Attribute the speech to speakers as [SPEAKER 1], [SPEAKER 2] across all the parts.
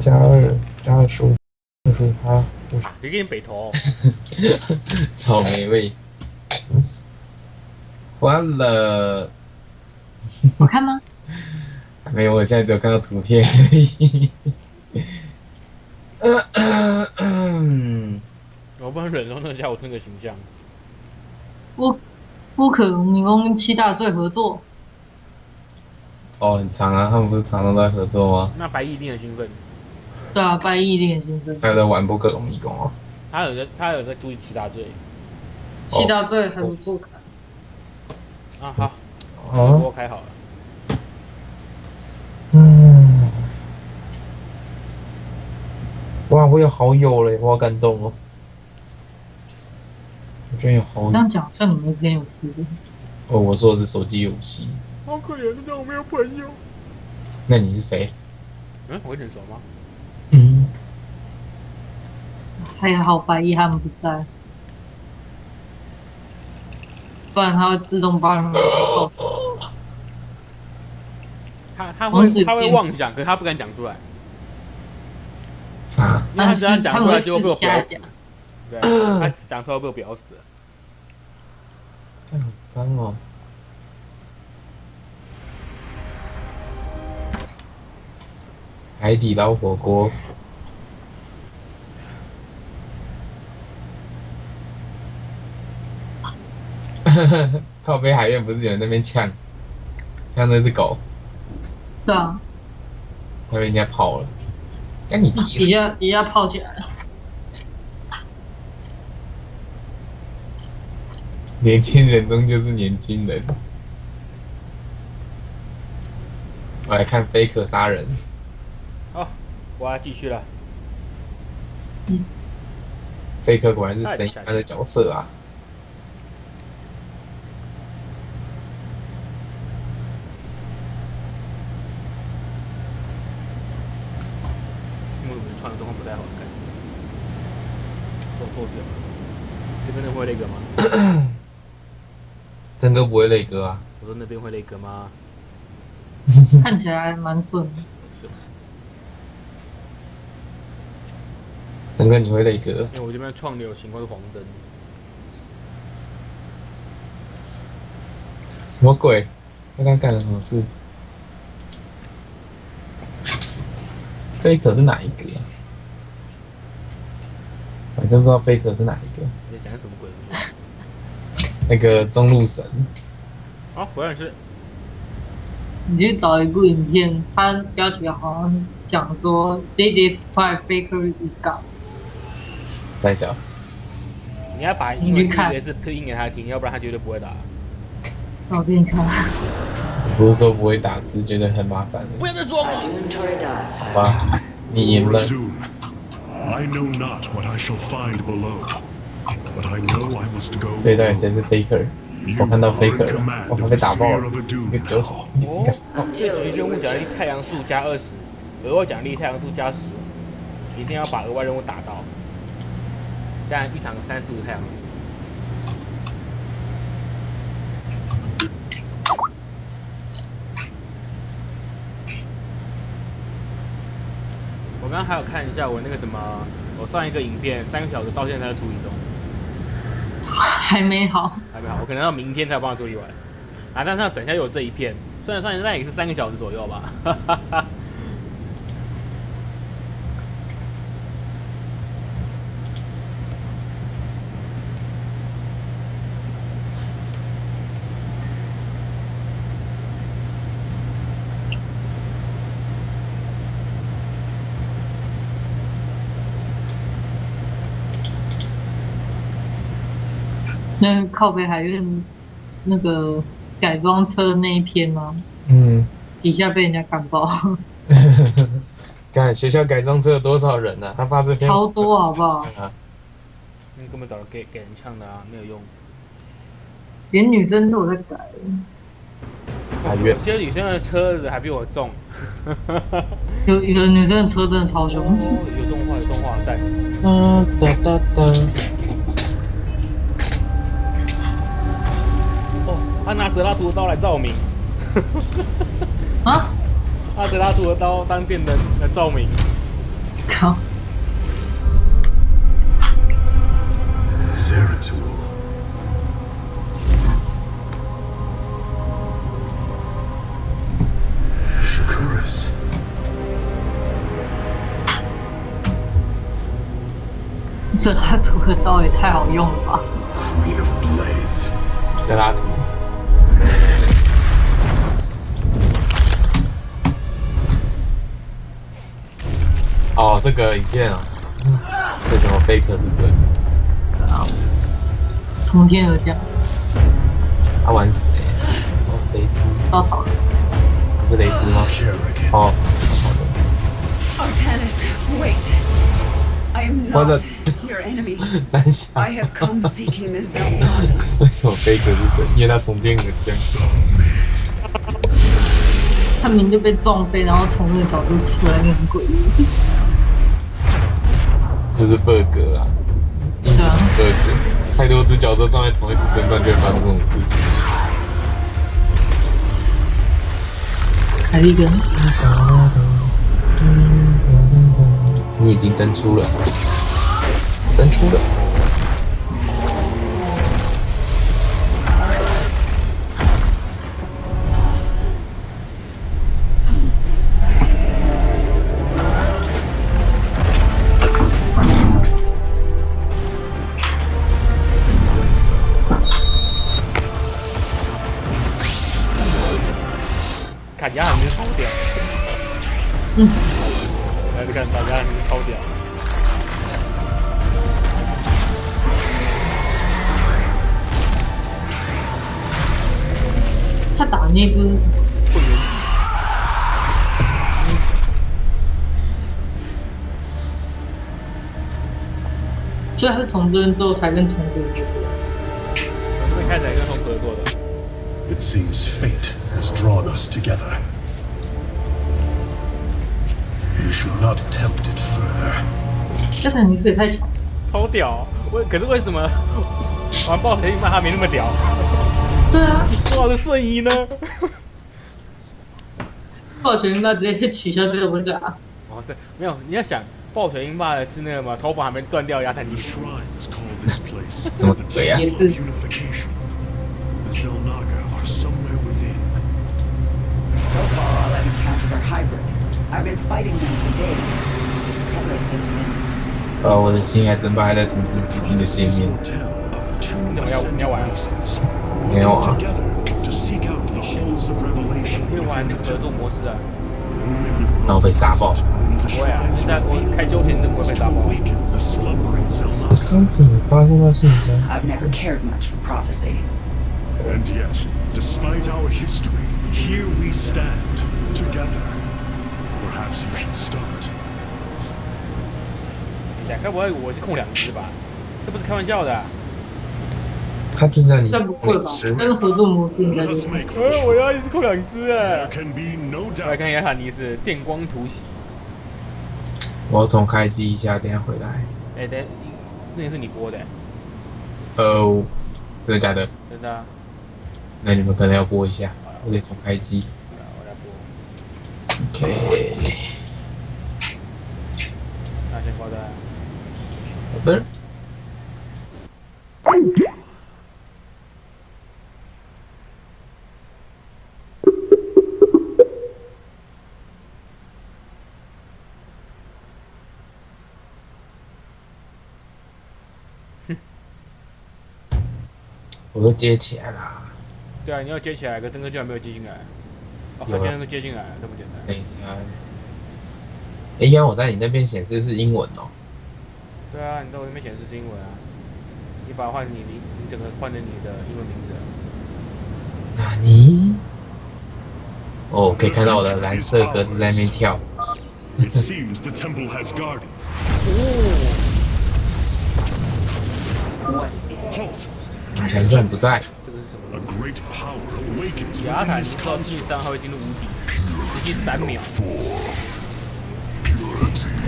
[SPEAKER 1] 加二15趴，
[SPEAKER 2] 直接北投。
[SPEAKER 3] 草莓味。完了。
[SPEAKER 4] 好看吗？
[SPEAKER 3] 没有，我现在只有看到图片而已。
[SPEAKER 2] 我不能忍受那家伙那个形象。
[SPEAKER 4] 不可能，你跟七大罪合作。
[SPEAKER 3] 哦，很长啊，他们不是常常都在合作吗？
[SPEAKER 2] 那白毅一定很兴奋。
[SPEAKER 4] 对啊，白毅一定很兴奋。
[SPEAKER 3] 还有在玩波克龙迷宫哦。
[SPEAKER 2] 他有在注意七大罪。
[SPEAKER 4] 七大罪还不错看。
[SPEAKER 2] 啊好，我开好了。
[SPEAKER 1] 哇，我有好友嘞，我好感动哦。我居然有好友。
[SPEAKER 4] 这样讲像你们边有事。
[SPEAKER 3] 哦，我说的是手机游戏。
[SPEAKER 2] 好可怜，但我没有朋友。
[SPEAKER 3] 那你是谁？
[SPEAKER 2] 我会认熟吗？
[SPEAKER 4] 还好白毅他们不在，不然他会自动把你们爆。
[SPEAKER 2] 他会妄想，可是他不敢讲出来。
[SPEAKER 3] 啥？
[SPEAKER 2] 因为他只要讲出来就会被我表死。对，他讲出来被我表死了。
[SPEAKER 1] 好刚哦。海底捞火锅。
[SPEAKER 3] 靠北海院不是有人在那边呛那只狗？
[SPEAKER 4] 对啊。
[SPEAKER 3] 他被人家泡了。干你皮！
[SPEAKER 4] 底下泡起来了。
[SPEAKER 3] 年轻人终究是年轻人。我来看菲可杀人。
[SPEAKER 2] 好，我要继续了。
[SPEAKER 3] 菲可果然是神一般的角色啊！
[SPEAKER 2] 因为我们穿的状况不太好看。说错句了。这边的会那个吗？
[SPEAKER 3] 真哥不会累哥啊！
[SPEAKER 2] 我说那边会那个吗？
[SPEAKER 4] 看起来蛮顺的。
[SPEAKER 3] 真哥你会累哥？
[SPEAKER 2] 因为我这边创流情况是黄灯。
[SPEAKER 3] 什么鬼？他刚干了什么事？菲可是哪一个啊？我还真不知道菲可是哪一个。
[SPEAKER 2] 你在讲什么鬼？
[SPEAKER 3] 那个中路神。
[SPEAKER 2] 好，我认识。
[SPEAKER 4] 你去找一部影片，它标题好像讲说 "They describe fakery is God"。
[SPEAKER 3] 三小。
[SPEAKER 2] 你要把英文字是拼给他听，要不然他绝对不会打。
[SPEAKER 4] 我给你看。
[SPEAKER 3] 不是说不会打字，觉得很麻烦。
[SPEAKER 2] 不要再装了。
[SPEAKER 3] 好吧，你赢了。所以到底谁是 faker？ 我看到 faker 了，我还被打爆了。一个狗手，你看。
[SPEAKER 2] 这局任务奖励太阳数加20，额外奖励太阳数加10，一定要把额外任务打到。这样一场有35太阳数。我刚刚还有看一下我那个什么，我上一个影片3个小时到现在还在处理中。
[SPEAKER 4] 还没好，
[SPEAKER 2] 我可能要明天才帮他处理完。啊，但是等一下有这一片，虽然上那也是3个小时左右吧。
[SPEAKER 4] 那靠北海院那个改装车那一篇吗？底下被人家干爆。
[SPEAKER 3] 看学校改装车有多少人啊？他发这篇
[SPEAKER 4] 超多好不好？
[SPEAKER 2] 你根本找给人呛的啊，没有用。
[SPEAKER 4] 连女生都有在改。
[SPEAKER 2] 有些女生的车子还比我重。
[SPEAKER 4] 有的女生的车真的超凶。
[SPEAKER 2] 有动画在。他拿德拉图的刀来照明。
[SPEAKER 4] 啊？
[SPEAKER 2] 拿德拉图的刀当电灯来照明。
[SPEAKER 4] 靠，
[SPEAKER 3] Zeratul. Shakuras.
[SPEAKER 4] 这拉图的刀也太好用了吧！
[SPEAKER 3] Queen of Blades.
[SPEAKER 1] 这拉图。哦，这个影片啊，为什么贝克是神？
[SPEAKER 4] 从天而降，
[SPEAKER 1] 他玩谁？哦，雷夫，
[SPEAKER 4] 稻草人。
[SPEAKER 1] 不是雷夫吗？
[SPEAKER 3] Kerrigan.
[SPEAKER 1] 哦，
[SPEAKER 5] Artanis, wait. I am
[SPEAKER 1] What
[SPEAKER 5] not
[SPEAKER 1] the-
[SPEAKER 5] your enemy.
[SPEAKER 1] 三下。
[SPEAKER 5] I have come seeking the Zelda.
[SPEAKER 1] 为什么贝克是神？因为他从天而降。
[SPEAKER 4] 他明明就被撞飞，然后从那个角度出来，那很诡异。
[SPEAKER 1] 这是 bug 啦，英雄 bug，太多只角色撞在同一只身上就会发生这种事情。
[SPEAKER 4] 凯利根，
[SPEAKER 1] 你已经登出了，登出了。
[SPEAKER 2] 砍压很是超屌，来看打压很是超屌，
[SPEAKER 4] 他打那个是什么？
[SPEAKER 2] 混元
[SPEAKER 4] 所以他是从这边之后才跟重合的。
[SPEAKER 2] 最开始还跟红合作的，
[SPEAKER 3] It seems fate has drawn us together. We should not attempt it further.
[SPEAKER 4] 这肯定是也太强。
[SPEAKER 2] 超屌。可是为什么玩暴雪英霸他没那么屌？
[SPEAKER 4] 对啊，
[SPEAKER 2] 说好的瞬移呢？
[SPEAKER 4] 暴雪英霸直接取消这个不是啊？
[SPEAKER 2] 哦，对，没有，你要想暴雪英霸的是那个嘛，头发还没断掉压碳基
[SPEAKER 3] The
[SPEAKER 2] 础。
[SPEAKER 3] shrines call this place
[SPEAKER 1] 什么
[SPEAKER 3] the
[SPEAKER 1] 鬼啊？
[SPEAKER 3] Temple of Unification. The Zelnaga are somewhere within.
[SPEAKER 5] So far, all I've encountered are hybrid. I've been fighting them for days. Progress has been
[SPEAKER 1] 我的星海争霸还在重新更新的界面，
[SPEAKER 3] Foretell of two
[SPEAKER 2] 你要玩
[SPEAKER 3] ascended races.
[SPEAKER 1] 没有啊？
[SPEAKER 3] Together to seek out the halls of revelation
[SPEAKER 2] 可以
[SPEAKER 3] within
[SPEAKER 2] 玩
[SPEAKER 3] the
[SPEAKER 2] 合作
[SPEAKER 3] temple.
[SPEAKER 2] 模式啊。
[SPEAKER 3] Only with
[SPEAKER 1] 然后被杀爆。
[SPEAKER 3] the
[SPEAKER 2] 不会啊，
[SPEAKER 3] shrines
[SPEAKER 2] 现在我开秋天就不会被打爆。
[SPEAKER 3] awaken the slumbering Zelnaga.
[SPEAKER 1] 商品发送到信箱。
[SPEAKER 5] I've never cared much for prophecy.
[SPEAKER 3] And yet, despite our history, here we stand, together. Perhaps you should start.
[SPEAKER 2] 该不会我是控两只吧？这不是开玩笑的啊。
[SPEAKER 1] 他就是让你
[SPEAKER 4] 但不会吧？但是合作模式应该
[SPEAKER 3] Let
[SPEAKER 4] 就
[SPEAKER 3] us
[SPEAKER 4] 是。
[SPEAKER 3] make for
[SPEAKER 2] 我要一直控两只
[SPEAKER 3] There
[SPEAKER 2] 哎。
[SPEAKER 3] can be no
[SPEAKER 2] 来
[SPEAKER 3] doubt.
[SPEAKER 2] 看一下塔尼斯电光突袭。
[SPEAKER 1] 我要重开机一下，等一下回来。
[SPEAKER 2] 哎，等，那个是你播的，
[SPEAKER 1] 真的假的？
[SPEAKER 2] 真的啊。
[SPEAKER 1] 那你们可能要播一下，我得重开机。
[SPEAKER 2] 我来播。
[SPEAKER 1] OK，
[SPEAKER 2] 那先挂断。
[SPEAKER 1] 好的。我都接起来啦。
[SPEAKER 2] 对啊，你要接起来，可灯哥居然没有接进来。哦，
[SPEAKER 1] 有啊
[SPEAKER 2] 他现在都接进来了，这么简单。
[SPEAKER 1] 等一下，原来我在你那边显示是英文哦。
[SPEAKER 2] 对啊，你在我那边显示是英文啊。你把它换你整个换成你的英文名字。
[SPEAKER 1] 纳尼？哦，可以看到我的蓝色格子在那边跳。
[SPEAKER 3] It seems the temple has guardians.
[SPEAKER 5] What
[SPEAKER 3] Halt!
[SPEAKER 1] 强转不在。
[SPEAKER 2] 这个是什
[SPEAKER 3] A
[SPEAKER 2] 么？
[SPEAKER 3] great power awakens
[SPEAKER 2] 雅
[SPEAKER 3] within
[SPEAKER 2] 坦
[SPEAKER 3] this
[SPEAKER 2] 知道自己
[SPEAKER 3] construct.
[SPEAKER 2] 账号会进入无敌，直接3秒。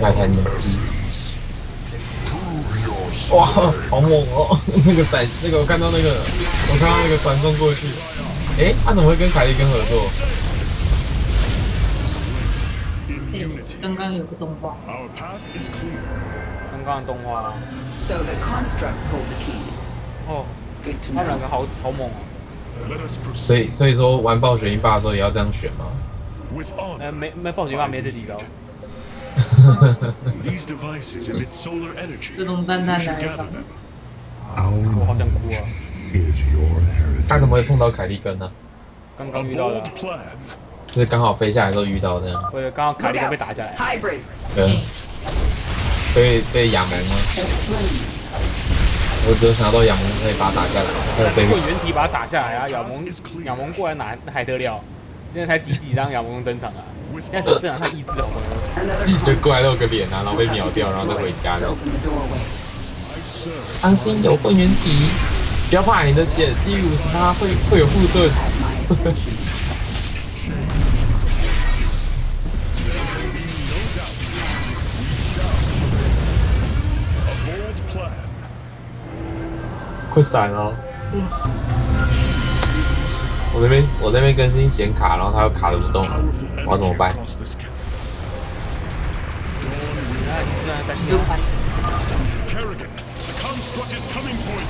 [SPEAKER 1] 亚太尼斯。哇，好猛哦！那个闪，那个我看到那个，我看到那个传送过去。诶，他怎么会跟凯莉根合作？
[SPEAKER 3] In unity,
[SPEAKER 4] 刚刚有个动画，
[SPEAKER 3] Our path is clear.
[SPEAKER 2] 刚刚的动画
[SPEAKER 5] So the constructs hold the keys.
[SPEAKER 2] 哦，
[SPEAKER 5] Good to
[SPEAKER 2] 他们两
[SPEAKER 5] know.
[SPEAKER 2] 个好猛哦。
[SPEAKER 3] Let us
[SPEAKER 1] 所
[SPEAKER 3] proceed
[SPEAKER 1] 以说玩暴雪一霸的时候也要这样选吗？
[SPEAKER 3] with honor.
[SPEAKER 2] 没暴雪霸没这几高。
[SPEAKER 3] These devices emit solar energy.
[SPEAKER 4] 这种
[SPEAKER 3] You
[SPEAKER 4] 淡淡
[SPEAKER 3] should
[SPEAKER 4] 来
[SPEAKER 3] gather
[SPEAKER 4] 吧。
[SPEAKER 3] them.
[SPEAKER 2] 我好想哭啊！
[SPEAKER 6] is your heritage.
[SPEAKER 1] 他怎么会碰到凯利根呢？
[SPEAKER 2] 刚
[SPEAKER 3] A
[SPEAKER 2] 刚遇到的
[SPEAKER 3] bold，plan.
[SPEAKER 1] 是刚好飞下来的时候遇到的，
[SPEAKER 2] 或者刚好凯
[SPEAKER 5] Look
[SPEAKER 2] 莉根
[SPEAKER 5] out!
[SPEAKER 2] 被打下来。
[SPEAKER 5] Hybrid.
[SPEAKER 1] 被亚蒙吗？
[SPEAKER 5] Explain.
[SPEAKER 1] 我只有想到亚蒙可以把他打下来，还有谁
[SPEAKER 2] 混原体把他打下来啊！亚蒙过来拿那还得了？现在才几张亚蒙登场啊！现在只登场他一只好朋友。
[SPEAKER 5] Another
[SPEAKER 1] 就
[SPEAKER 5] construct
[SPEAKER 1] 过来露个脸啊，然后被秒掉，然后再回家
[SPEAKER 5] to
[SPEAKER 1] 的。
[SPEAKER 5] open the doorway.
[SPEAKER 3] I serve.
[SPEAKER 1] 安心有混元体，不要怕你的血低于58会有护盾。
[SPEAKER 5] My attention.
[SPEAKER 3] A bold plan.
[SPEAKER 1] 快闪哦！我那边更新显卡，然后它又卡的不动，
[SPEAKER 3] Powerful
[SPEAKER 1] 我要怎么
[SPEAKER 3] energy
[SPEAKER 1] 办？
[SPEAKER 3] across the sky.
[SPEAKER 4] 就把
[SPEAKER 3] Kerrigan, the construct is coming for you.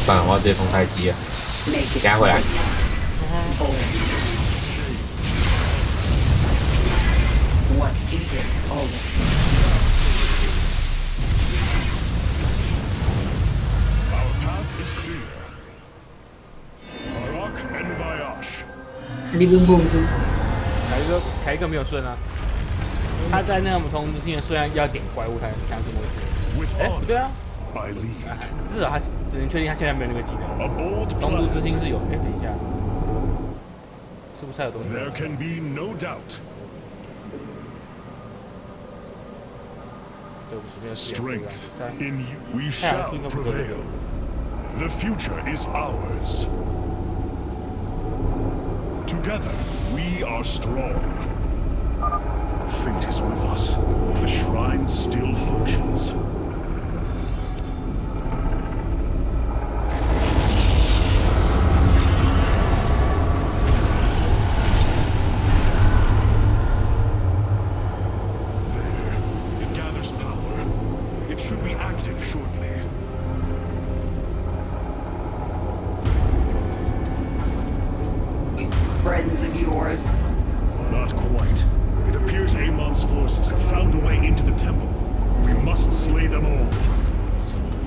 [SPEAKER 1] 算了，我要直接封开机了，
[SPEAKER 5] Make
[SPEAKER 1] 等
[SPEAKER 5] it
[SPEAKER 1] 下回来。
[SPEAKER 5] bold. What is it, Olin?
[SPEAKER 3] Our path is clear. Arak and Vayash.
[SPEAKER 4] 离根不住，
[SPEAKER 2] 凯哥没有顺啊，他在那个同之前虽然要点怪物才相信过去。
[SPEAKER 3] With
[SPEAKER 2] 哎，不对
[SPEAKER 3] honor,
[SPEAKER 2] 啊，
[SPEAKER 3] I lead.
[SPEAKER 2] 至少他只能确定他现在没有那个技能。
[SPEAKER 3] A bold
[SPEAKER 2] 东部之
[SPEAKER 3] plan.
[SPEAKER 2] 星是有，哎，等一下，是不是还有东西？
[SPEAKER 3] There can be no doubt.
[SPEAKER 2] 对不起，没有时间。
[SPEAKER 3] Strength in you. We
[SPEAKER 2] 太阳
[SPEAKER 3] shall
[SPEAKER 2] 出应该不对
[SPEAKER 3] prevail. The future is ours. Together, we are strong. Fate is with us. The shrine still functions. There, it gathers power. It should be active shortly.
[SPEAKER 5] Friends of yours?
[SPEAKER 3] Not quite. It appears Amon's forces have found a way into the temple. We must slay them all.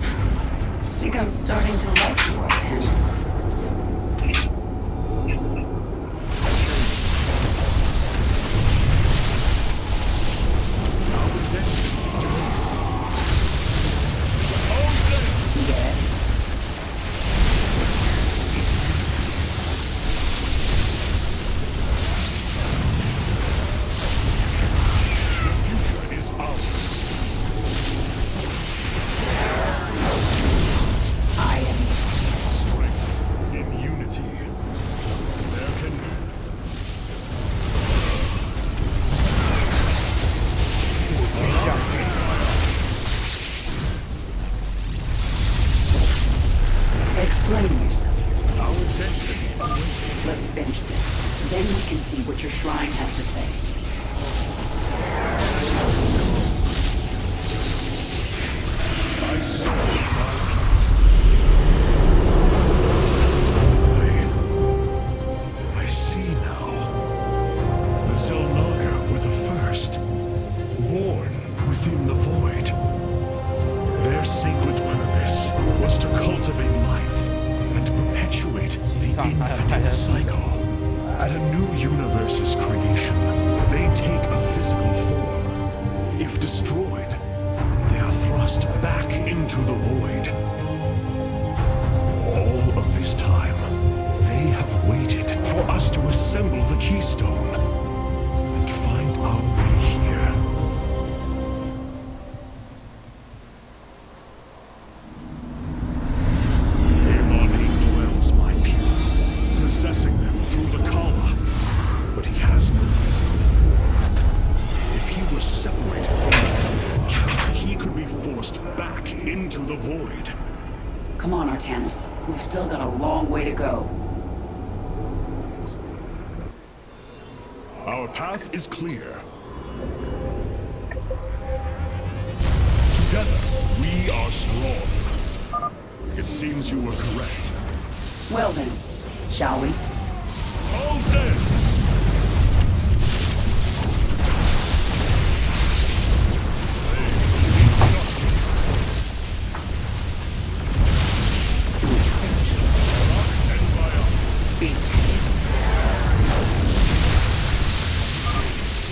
[SPEAKER 5] I think I'm starting to like your tennis.
[SPEAKER 3] Our destiny awaits.
[SPEAKER 5] Yes.
[SPEAKER 3] The future is ours.
[SPEAKER 5] I am.
[SPEAKER 3] Strength in unity. There can be.
[SPEAKER 5] Explain yourself.
[SPEAKER 3] Our destiny awaits.
[SPEAKER 5] Let's finish this. Then we can see what your shrine has to say.
[SPEAKER 3] I serve I see now. The Zelnaga were the first, born within the void. Their sacred purpose was to cultivate life and perpetuate the infinite cycle. At a new universe's creation, they take a physical form. If destroyed, they are thrust back into the void. All of this time, they have waited for us to assemble the keystone and find our way here. Amon indwells my people, possessing them through the Kala, but he has no physical form. If he were separated from the temple, he could be forced back into the void.
[SPEAKER 5] Come on, Artanis. We've still got a long way to go.
[SPEAKER 3] Our path is clear. are strong. It seems you were correct.
[SPEAKER 5] Well then, shall we?
[SPEAKER 3] All set!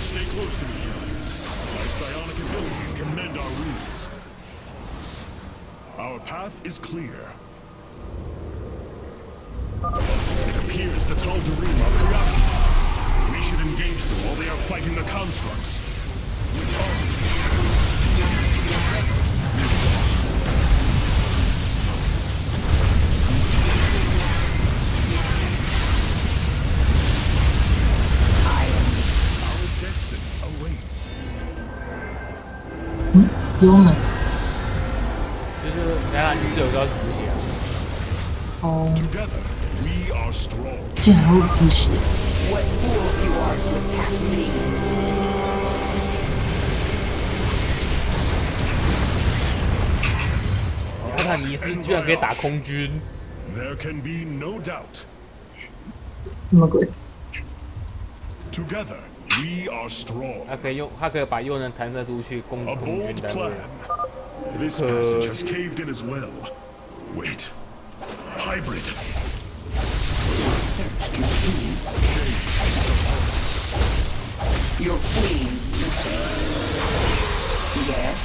[SPEAKER 3] Stay close to me, Kelly. My psionic abilities can mend our wounds. Our path is clear. It appears the Tal'Darim are preoccupied. We should engage them while they are fighting the constructs. With our destiny awaits.
[SPEAKER 4] 幽门
[SPEAKER 2] 就是当然你是有时候补血啊。
[SPEAKER 4] 哦，
[SPEAKER 3] Together, we are strong.
[SPEAKER 4] 竟然会补血，
[SPEAKER 5] What fools you are to attack me!
[SPEAKER 2] 阿塔尼斯居然可以打空军，
[SPEAKER 3] There can be no doubt.
[SPEAKER 4] 什么鬼？
[SPEAKER 3] Together, we are strong.
[SPEAKER 2] 他可以把诱能弹射出去攻
[SPEAKER 3] A
[SPEAKER 2] 空
[SPEAKER 3] bold
[SPEAKER 2] 军单
[SPEAKER 3] plan.
[SPEAKER 2] 位。
[SPEAKER 3] This passage has caved in as well. Wait. Hybrid.
[SPEAKER 5] Your queen, yes?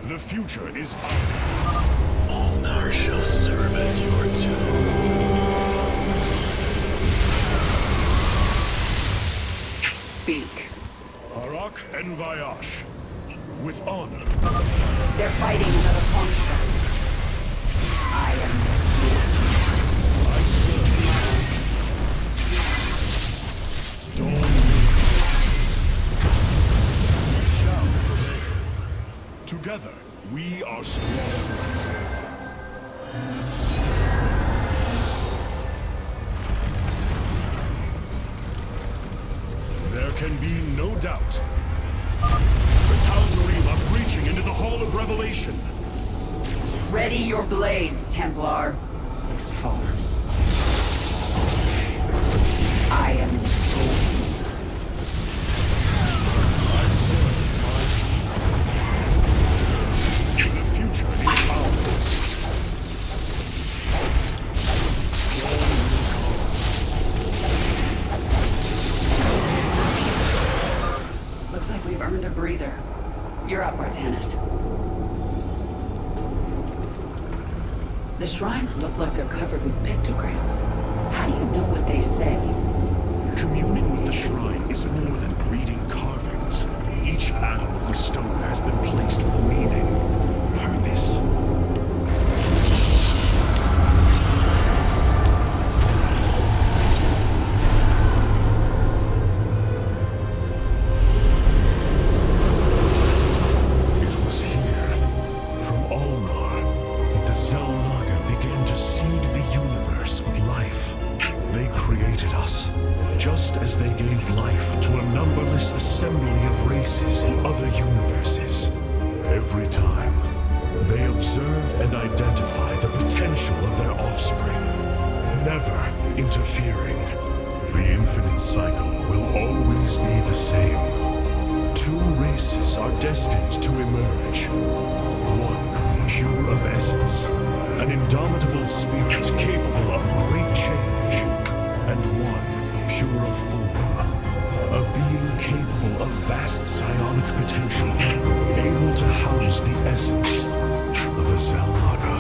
[SPEAKER 3] The future is ours.
[SPEAKER 6] Ulnar shall serve as your tomb.
[SPEAKER 5] Speak.
[SPEAKER 3] Harak and Vayash. With honor.
[SPEAKER 5] They're fighting another construct. I am the sword.
[SPEAKER 3] I serve. Dawn shall prevail. Together, we are strong. There can be no doubt. The Tal'Darim are breaching into the Hall of Revelation.
[SPEAKER 5] Ready your blades, Templar. This far. I am the sword.
[SPEAKER 3] The future is ours.
[SPEAKER 5] Looks like we've earned a breather. You're up, Artanis. The shrines look like they're covered with pictograms. How do you know what they say?
[SPEAKER 3] Communing with the shrine is more than reading carvings. Each atom of the stone has been placed with meaning, purpose. It was here, from Ulnar, that the Zelnaga began to seed the universe with life. They created us, just as they gave life to a numberless assembly of races in other universes. Every time, they observe and identify the potential of their offspring, never interfering. The infinite cycle will always be the same. Two races are destined to emerge. One, pure of essence, an indomitable spirit capable of great change. And one, pure of form, a being capable of vast psionic potential, able to house the essence of a Zelnaga.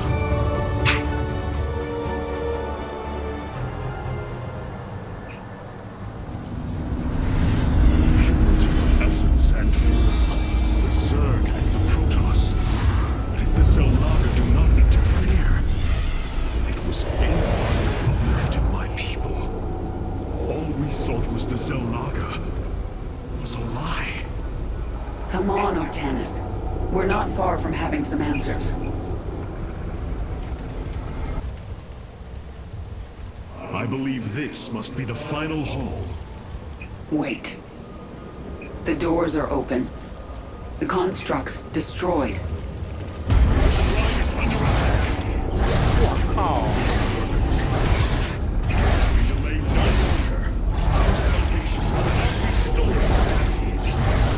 [SPEAKER 3] Purity of essence and form, the Zerg and the Protoss. But if the Zelnaga do not interfere, then it was anyone who lifted my people. All we thought was the Zelnaga was a lie.
[SPEAKER 5] Come on, Artanis. We're not far from having some answers.
[SPEAKER 3] I believe this must be the final hall.
[SPEAKER 5] Wait. The doors are open. The constructs destroyed.
[SPEAKER 2] 靠！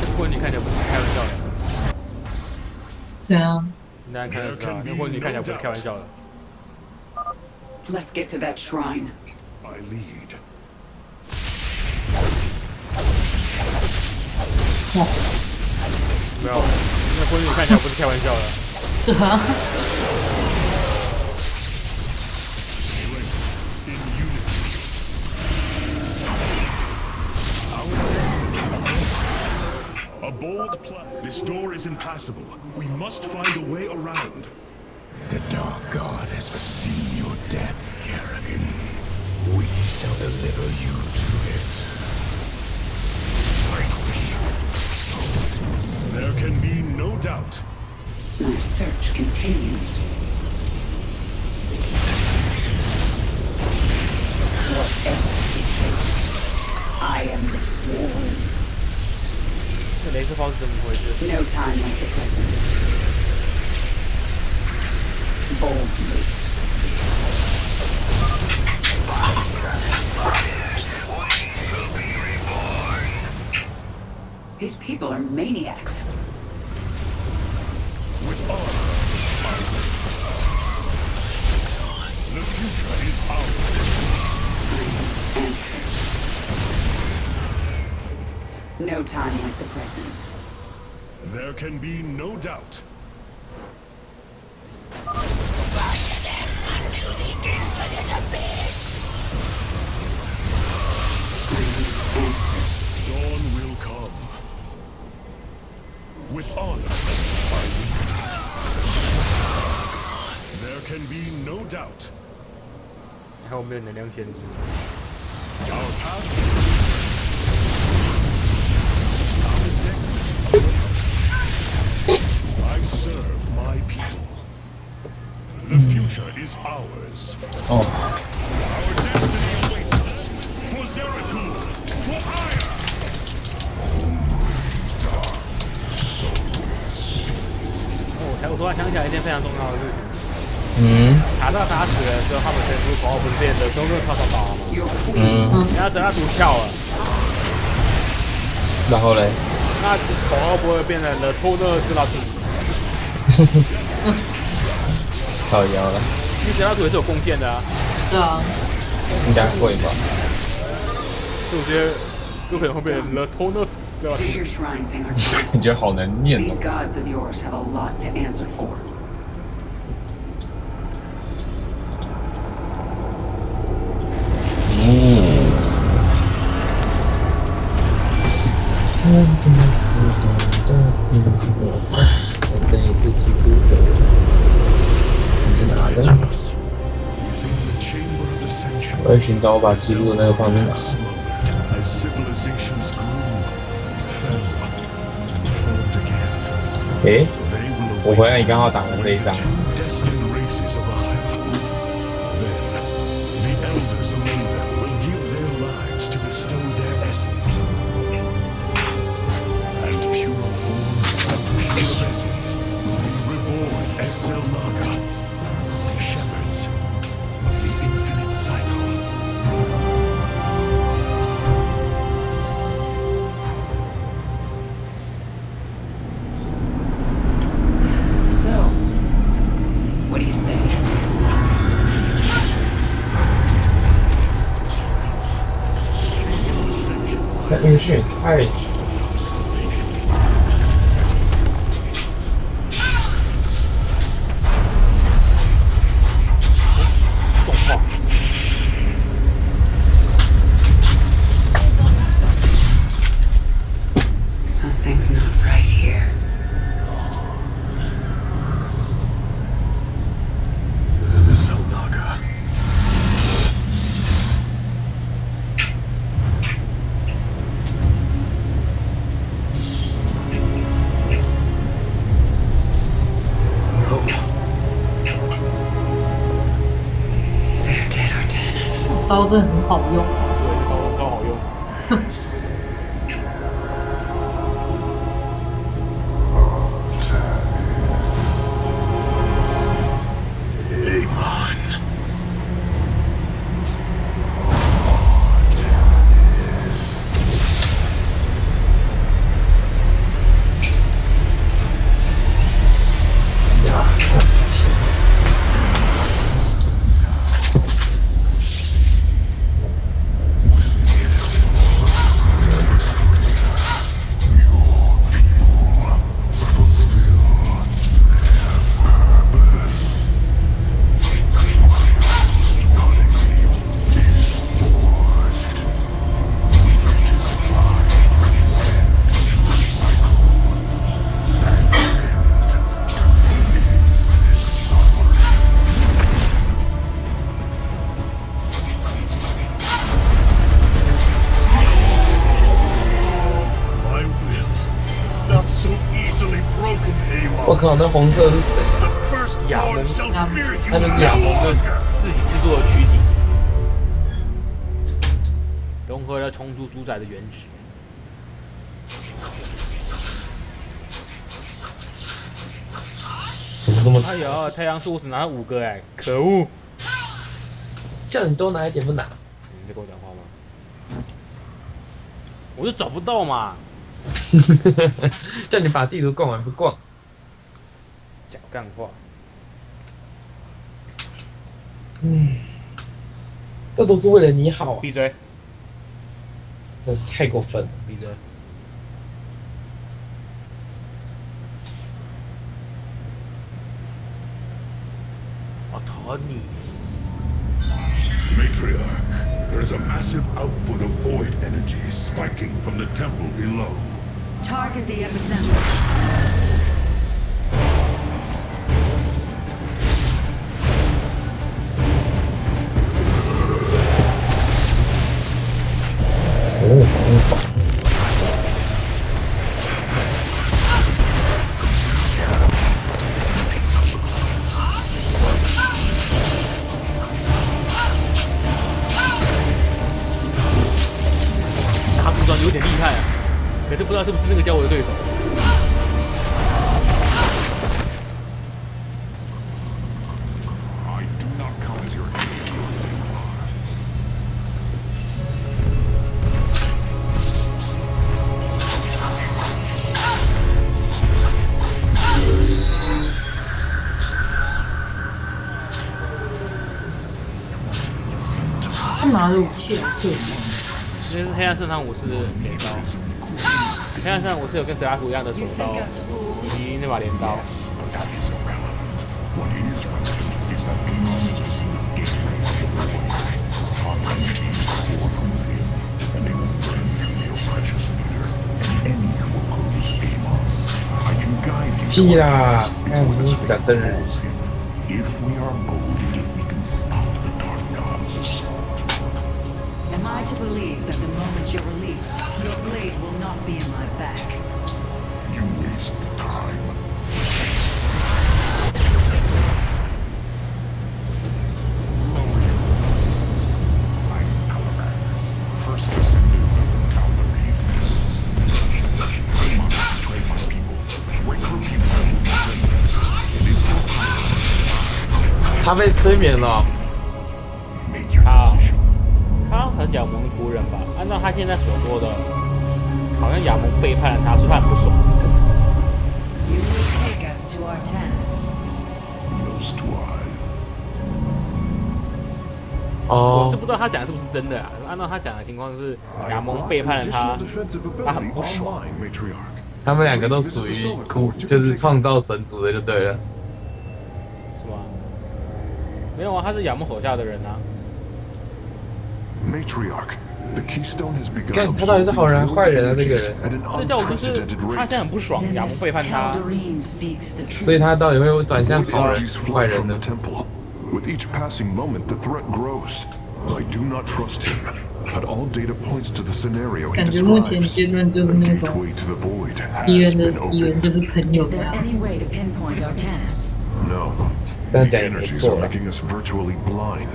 [SPEAKER 2] 这婚礼看起来不是开玩笑的。
[SPEAKER 4] 怎样？
[SPEAKER 2] 大家看得到，那婚礼看起来不是开玩笑的。
[SPEAKER 5] Let's get to that shrine.
[SPEAKER 3] I lead.
[SPEAKER 2] 没有，那婚礼看起来不是开玩笑的。
[SPEAKER 4] 对啊。
[SPEAKER 3] A bold plan. This door is impassable. We must find a way around.
[SPEAKER 6] The Dark God has foreseen your death, Kerrigan. We shall deliver you to it.
[SPEAKER 3] There can be no doubt.
[SPEAKER 5] My search continues. Whatever it takes, I am the sworn.
[SPEAKER 2] 这雷射炮是怎么回事？
[SPEAKER 5] No time like the present. Boldly. These people are maniacs.
[SPEAKER 3] With honor, the future is ours.
[SPEAKER 5] No time like the present.
[SPEAKER 3] There can be no doubt. Dawn will come. With honor, I lead. There can be no doubt.
[SPEAKER 2] 还有没有能量限制？
[SPEAKER 3] Our path I serve my people. The future is ours.
[SPEAKER 1] 哦，
[SPEAKER 3] Our destiny awaits us. For Zeratul, for Aya.
[SPEAKER 2] 我突然想起来一件非常重要的事情。
[SPEAKER 1] 嗯
[SPEAKER 2] 卡萨打死人的时候，他们全部保护不是变得都是靠手刀吗？
[SPEAKER 5] Your queen.
[SPEAKER 1] 嗯，
[SPEAKER 2] 人家只要毒翘了，
[SPEAKER 1] 然后嘞，
[SPEAKER 2] 那口号不会变成了偷的知道图。
[SPEAKER 1] 靠腰了，
[SPEAKER 2] 你知道图也是有贡献的啊，
[SPEAKER 4] 对啊。
[SPEAKER 1] 应该会吧？
[SPEAKER 2] 所以我觉得有可能会变成了偷的知道图
[SPEAKER 5] Do。your shrine thing ourselves.
[SPEAKER 1] 你觉得好难念
[SPEAKER 5] These
[SPEAKER 1] 哦？
[SPEAKER 5] gods of yours have a lot to answer for.
[SPEAKER 1] 我等一次提督的，你是哪的？
[SPEAKER 3] Us. Within the chamber of ascension.
[SPEAKER 1] 我要寻找我把提督的那个放在哪？
[SPEAKER 3] Slowed as civilizations grew, fell, and formed again.
[SPEAKER 1] 诶，
[SPEAKER 3] They will
[SPEAKER 1] 我
[SPEAKER 3] await
[SPEAKER 1] 回来你刚好打完这一
[SPEAKER 3] when
[SPEAKER 1] 张
[SPEAKER 3] the。two destined races arrive. Then, the elders among them will give their lives to bestow their essence. And pure form and pure essence will be reborn as Zelnaga, shepherds of the infinite cycle.
[SPEAKER 5] So, what do you say?
[SPEAKER 1] 那音讯也太……
[SPEAKER 2] 动画。
[SPEAKER 5] Something's not right here.
[SPEAKER 3] Zelnaga.
[SPEAKER 5] They're dead, Artanis.
[SPEAKER 4] 刀真的很好用。
[SPEAKER 2] 对，这刀超好用。
[SPEAKER 1] 靠，那红色是谁啊？
[SPEAKER 3] Firstborn
[SPEAKER 2] Yeah,
[SPEAKER 3] shall
[SPEAKER 4] yeah.
[SPEAKER 3] fear you
[SPEAKER 1] 那就是
[SPEAKER 3] no
[SPEAKER 1] 亚蒙
[SPEAKER 3] longer.
[SPEAKER 2] 自己制作的躯体，融合了虫族主宰的原址。
[SPEAKER 1] 怎么这么
[SPEAKER 2] 哎呀，太阳树我只拿了5个哎，可恶！
[SPEAKER 1] 叫你多拿一点不拿？
[SPEAKER 2] 你在跟我讲话吗？我就找不到嘛，
[SPEAKER 1] 叫你把地图逛完不逛？
[SPEAKER 2] 讲干话。
[SPEAKER 1] 这都是为了你好啊，
[SPEAKER 2] 闭嘴，
[SPEAKER 1] 真是太过分了。
[SPEAKER 2] 闭嘴。哦，托尼。
[SPEAKER 3] Matriarch, there is a massive output of void energy spiking from the temple below.
[SPEAKER 5] Target the epicenter.
[SPEAKER 2] 有点厉害啊，可是不知道是不是那个家伙的对手。
[SPEAKER 3] I do not count your energy.
[SPEAKER 4] 他拿的武器还是
[SPEAKER 2] 那是黑暗圣堂武士镰刀，黑暗圣堂武士有跟泽拉图一样的手
[SPEAKER 5] You
[SPEAKER 2] 刀
[SPEAKER 5] think us fools?
[SPEAKER 2] 以及那把镰刀。
[SPEAKER 3] That is irrelevant. What is relevant is that Amon is a unique gateway to the void. Our entities pour from within, and they will burn through your precious leader and end who opposes Amon. I can guide you
[SPEAKER 1] 屁
[SPEAKER 3] to
[SPEAKER 1] 啦
[SPEAKER 3] our！
[SPEAKER 1] 看
[SPEAKER 3] task
[SPEAKER 1] 你
[SPEAKER 3] before
[SPEAKER 1] 讲
[SPEAKER 3] the
[SPEAKER 1] 真
[SPEAKER 3] fate
[SPEAKER 1] 人。
[SPEAKER 3] falls him. If we are bold, we can stop the Dark God's assault.
[SPEAKER 5] Am I to believe that the moment you're released, your blade will not be in my back?
[SPEAKER 3] You waste time. I'm Alaman, first descendant of the Tal'Darim. Amon betrayed my people. Wait for people who will defend them. And if your power
[SPEAKER 1] 他被催眠了。
[SPEAKER 3] make your
[SPEAKER 2] 好
[SPEAKER 3] decision.
[SPEAKER 2] 他很讲蒙古人吧？按照他现在所说的，好像亚蒙背叛了他，所以他很不爽。
[SPEAKER 5] You will take us to Artanis.
[SPEAKER 3] Knows to I.
[SPEAKER 2] 我是
[SPEAKER 1] 哦
[SPEAKER 2] 不知道他讲的是不是真的啊？按照他讲的情况是，亚蒙背叛了他，他很不爽。
[SPEAKER 3] Matriarch.
[SPEAKER 1] 他们两个都属于就是创造神族的就对了。
[SPEAKER 2] 是吗？没有啊，他是亚蒙手下的人啊。
[SPEAKER 3] Matriarch, the keystone has begun
[SPEAKER 1] 看他到底是好人还是坏人啊？这个人，
[SPEAKER 3] at an
[SPEAKER 2] 这叫我就是
[SPEAKER 3] unprecedented
[SPEAKER 2] 他现在
[SPEAKER 3] rate.
[SPEAKER 2] 很不爽，
[SPEAKER 5] Then
[SPEAKER 2] 亚蒙
[SPEAKER 5] this
[SPEAKER 2] 背叛他。
[SPEAKER 5] Tal'Darim speaks the
[SPEAKER 1] 所以
[SPEAKER 5] truth.
[SPEAKER 1] 他到底会转向
[SPEAKER 3] Void
[SPEAKER 1] 好人
[SPEAKER 3] energies
[SPEAKER 1] 坏
[SPEAKER 3] flow
[SPEAKER 1] 人
[SPEAKER 3] from the
[SPEAKER 1] 呢？
[SPEAKER 3] temple. With each passing moment, the threat grows. I do not trust him, but all data points to the scenario he
[SPEAKER 4] 感觉目前
[SPEAKER 3] describes.
[SPEAKER 4] 阶段就是
[SPEAKER 3] The
[SPEAKER 4] 那种
[SPEAKER 3] gateway to the void
[SPEAKER 4] 敌
[SPEAKER 3] has
[SPEAKER 4] 人的
[SPEAKER 3] been
[SPEAKER 4] 敌人
[SPEAKER 3] opened.
[SPEAKER 4] 就是朋友
[SPEAKER 5] Is
[SPEAKER 4] 这
[SPEAKER 5] there
[SPEAKER 4] 样。
[SPEAKER 5] any way to pinpoint Artanis?
[SPEAKER 3] No.
[SPEAKER 1] 这样
[SPEAKER 3] The
[SPEAKER 1] 讲也没
[SPEAKER 3] energies
[SPEAKER 1] 错
[SPEAKER 3] are
[SPEAKER 1] 啦。
[SPEAKER 3] making us virtually blind.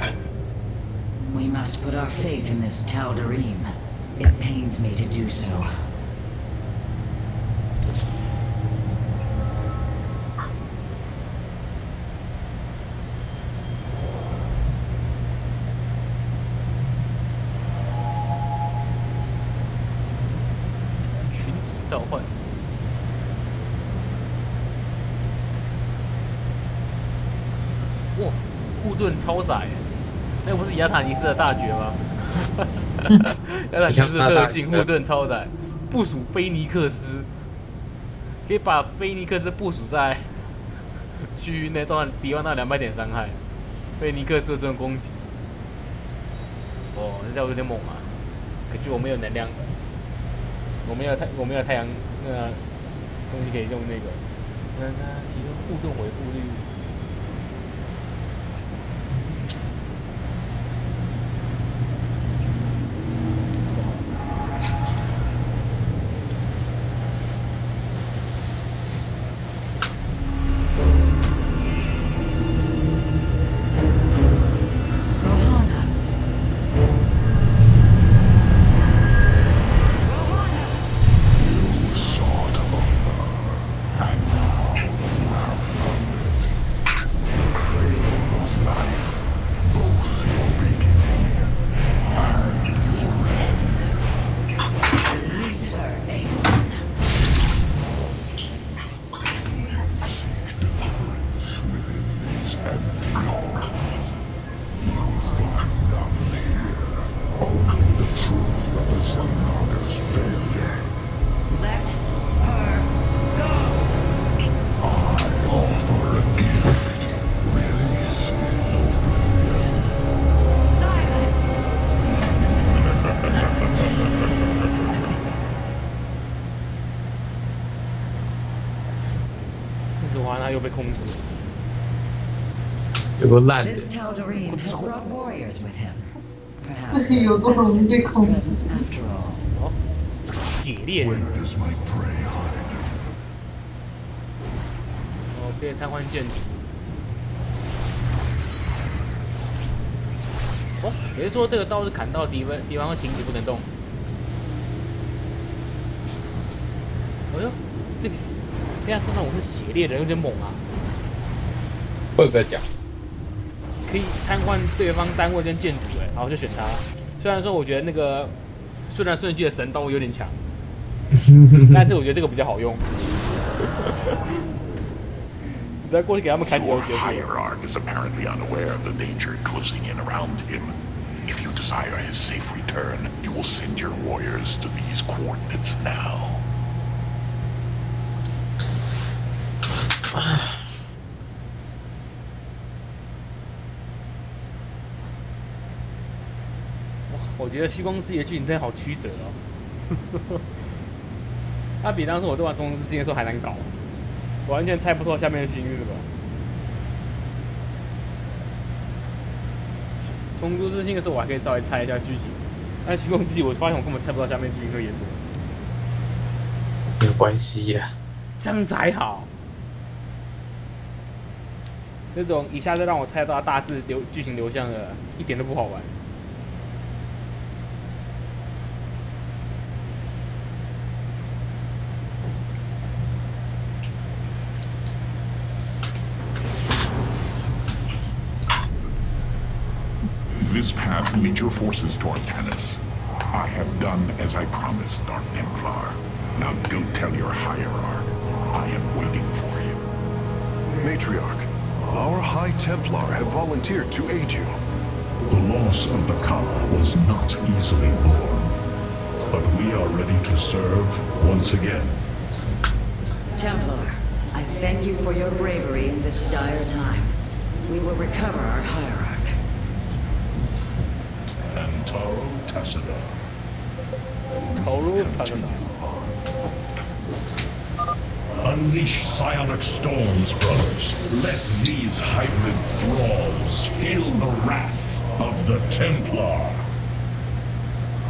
[SPEAKER 5] We must put our faith in this Tal'Darim. It pains me to do so.
[SPEAKER 2] 群体召唤。哇，护盾超载，那不是亚塔尼斯的大绝吗？亚塔尼斯的特性护盾超载，部署菲尼克斯，可以把菲尼克斯部署在区域内，造成敌方到200点伤害。菲尼克斯的这种攻击，哦，这家伙有点猛啊！可惜我没有能量。我没有太阳那个东西可以用那个，那提升护盾回复率。话，那又被控制了。
[SPEAKER 1] 有个烂的，
[SPEAKER 5] This Tal'Darim has brought warriors with him.
[SPEAKER 4] 这
[SPEAKER 5] Perhaps
[SPEAKER 4] 些有
[SPEAKER 5] there's
[SPEAKER 4] 多容易
[SPEAKER 5] benefit
[SPEAKER 4] 被
[SPEAKER 5] to his
[SPEAKER 4] 控制？
[SPEAKER 5] presence after all.
[SPEAKER 2] 哦，血猎。
[SPEAKER 6] Where does my prey hide?
[SPEAKER 2] 哦，可以瘫痪剑主。哦，也就是说这个刀是砍到敌方会停止不能动。哎呦，这个现在身上我是血猎人，有点猛啊！
[SPEAKER 1] 跛个脚。
[SPEAKER 2] 可以瘫痪对方单位跟建筑，好，就选他。虽然说我觉得那个虽然顺序的神刀有点强，但是我觉得这个比较好用。你再过去给他们砍几刀
[SPEAKER 7] Your
[SPEAKER 2] 结束了。
[SPEAKER 7] hierarch is apparently unaware of the danger closing in around him. If you desire his safe return, you will send your warriors to these coordinates now.
[SPEAKER 2] 我觉得虚空之遗的剧情真的好曲折哦。它比当时我对玩《虫之星》的时候还难搞，我完全猜不透下面的剧情是什么。《虫之星》的时候我还可以稍微猜一下剧情，但虚空之遗我发现我根本猜不到下面剧情会演什么。
[SPEAKER 1] 没有关系呀、
[SPEAKER 2] 这样子还好，那种一下就让我猜到大致剧情流向的，一点都不好玩。
[SPEAKER 7] This path will lead your forces toward Tanis. I have done as I promised, Dark Templar. Now go tell your hierarch. I am waiting for you.
[SPEAKER 3] Matriarch, our High Templar have volunteered to aid you.
[SPEAKER 6] The loss of the Kama was not easily borne. But we are ready to serve once again.
[SPEAKER 5] Templar, I thank you for your bravery in this dire time. We will recover our hierarch.
[SPEAKER 6] Antaro Tassada.
[SPEAKER 2] 投入他的脑。
[SPEAKER 6] Unleash psionic storms, brothers. Let these hybrid thralls feel the wrath of the Templar.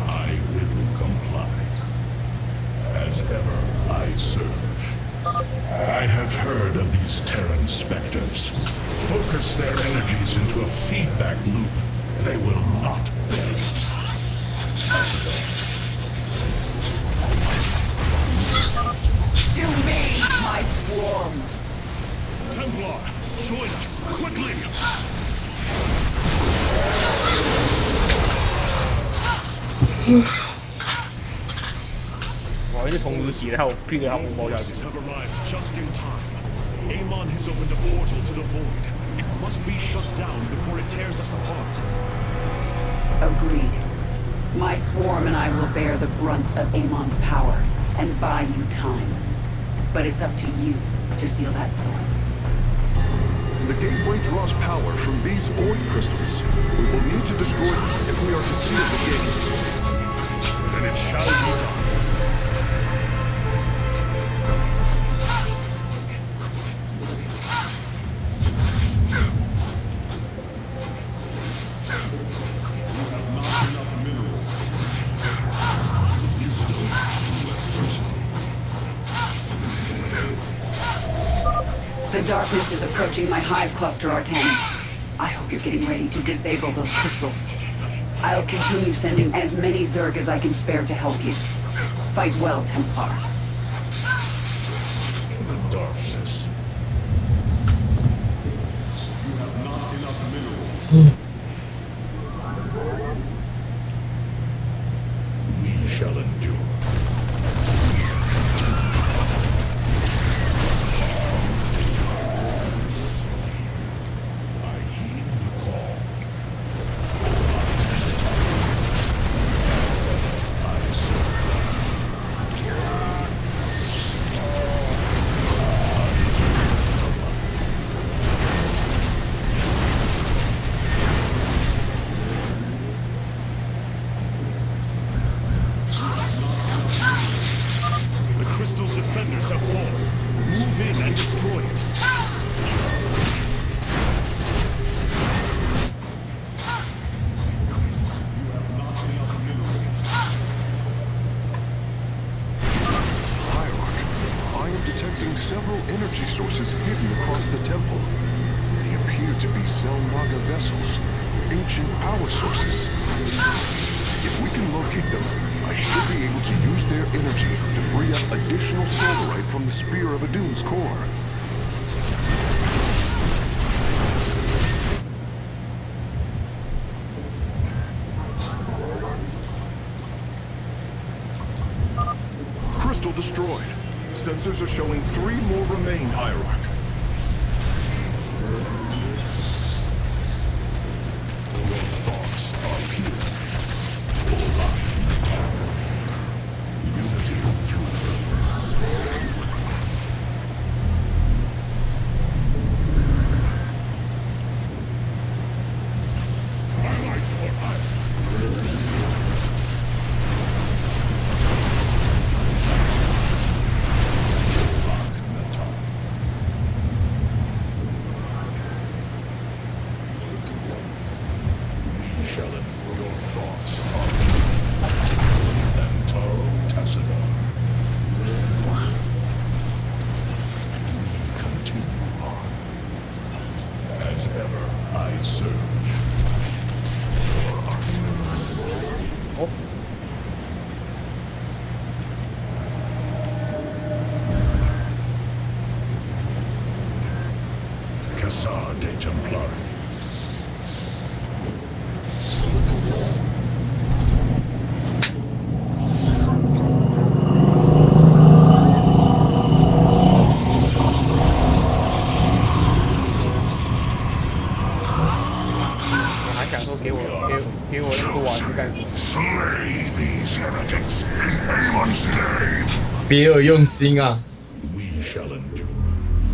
[SPEAKER 6] I will comply. As ever, I serve. I have heard of these Terran specters. Focus their energies into a feedback loop. They will not bend.
[SPEAKER 5] To me, my swarm!
[SPEAKER 3] Templar, join us, quickly!
[SPEAKER 2] 我一从之血，然后拼给他红包下去。
[SPEAKER 3] Forces have arrived just in time. Amon has opened a portal to the void. It must be shut down before it tears us apart.
[SPEAKER 5] Agreed. My swarm and I will bear the brunt of Amon's power and buy you time. But it's up to you to seal that void.
[SPEAKER 3] The gateway draws power from these void crystals. We will need to destroy them if we are to seal the gate. Then it shall be done.
[SPEAKER 5] The darkness is approaching my hive cluster, Artanis. I hope you're getting ready to disable those crystals. I'll continue sending as many Zerg as I can spare to help you. Fight well, Templar.
[SPEAKER 6] The darkness. We shall endure. I heed the call. I serve.
[SPEAKER 3] The crystal's defenders have fallen. Move in and destroy it.
[SPEAKER 6] I am detecting several energy sources hidden across the temple. They appear to be Zelnaga vessels, ancient power sources. If we can locate them, I should be able to use their energy to free up additional solarite from the Spear of Adun's core. Crystal destroyed. Sensors are showing 3 more remain, Hierarch.
[SPEAKER 3] Your thoughts are pure. Unity through Shellen, your thoughts are and Taro Tassadar. Continue on. As ever, I serve. For Artemis. Cassar de Templari. Slay these heretics in anyone's name.
[SPEAKER 1] 别有用心啊！
[SPEAKER 3] We shall endure.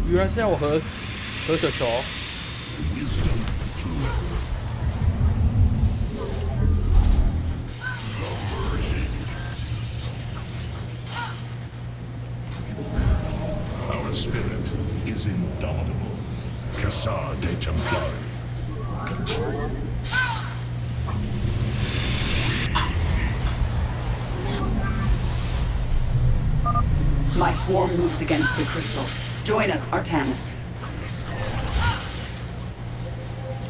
[SPEAKER 2] 原来是要我和球球。
[SPEAKER 3] Wisdom through Our spirit is indomitable. Cassar de Templari.
[SPEAKER 5] My swarm moves against the crystal. Join us, Artanis.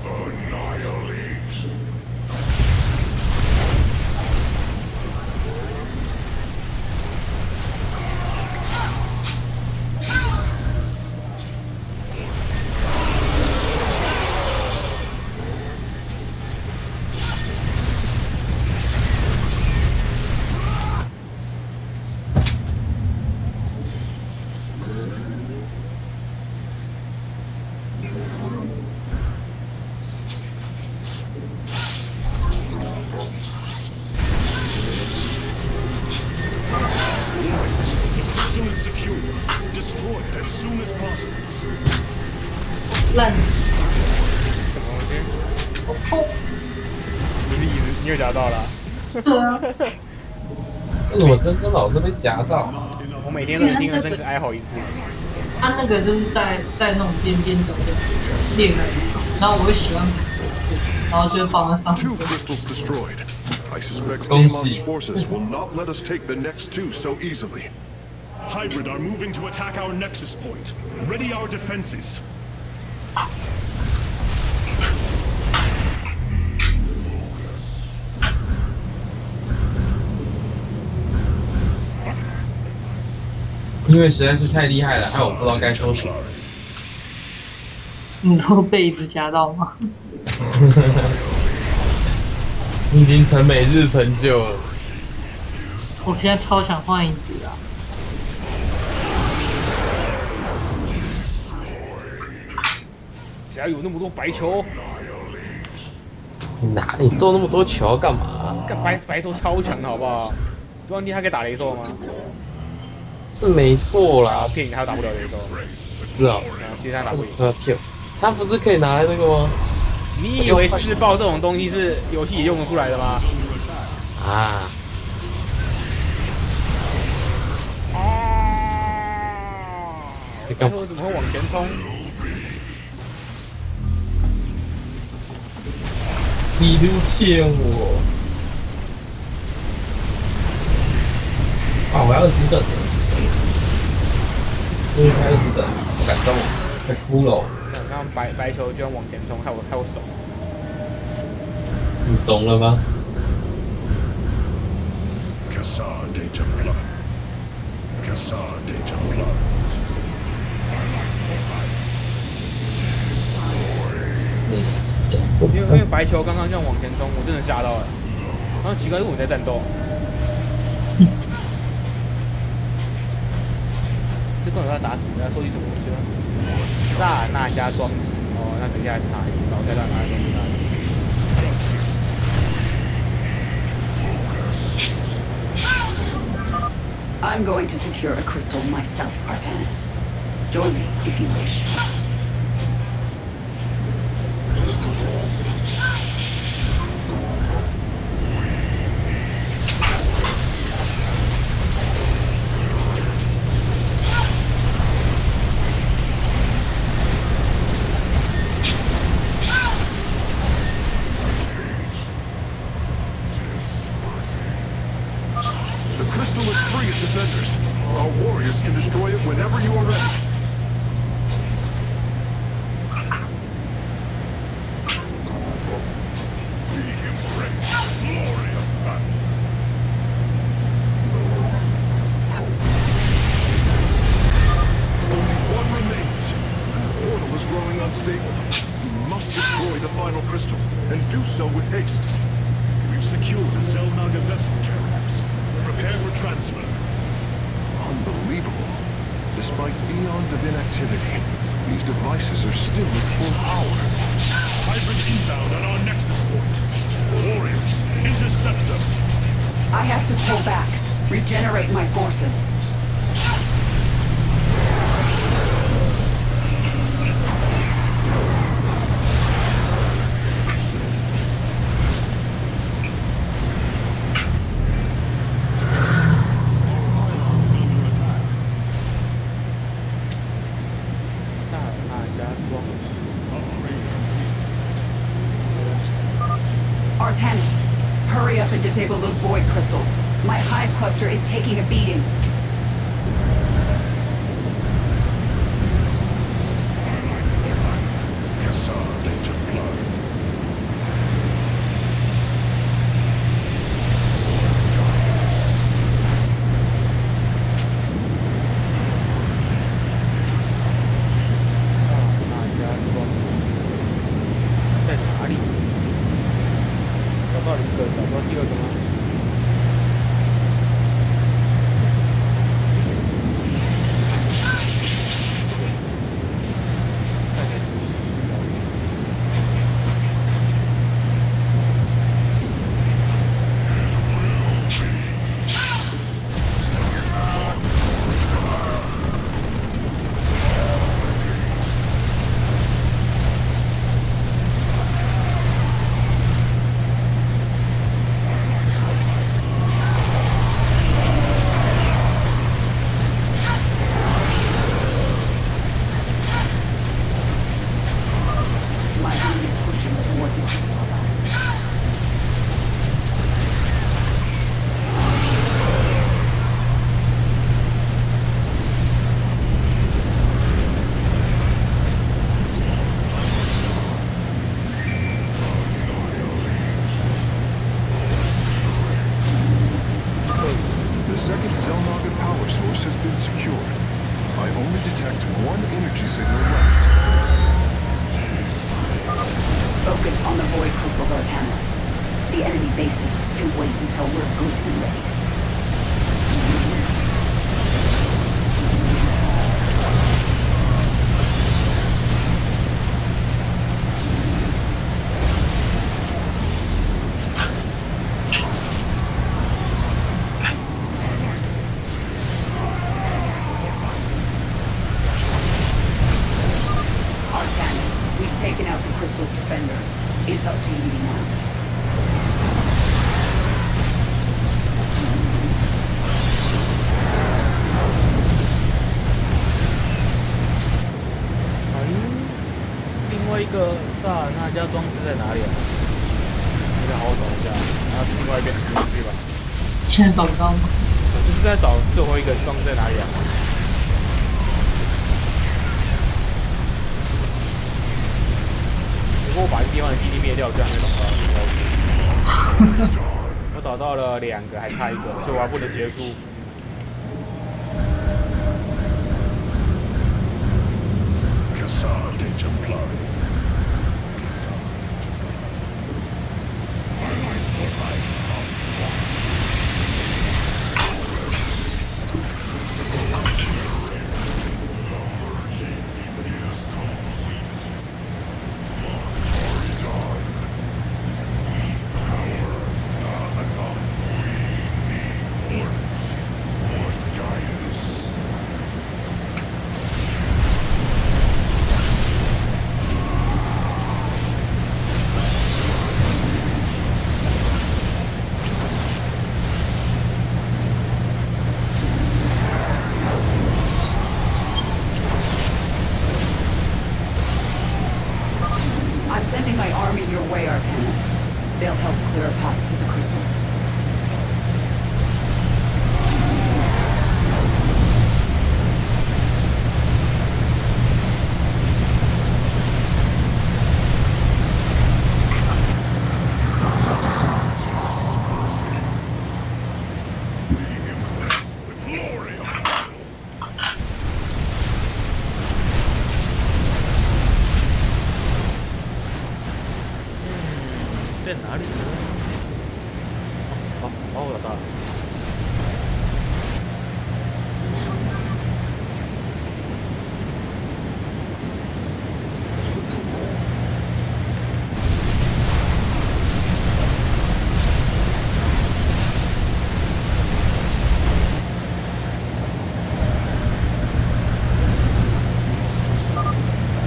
[SPEAKER 3] Annihilate. Crystal is secure. Destroy it as soon as possible.
[SPEAKER 4] 烂，
[SPEAKER 2] 什么东西？
[SPEAKER 4] 我痛。
[SPEAKER 2] 你又夹到了。
[SPEAKER 4] 对啊，
[SPEAKER 1] 为什么真真老是被夹到？
[SPEAKER 2] 我每天都听了这个哀嚎一次。
[SPEAKER 4] 他那个就是在那种边边角角练的，然后我又喜欢，然后就放在上面。
[SPEAKER 6] 2 crystals destroyed. I suspect
[SPEAKER 1] 恭喜。
[SPEAKER 6] Amon's forces will not let us take the next 2 so easily.
[SPEAKER 3] Hybrid are moving to attack our nexus point. Ready our defenses.
[SPEAKER 1] 因为实在是太厉害了，害我不知道该说什么。
[SPEAKER 4] 你说被一直夹到吗？
[SPEAKER 1] 你已经成每日成就了。
[SPEAKER 4] 我现在超想换椅子啊！
[SPEAKER 2] 只要有那么多白球，
[SPEAKER 1] 哪里做那么多球干嘛？
[SPEAKER 2] 干白球超强的好不好？对方地还可以打雷兽吗？
[SPEAKER 1] 是没错啦，
[SPEAKER 2] 骗你，他打不了雷兽。
[SPEAKER 1] 是啊，
[SPEAKER 2] 其实他打不赢。
[SPEAKER 1] 他要骗我，他不是可以拿来那个吗？
[SPEAKER 2] 你以为自爆这种东西是游戏里用得出来的吗？
[SPEAKER 1] 啊，
[SPEAKER 2] 拜托怎么会往前冲？
[SPEAKER 1] 你都骗我！啊，我要20等，终于开20等，我感动，快哭了。
[SPEAKER 2] 那白球居然往前冲，害我怂。
[SPEAKER 1] 你怂了吗？
[SPEAKER 3] Cassar de Templar. Cassar de Templar.
[SPEAKER 2] 因为白球刚刚这样往前冲，我真的吓到了。然后奇怪，为什么在战斗？这到底要打死？要收集什么东西呢？刹那加装置。哦，那等一下查一下，然后再让拿东西哪里？
[SPEAKER 5] I'm going to secure a crystal myself, Artanis. Join me if you wish.
[SPEAKER 3] The crystal is free of defenders. Our warriors can destroy it whenever you are ready.
[SPEAKER 6] We embrace the glory of battle.
[SPEAKER 3] Only one remains, and the portal is growing unstable. We must destroy the final crystal, and do so with haste.
[SPEAKER 6] We've secured the Zelnaga vessel carracks. Prepare for transfer.
[SPEAKER 3] Unbelievable. Despite eons of inactivity, these devices are still at full power.
[SPEAKER 6] Hybrid inbound on our nexus point. Warriors, intercept them.
[SPEAKER 5] I have to pull back, regenerate my forces. Artanis, hurry up and disable those void crystals. My hive cluster is taking a beating.
[SPEAKER 3] Cassar de Templar.
[SPEAKER 5] My arm is pushing towards the crystal.
[SPEAKER 3] The second Zelnaga power source has been secured. I only detect one energy signal left.
[SPEAKER 5] Focus on the void crystals, Artanis. The enemy bases can wait until we're good and ready. Artanis, we've taken out the crystal's defenders. It's up to you now.
[SPEAKER 2] 个萨尔纳加装置在哪里啊？大家好好找一下，然后另外一边出去吧。
[SPEAKER 4] 现在找不到吗？
[SPEAKER 2] 我就是在找最后一个装置在哪里啊？如果我把一个地方的基地灭掉，就还没找到。我找到了2个，还差1个，所以我还不能结束。
[SPEAKER 6] Cassar de Templar.
[SPEAKER 5] I'm sending my army your way, Artemis. They'll help clear a path to the crystals.
[SPEAKER 6] Glory of
[SPEAKER 2] 在哪里呢？哦，我找到了。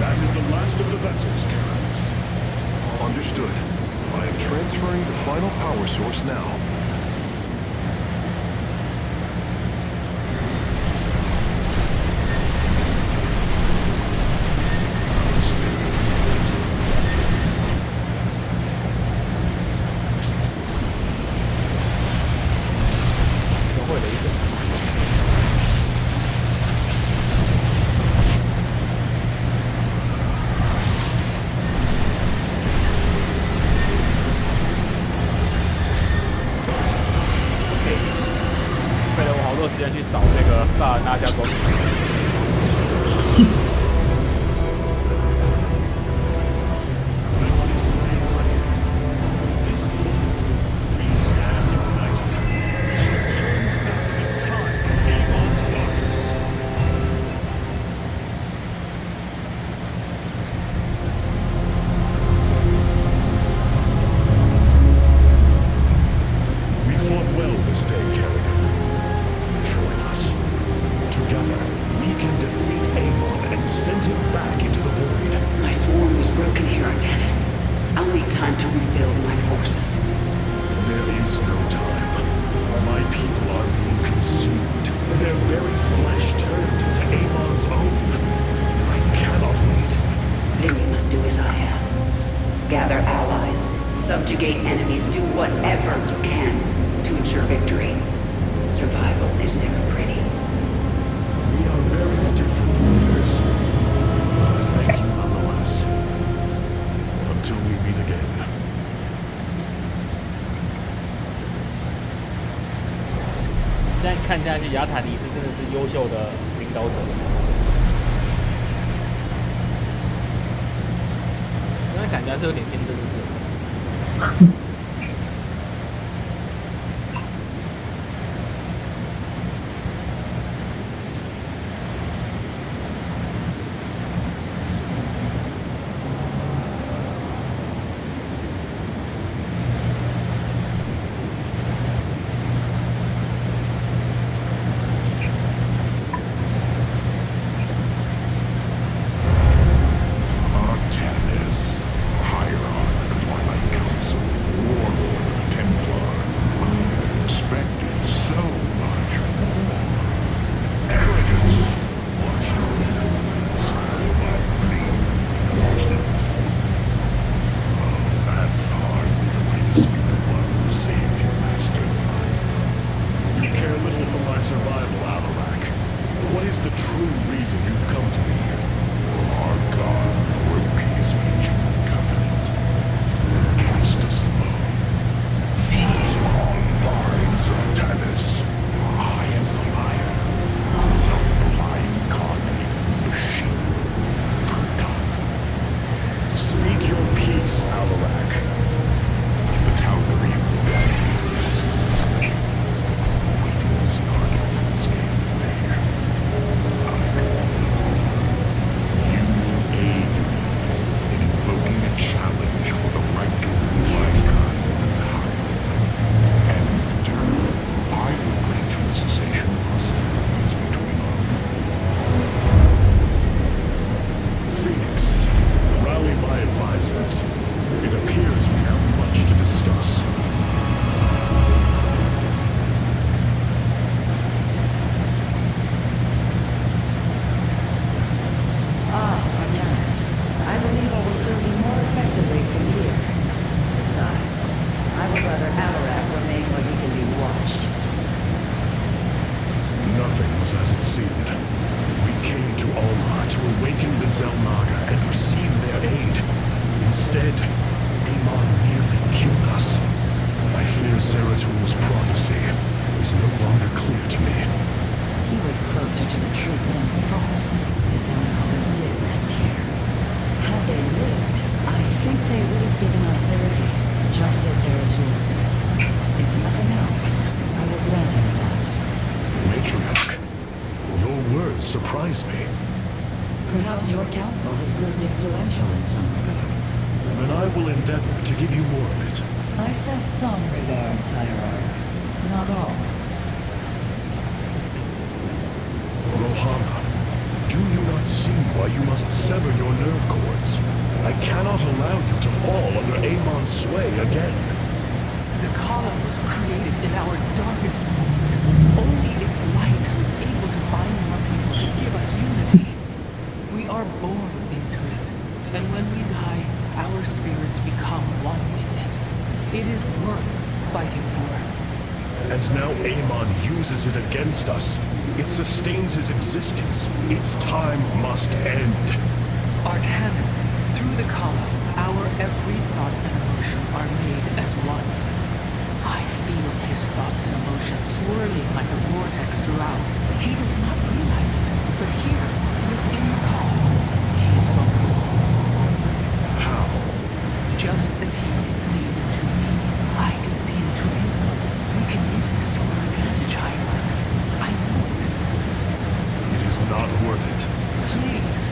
[SPEAKER 6] That is the last of the vessels, Terrans. Understood. I am transferring the final power source now.
[SPEAKER 2] 多时间去找那个萨尔纳加装置。
[SPEAKER 5] Subjugate enemies, do whatever you can to ensure victory. Survival is never pretty.
[SPEAKER 6] We are very different leaders. Thank you nonetheless. Until we meet again.
[SPEAKER 2] 这样看下去，雅坦尼斯真的是优秀的领导者。那感觉还是有点天真，就是。
[SPEAKER 3] the true reason you've come to me. Our God broke his ancient covenant and cast us low. These are lines of tennis. I am the lion. The lion carnate machine. Kurdoth. Speak your peace, Alarak. The Tal'Darim's death forces us. Waiting to start the full-scale invasion. I call them over. You will aid me in invoking a challenge for the right to rule mankind as high. And in return, I will grant you a cessation of hostilities between our Phoenix, rally my advisors. It appears we have much to discuss.
[SPEAKER 8] Artemis. I believe I will serve you more effectively from here. Besides, I would rather Alarak remain where he can be watched.
[SPEAKER 3] Nothing was as it seemed. We came to Omar to awaken the Zelnaga and receive their aid. Instead, Amon nearly killed us. I fear Zeratul prophecy is no longer clear to me.
[SPEAKER 8] He was closer to the truth than we thought. The Zelnaga did rest here. Had they lived, I think they would have given us their aid, just as Zeratul said. If nothing else, I will grant him that.
[SPEAKER 3] Matriarch, your words surprise me.
[SPEAKER 8] Perhaps your counsel has proved influential in some regards.
[SPEAKER 3] Then I will endeavor to give you more of it.
[SPEAKER 8] I sense some regards, Hierarch. Not all.
[SPEAKER 3] Rohana, do you not see why you must sever your nerve cords? I cannot allow you to fall under Amon's sway again.
[SPEAKER 9] The Kala was created in our darkest moment. Only its light was able to bind our people to give us unity. We are born into it, and when we die, our spirits become one with it. It is worth fighting for.
[SPEAKER 3] And now Amon uses it against us. It sustains his existence. Its time must end.
[SPEAKER 9] Artanis, through the Kala, our every thought and emotion are made as one. I feel his thoughts and emotions swirling like a vortex throughout. He does not realize it, but here, within the Kala, he is vulnerable.
[SPEAKER 3] How?
[SPEAKER 9] Just as he can see into me, I can see into him. We can use this to our advantage, Hierarch. I know it.
[SPEAKER 3] It is not worth it.
[SPEAKER 9] Please,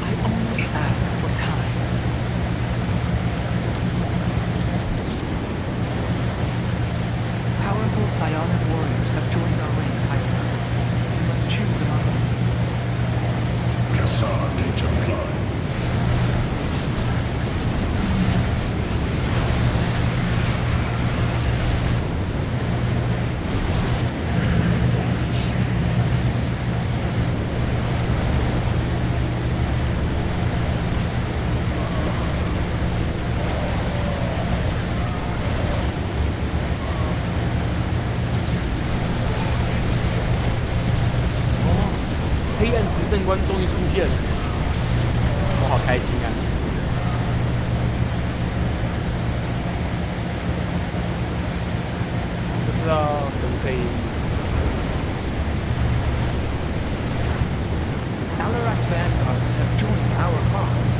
[SPEAKER 9] I only ask for time. Powerful psionic warriors have joined our ranks, Hierarch. We must choose among them.
[SPEAKER 3] Cassar de Templar.
[SPEAKER 2] 黑暗执政官终于出现了，我好开心啊！不知道可不可以。
[SPEAKER 9] Alarak's vanguards have joined our cause.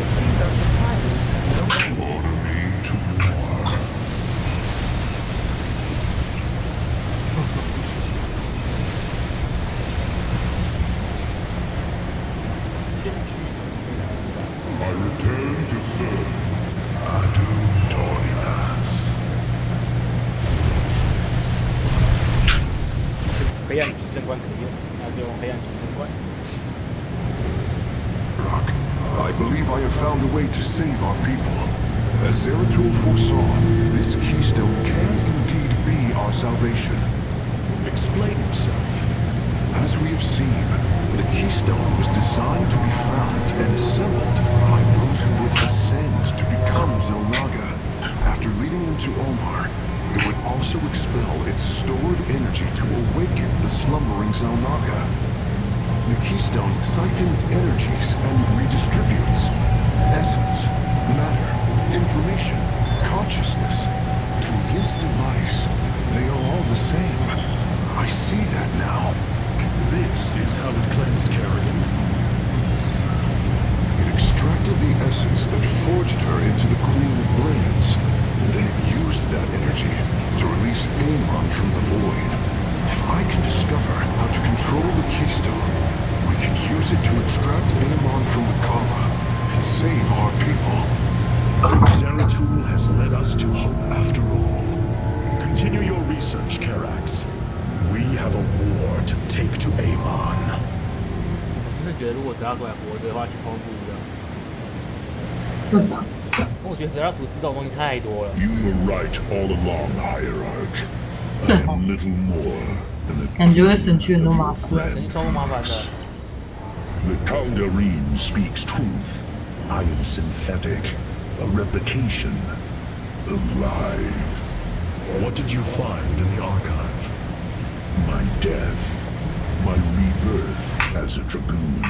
[SPEAKER 9] It seems our surprises have no end.
[SPEAKER 3] Order me to war.
[SPEAKER 2] 先驱
[SPEAKER 3] I return to serve. Adum Torinas.
[SPEAKER 2] 黑暗执政官可以用，那就用黑暗执政官。
[SPEAKER 6] Rock, I believe I have found a way to save our people. As Zeratul foresaw, this keystone can indeed be our salvation.
[SPEAKER 3] Explain yourself.
[SPEAKER 6] As we have seen, the keystone was designed to be found and assembled by those who would ascend to become Zelnaga. After leading them to Omar, it would also expel its stored energy to awaken the slumbering Zelnaga.
[SPEAKER 3] The keystone siphons energies and redistributes. Essence, matter, information, consciousness. To this device, they are all the same. I see that now.
[SPEAKER 6] This is how it cleansed Kerrigan.
[SPEAKER 3] It extracted the essence that forged her into the Queen of Blades. Then it used that energy to release Amon from the void. If I can discover how to control the keystone, we can use it to extract Amon from the Kala and save our people.
[SPEAKER 6] Zeratul has led us to hope after all. Continue your research, Karax. We have a war to take to Amon.
[SPEAKER 2] 我真的觉得，如果泽拉图还活着的话，情况不一样。
[SPEAKER 4] 为啥？
[SPEAKER 2] 我觉得泽拉图知道的东西太多了。
[SPEAKER 7] You were right all along, Hierarch. I am little more than a
[SPEAKER 4] 感觉会省去很多麻
[SPEAKER 7] of
[SPEAKER 4] 烦。
[SPEAKER 2] 对啊，
[SPEAKER 7] your
[SPEAKER 2] 神
[SPEAKER 7] friend
[SPEAKER 2] 超麻烦的。
[SPEAKER 7] Phoenix. The Tal'Darim speaks truth. I am synthetic, a replication, a lie.
[SPEAKER 6] What did you find in the archive?
[SPEAKER 7] My death, my rebirth as a dragoon,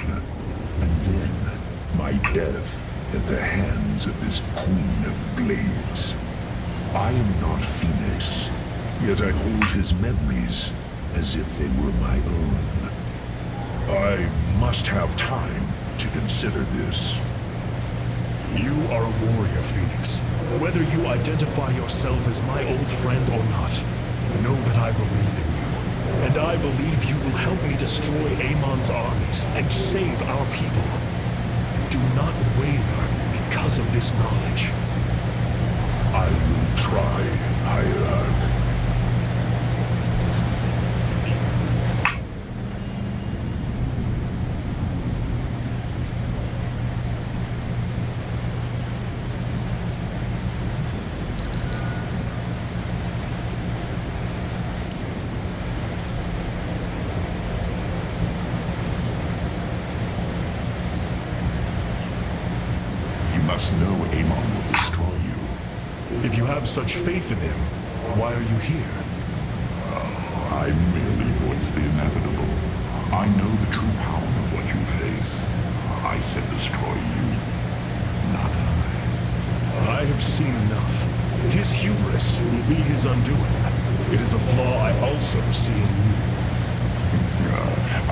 [SPEAKER 7] and then my death at the hands of this Queen of Blades. I am not Phoenix, yet I hold his memories as if they were my own. I must have time to consider this.
[SPEAKER 6] You are a warrior, Phoenix. Whether you identify yourself as my old friend or not, know that I believe in you. And I believe you will help me destroy Amon's armies and save our people. Do not waver because of this knowledge.
[SPEAKER 7] I will try, Hierarch. 'You must know Amon will destroy you.
[SPEAKER 6] If you have such faith in him, why are you here?
[SPEAKER 7] I merely voice the inevitable. I know the true power of what you face. I said destroy you, not I.
[SPEAKER 6] I have seen enough. His hubris will be his undoing. It is a flaw I also see in you.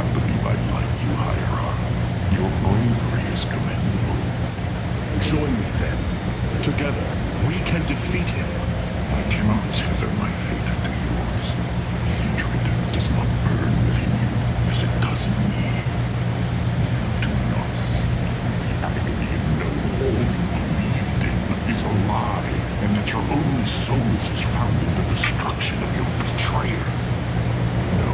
[SPEAKER 7] I believe I like you, Hierarch. Your bravery is commendable.
[SPEAKER 6] Join me then. Together, we can defeat him.
[SPEAKER 7] I cannot tether my fate to yours. Hatred does not burn within you as it does in me. Do not see the agony of knowing all you believed in is a lie, and that your only solace is found in the destruction of your betrayer.
[SPEAKER 6] No.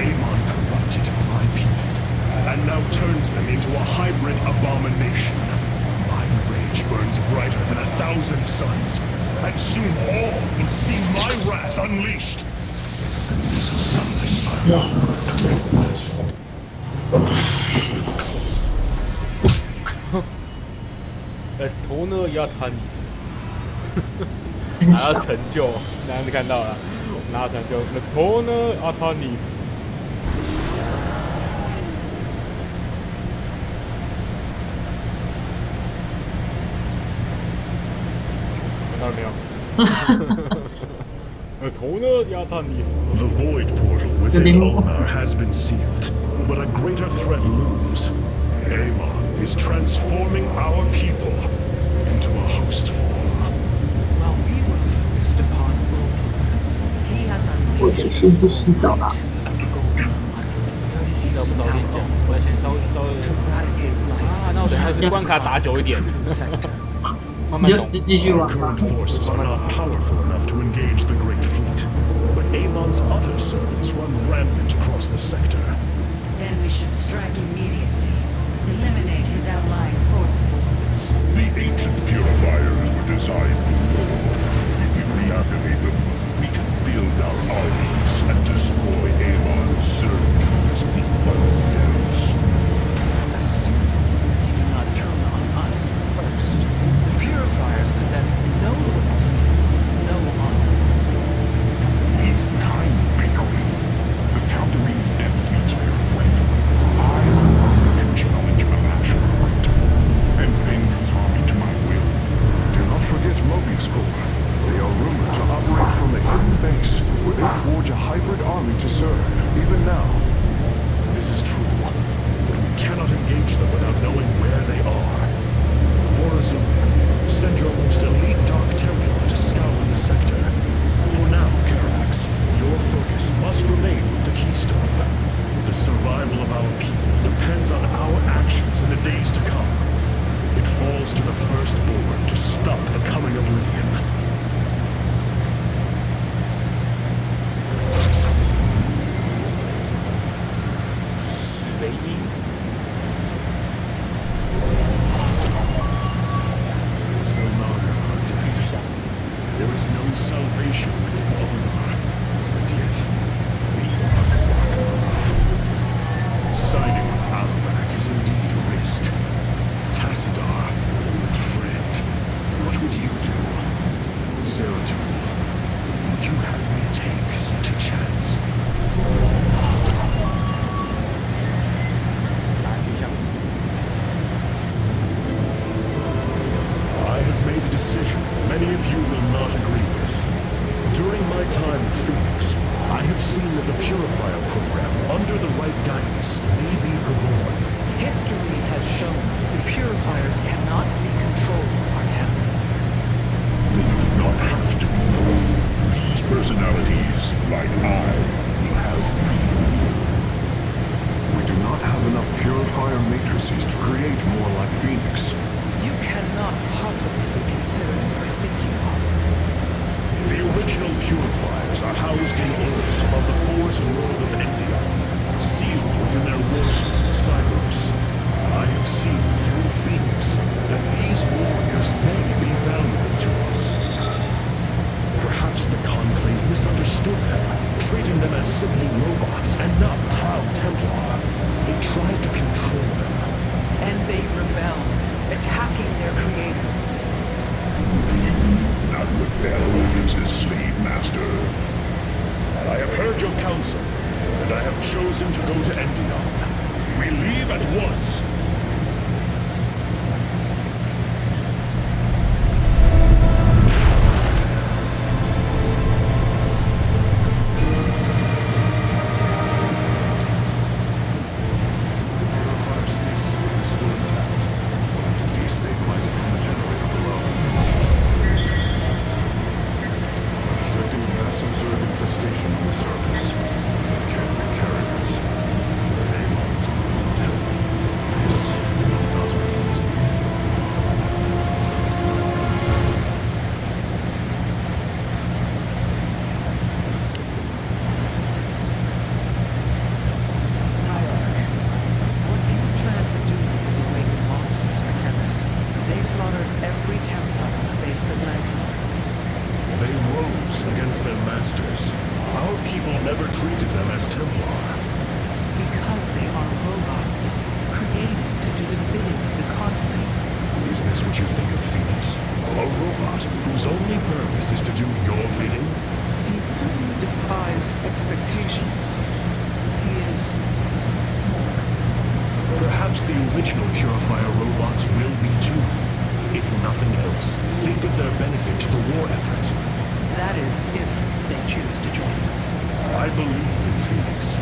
[SPEAKER 6] Amon corrupted my people, and now turns them into a hybrid abomination. My rage burns brighter than 1,000 suns, and soon all will see my wrath unleashed.
[SPEAKER 7] And this is something I want.
[SPEAKER 2] Toner Yatanis 拿到成就，大家看到了，拿到成就 The Toner Yatanis 看到了没有The Toner Yatanis
[SPEAKER 6] The void portal within Ulnar has been sealed, but a greater threat looms. Amon is transforming our people into a host form.
[SPEAKER 9] While we were focused upon Ulnar, he has
[SPEAKER 4] 我
[SPEAKER 9] unleashed
[SPEAKER 4] 就先不洗澡了。
[SPEAKER 2] 洗澡不早点讲，我要先稍微
[SPEAKER 9] to eradicate life.
[SPEAKER 2] 啊，那我等下是关卡打久一点，慢慢懂。
[SPEAKER 4] 就继续
[SPEAKER 6] Our
[SPEAKER 4] 玩吧
[SPEAKER 6] current。forces are not powerful enough to engage the Great Fleet, but Amon's other servants run rampant across the sector.
[SPEAKER 8] Then we should strike immediately. Eliminate his outlying forces.
[SPEAKER 7] The ancient purifiers were designed for war. If we reactivate them, we can build our armies and destroy Amon's servants one fell swoop.
[SPEAKER 9] Assuming you do not turn on us first. The purifiers possess no loyalty, no honor.
[SPEAKER 7] His time bickering. The Tal'Darim's death means your friend. I
[SPEAKER 2] 肥鹰。
[SPEAKER 3] Zelnaga are defeated. There is no salvation within Onar, and yet we are siding with Alabak is indeed a risk. Tassadar, old friend, what would you do? Zeratul, would you have me take such a chance?
[SPEAKER 2] 打巨像。
[SPEAKER 3] I have made a decision many of you will not agree with. During my time in Phoenix, I have seen that the Purifier program, under the right guidance, may be reborn.
[SPEAKER 9] History has shown the purifiers cannot be controlled, Artanis.
[SPEAKER 7] They do not have to be. These personalities, like I, will have freedom. We do not have enough purifier matrices to create more like Phoenix.
[SPEAKER 9] You cannot possibly be considered Rafiki.
[SPEAKER 3] The original Purifiers are housed in orbit above the forest world of Endion, sealed within their warship, Cyberus. I have seen through Phoenix that these warriors may be valuable to us. Perhaps the Conclave misunderstood them, treating them as simply robots and not proud Templar. They tried to control them.
[SPEAKER 9] And they rebelled, attacking their creators.
[SPEAKER 7] Not rebel against a slave master.
[SPEAKER 3] I have heard your counsel, and I have chosen to go to Endion. We leave at once.
[SPEAKER 9] What you plan to do is awaken monsters, Artemis. They slaughtered every Templar on the base of Lancelot.
[SPEAKER 3] They rose against their masters. Our people never treated them as Templar.
[SPEAKER 9] Because they are robots, created to do the bidding of the Conclave.
[SPEAKER 3] Is this what you think of Phoenix? A robot whose only purpose is to do your bidding?
[SPEAKER 9] He certainly defies expectations. He is...
[SPEAKER 3] Perhaps the original Purifier robots will be too. If nothing else, think of their benefit to the war effort.
[SPEAKER 9] That is, if they choose to join us.
[SPEAKER 3] I believe in Phoenix.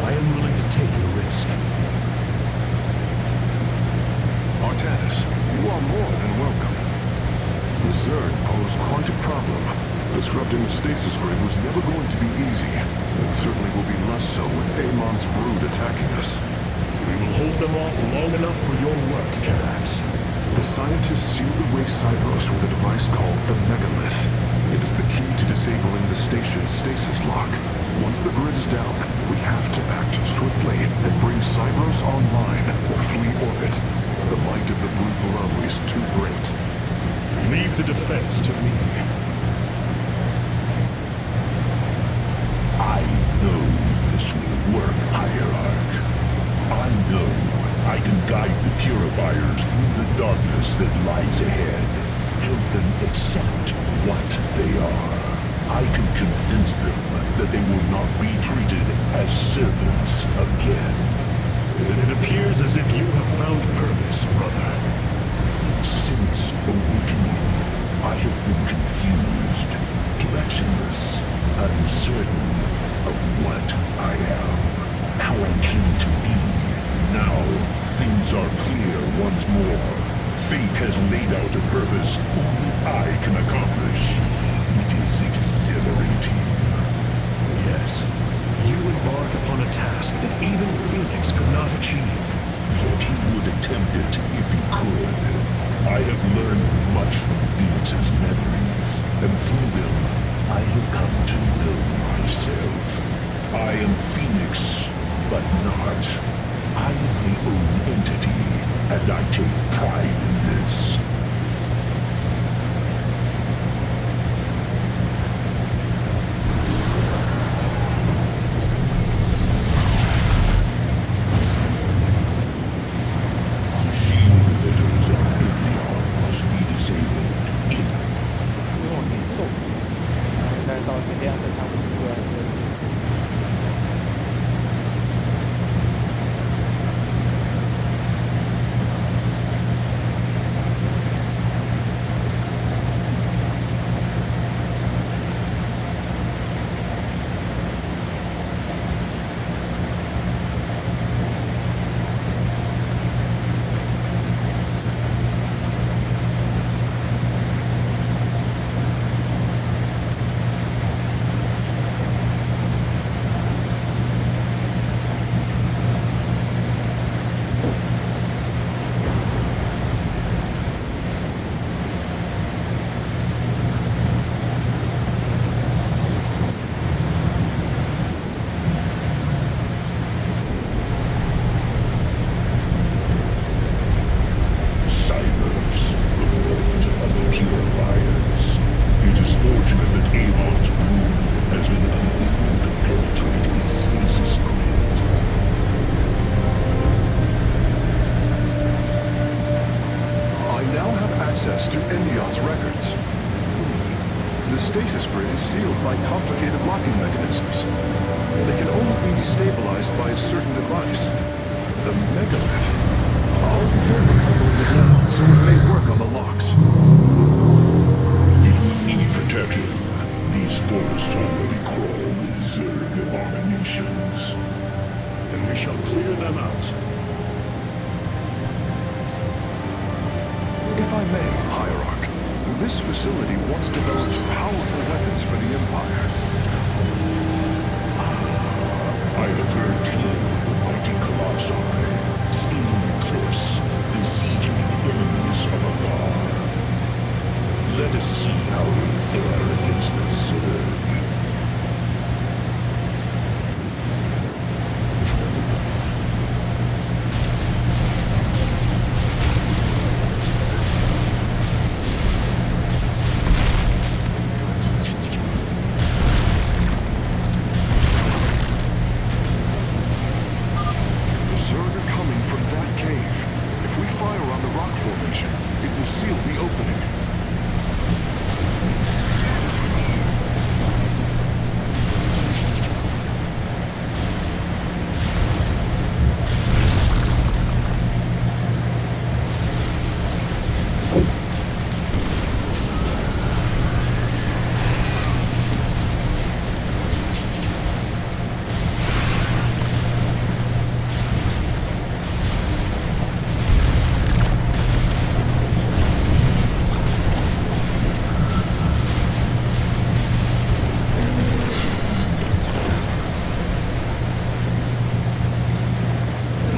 [SPEAKER 3] I am willing to take the risk.
[SPEAKER 7] Artanis, you are more than welcome. The Zerg pose quite a problem. Disrupting the stasis grid was never going to be easy. It certainly will be less so with Amon's brood attacking us.
[SPEAKER 3] We will hold them off long enough for your work, Karax.
[SPEAKER 7] The scientists sealed the way Cyberus with a device called the Megalith. It is the key to disabling the station's stasis lock. Once the grid is down, we have to act swiftly and bring Cyberus online or flee orbit. The might of the brood below is too great.
[SPEAKER 3] Leave the defense to me.
[SPEAKER 7] I know this will work, Hierarch. I know I can guide the Purifiers through the darkness that lies ahead. Help them accept what they are. I can convince them that they will not be treated as servants again.
[SPEAKER 3] Then it appears as if you have found purpose, brother.
[SPEAKER 7] Since awakening, I have been confused, directionless, uncertain of what I am, how I came to be. Now, things are clear once more. Fate has laid out a purpose only I can accomplish. It is exhilarating.
[SPEAKER 3] Yes, you embark upon a task that even Phoenix could not achieve.
[SPEAKER 7] Yet he would attempt it if he could. I have learned much from Phoenix's memories, and through them, I have come to know myself. I am Phoenix, but not own entity, and I take pride in this. The shield emitters of Ilion must be disabled if
[SPEAKER 2] 因为我年兽，然后再到这亮的他们出来的。
[SPEAKER 7] Cybers, the lord of the purifiers. It is fortunate that Amon's brood has been unable to penetrate its stasis grid.
[SPEAKER 10] I now have access to Endion's records. The stasis grid is sealed by complicated locking mechanisms. They can only be destabilized by a certain device. The megalith. I'll begin recovering it now, so it may work on the locks.
[SPEAKER 7] If we need protection, these forests already crawl with Zerg abominations.
[SPEAKER 3] Then we shall clear them out.
[SPEAKER 10] If I may, Hierarch, this facility once developed powerful weapons for the Empire.
[SPEAKER 7] I have heard tale of the mighty Colossi, scaling cliffs, besieging the enemies of a god. Let us see how they fare against the Zerg.
[SPEAKER 10] The Zerg are coming from that cave. If we fire on the rock formation, it will seal the opening.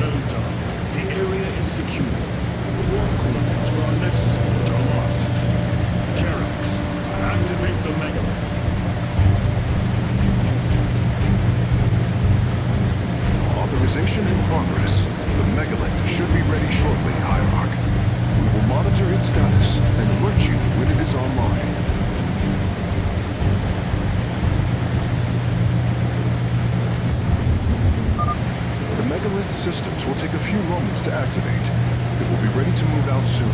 [SPEAKER 3] Well done. The area is secure. The warp coordinates for our Nexus point are locked. Karax, activate the megalith.
[SPEAKER 10] Authorization in progress. The megalith should be ready shortly, Hierarch. We will monitor its status and alert you when it is online. The megalith systems will take a few moments to activate. It will be ready to move out soon.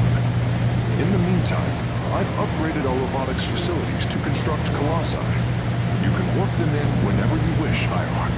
[SPEAKER 10] In the meantime, I've upgraded our robotics facilities to construct colossi. You can work them in whenever you wish, Hierarch.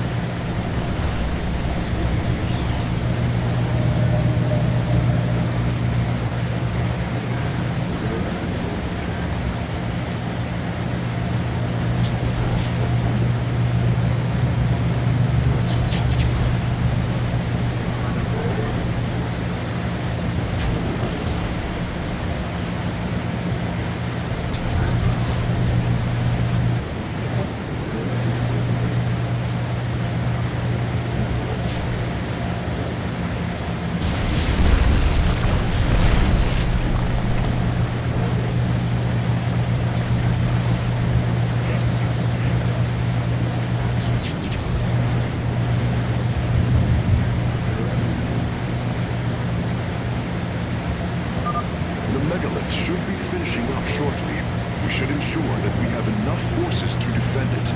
[SPEAKER 10] pushing up shortly. We should ensure that we have enough forces to defend it.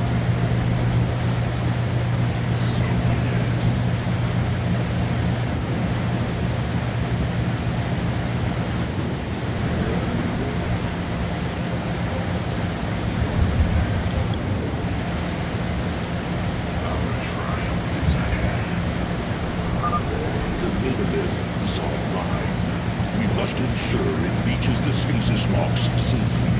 [SPEAKER 3] The megalith is online. We must ensure it reaches the stasis locks safely.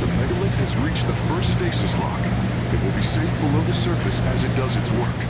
[SPEAKER 10] The megalith has reached the first stasis lock. It will be safe below the surface as it does its work.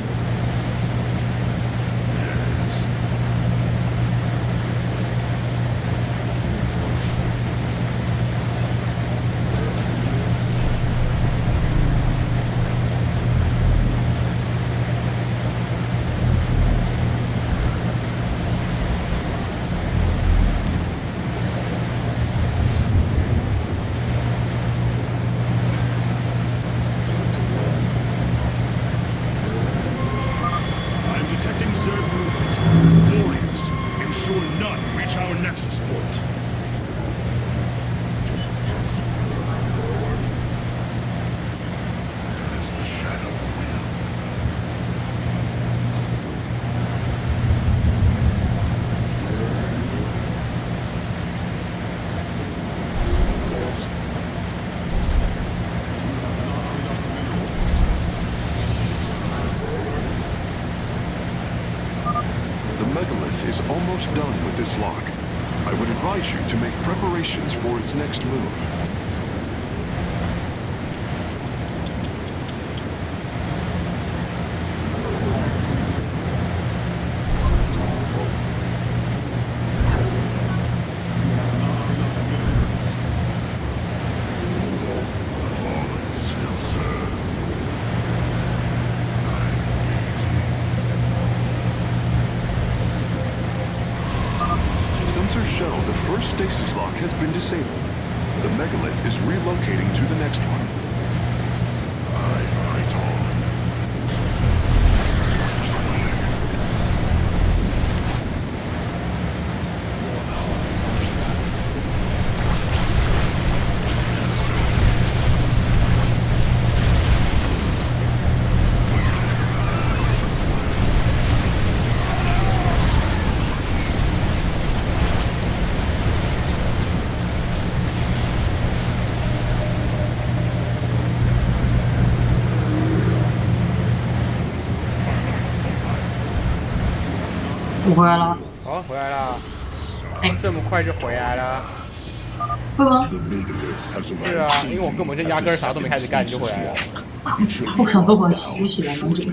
[SPEAKER 3] I'm detecting Zerg movement. Warriors, ensure none reach our nexus point. As the shadow will.
[SPEAKER 10] The megalith is almost done with this lock. I would advise you to make preparations for its next move.
[SPEAKER 3] The fallen still serve.
[SPEAKER 10] Sensors show the first stasis lock has been disabled. The megalith is relocating to the next one.
[SPEAKER 3] I fight on.
[SPEAKER 4] 我回来了，
[SPEAKER 2] 好，回来啦！
[SPEAKER 4] 哎
[SPEAKER 2] 这么快就回来了？
[SPEAKER 4] 会吗？
[SPEAKER 3] The megalith has
[SPEAKER 2] 是
[SPEAKER 3] allowed
[SPEAKER 2] 啊，因为我根本就压根儿啥都没开始干就回来了。
[SPEAKER 4] 我想说我休息了很久。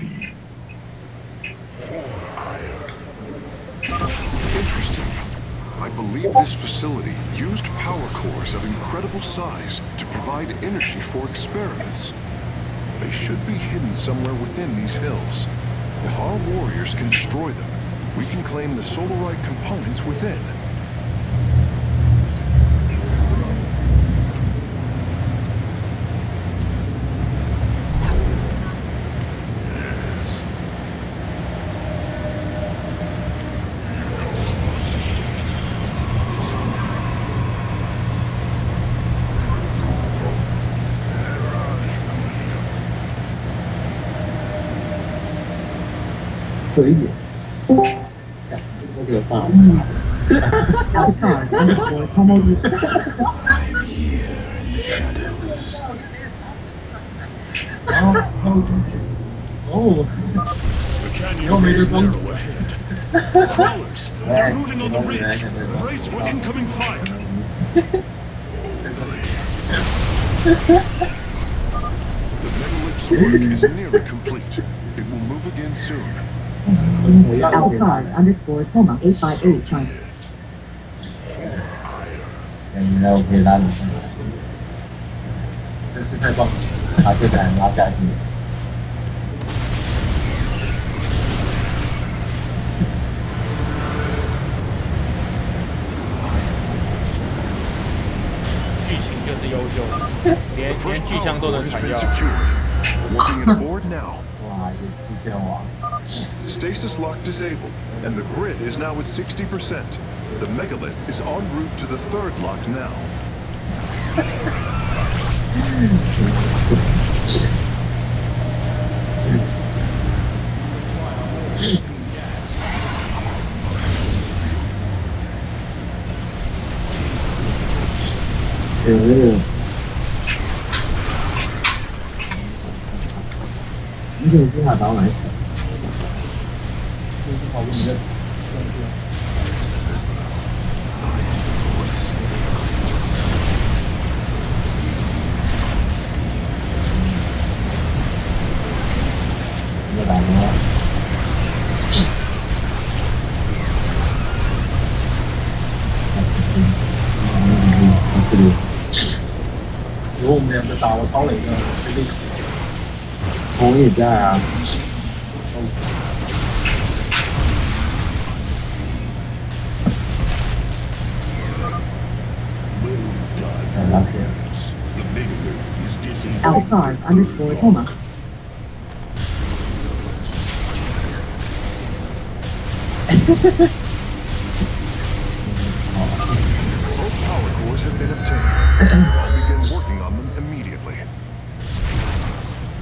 [SPEAKER 10] Interesting. I believe this facility used power cores of incredible size to provide energy for experiments. They should be hidden somewhere within these hills. If our warriors can destroy them, we can claim the solarite components within.
[SPEAKER 3] The canyon is narrow ahead. Crawlers, they're moving on the ridge. Brace for incoming fire.
[SPEAKER 10] The megalith's work is nearly complete. It will move again soon.
[SPEAKER 11] Alpha underscore Soma 858 China.
[SPEAKER 1] 然后可以拉你上来。这
[SPEAKER 12] 是太棒了，他就敢拿下去。
[SPEAKER 2] 剧情就是优秀，连巨枪都能砍掉。
[SPEAKER 10] Working it aboard now.
[SPEAKER 12] 哇，这巨剑王。
[SPEAKER 10] Stasis lock disabled, and the grid is now at 60%. The megalith is en route to the third lock now.
[SPEAKER 12] 你怎么不想打完？就是跑步你的。 打吗？如果我们两个打，我超雷的，绝对死。我也在啊。
[SPEAKER 11] Alpha_Soma.
[SPEAKER 10] Both power cores have been obtained. I'll begin working on them immediately.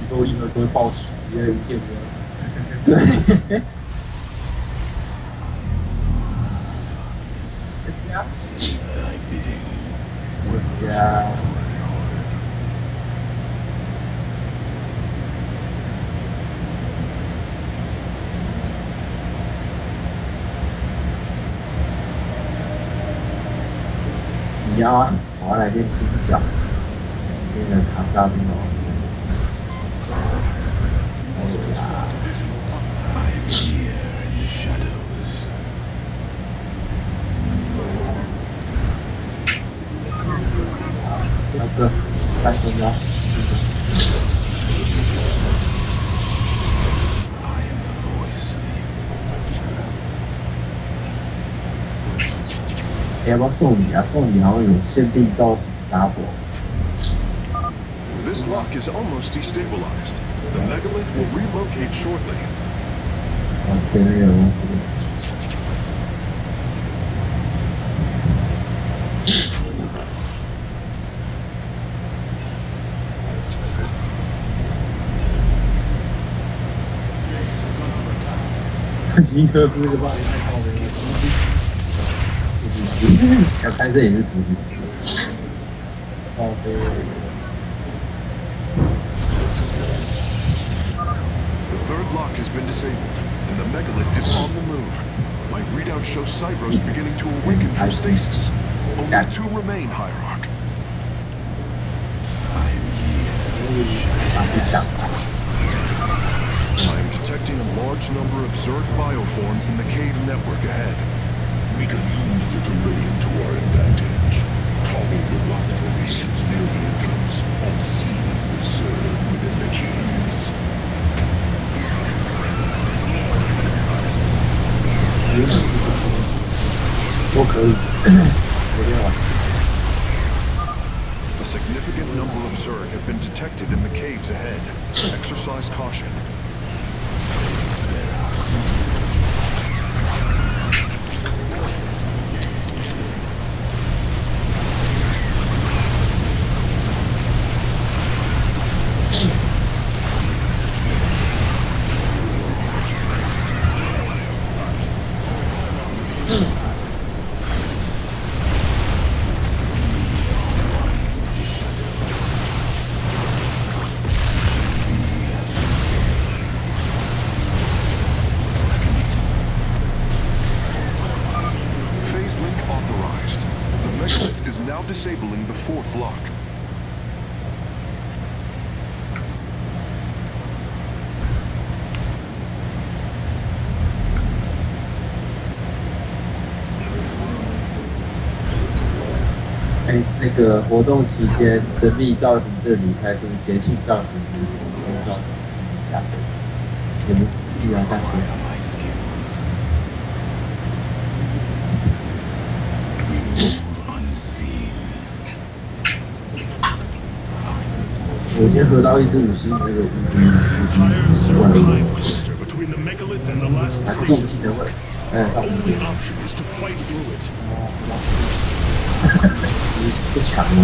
[SPEAKER 12] 都一会儿都会爆死，直接一剑哥。对。我家。你要啊，我要来练新脚，练个卡萨丁哦。 那个半分钟。要不要送你啊？送你好像有限定造型打火。
[SPEAKER 10] This lock is almost destabilized. The megalith will relocate shortly.
[SPEAKER 12] 哦，对那个东西。 吉克斯的话也太靠北了，要开这也是主题。靠北。
[SPEAKER 10] The third lock has been disabled, and the megalith is on the move. My readout shows Cybros beginning to awaken from stasis. Only two remain, Hierarch. I am detecting a large number of Zerg bioforms in the cave network ahead.
[SPEAKER 7] We can use the terrain to our advantage. Topple the rock formations near the entrance and seal the Zerg within the caves.
[SPEAKER 12] 都可以，昨天晚。
[SPEAKER 10] A significant number of Zerg have been detected in the caves ahead. Exercise caution. Disabling the fourth lock.
[SPEAKER 12] 那个活动期间，神秘造型这离开，就是碱性造型，成功造型下飞。你们依然担心？我先喝到一支五星那个还不行的味，到5点。不强吗？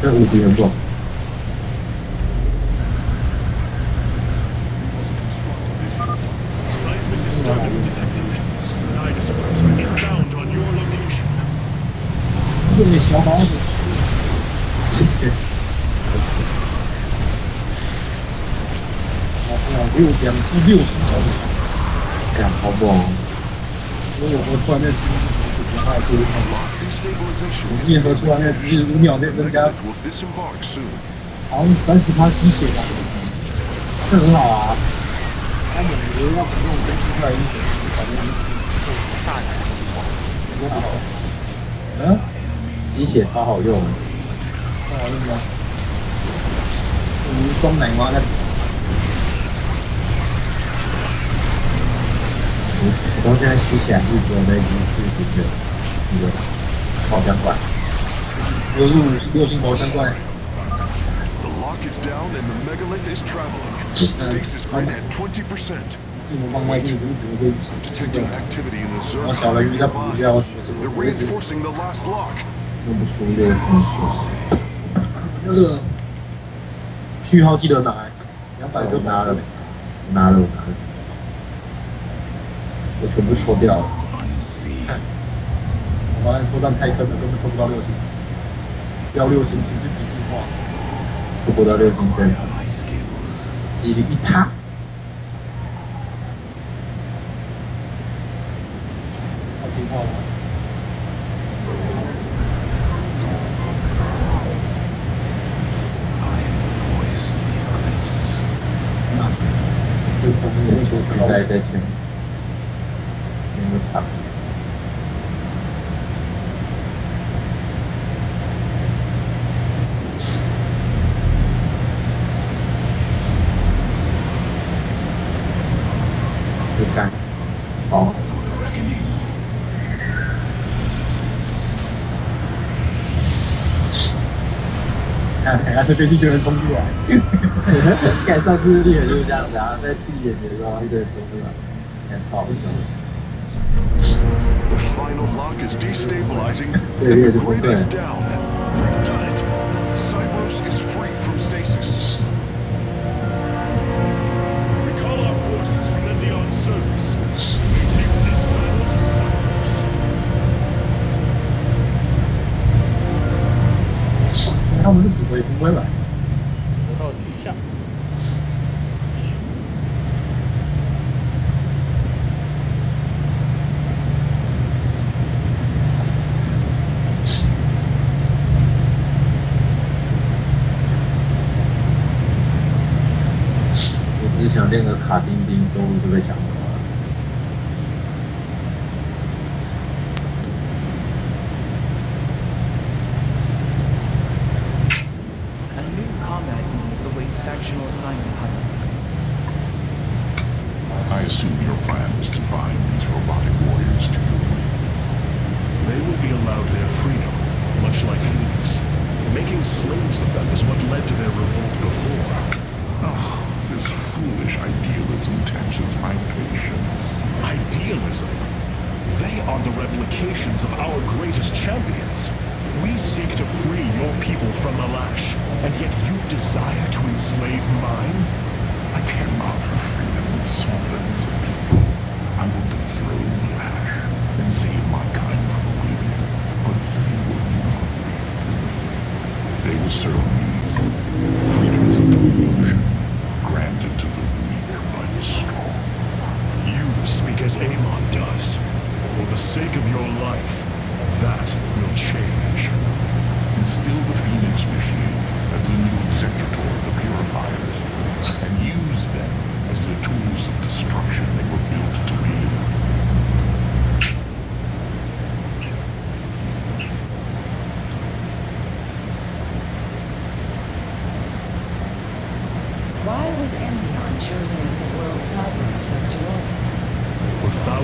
[SPEAKER 12] 这5点很不好。这个小包子。6点是6星小组，干好不好？我突然间不太对，我面和突然间只是5秒内增加，好像30%吸血吧，这很好啊。他们有要不用跟出来一点，反正大胆多好。吸血超好用，超好用吗？双奶妈在。我到现在吸血是只有那一次的那个宝箱罐，又入6星宝箱罐。地魔棒外地怎么会这个？然后小人鱼他补一下什么，弄不出6星。那个序号记得拿，200就拿了，拿了。我全部抽掉了。我发现抽弹太坑了，根本抽不到6星。要6星，请自己进化。抽不到6星真的。几率1%。要进化吗？就后面就比赛在前。那么长，就干，好。看这边就有人冲出来，看上次的猎人就是这样子啊，在闭眼的时候一个人冲出来，看好凶。
[SPEAKER 6] The final lock is destabilizing, and the grid is down. We've done it. Cyberus is free from stasis. We call our forces from Endion's service. We take this battle to Cyberus.
[SPEAKER 12] 他们是指挥不会来。
[SPEAKER 2] 得到局下。
[SPEAKER 12] 只想练个卡丁丁，收入就被抢走了。
[SPEAKER 9] A new combat mode awaits factional assignment hunter.
[SPEAKER 7] I assume your plan is to bind these robotic warriors to your will.
[SPEAKER 3] They will be allowed their freedom, much like Phoenix. Making slaves of them is what led to their revolt before.
[SPEAKER 7] Oh, this foolish idealism taxes my patience.
[SPEAKER 3] Idealism? They are the replications of our greatest champions. We seek to free your people from the lash, and yet you desire to enslave mine?
[SPEAKER 7] I care not for freedom that softens the people. I will dethrone the lash and save my kind from oblivion. But they will not be free. They will serve me. Freedom is a delusion, granted to the weak by the strong.
[SPEAKER 3] You speak as Amon does. For the sake of your life, that will change.
[SPEAKER 7] Instill the Phoenix machine as the new executor of the purifiers, and use them as the tools of destruction they were built to be.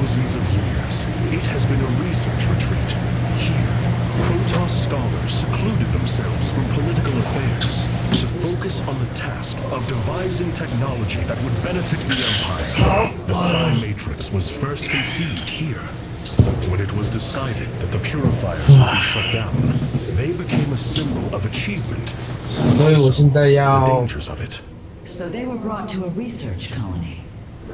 [SPEAKER 3] thousands of years, it has been a research retreat. Here, Protoss scholars secluded themselves from political affairs to focus on the task of devising technology that would benefit the Empire. The Psi Matrix was first conceived here. When it was decided that the purifiers would be shut down, they became a symbol of achievement.
[SPEAKER 1] 所以我现在
[SPEAKER 3] The
[SPEAKER 1] 要
[SPEAKER 3] dangers of it.
[SPEAKER 8] So they were brought to a research colony.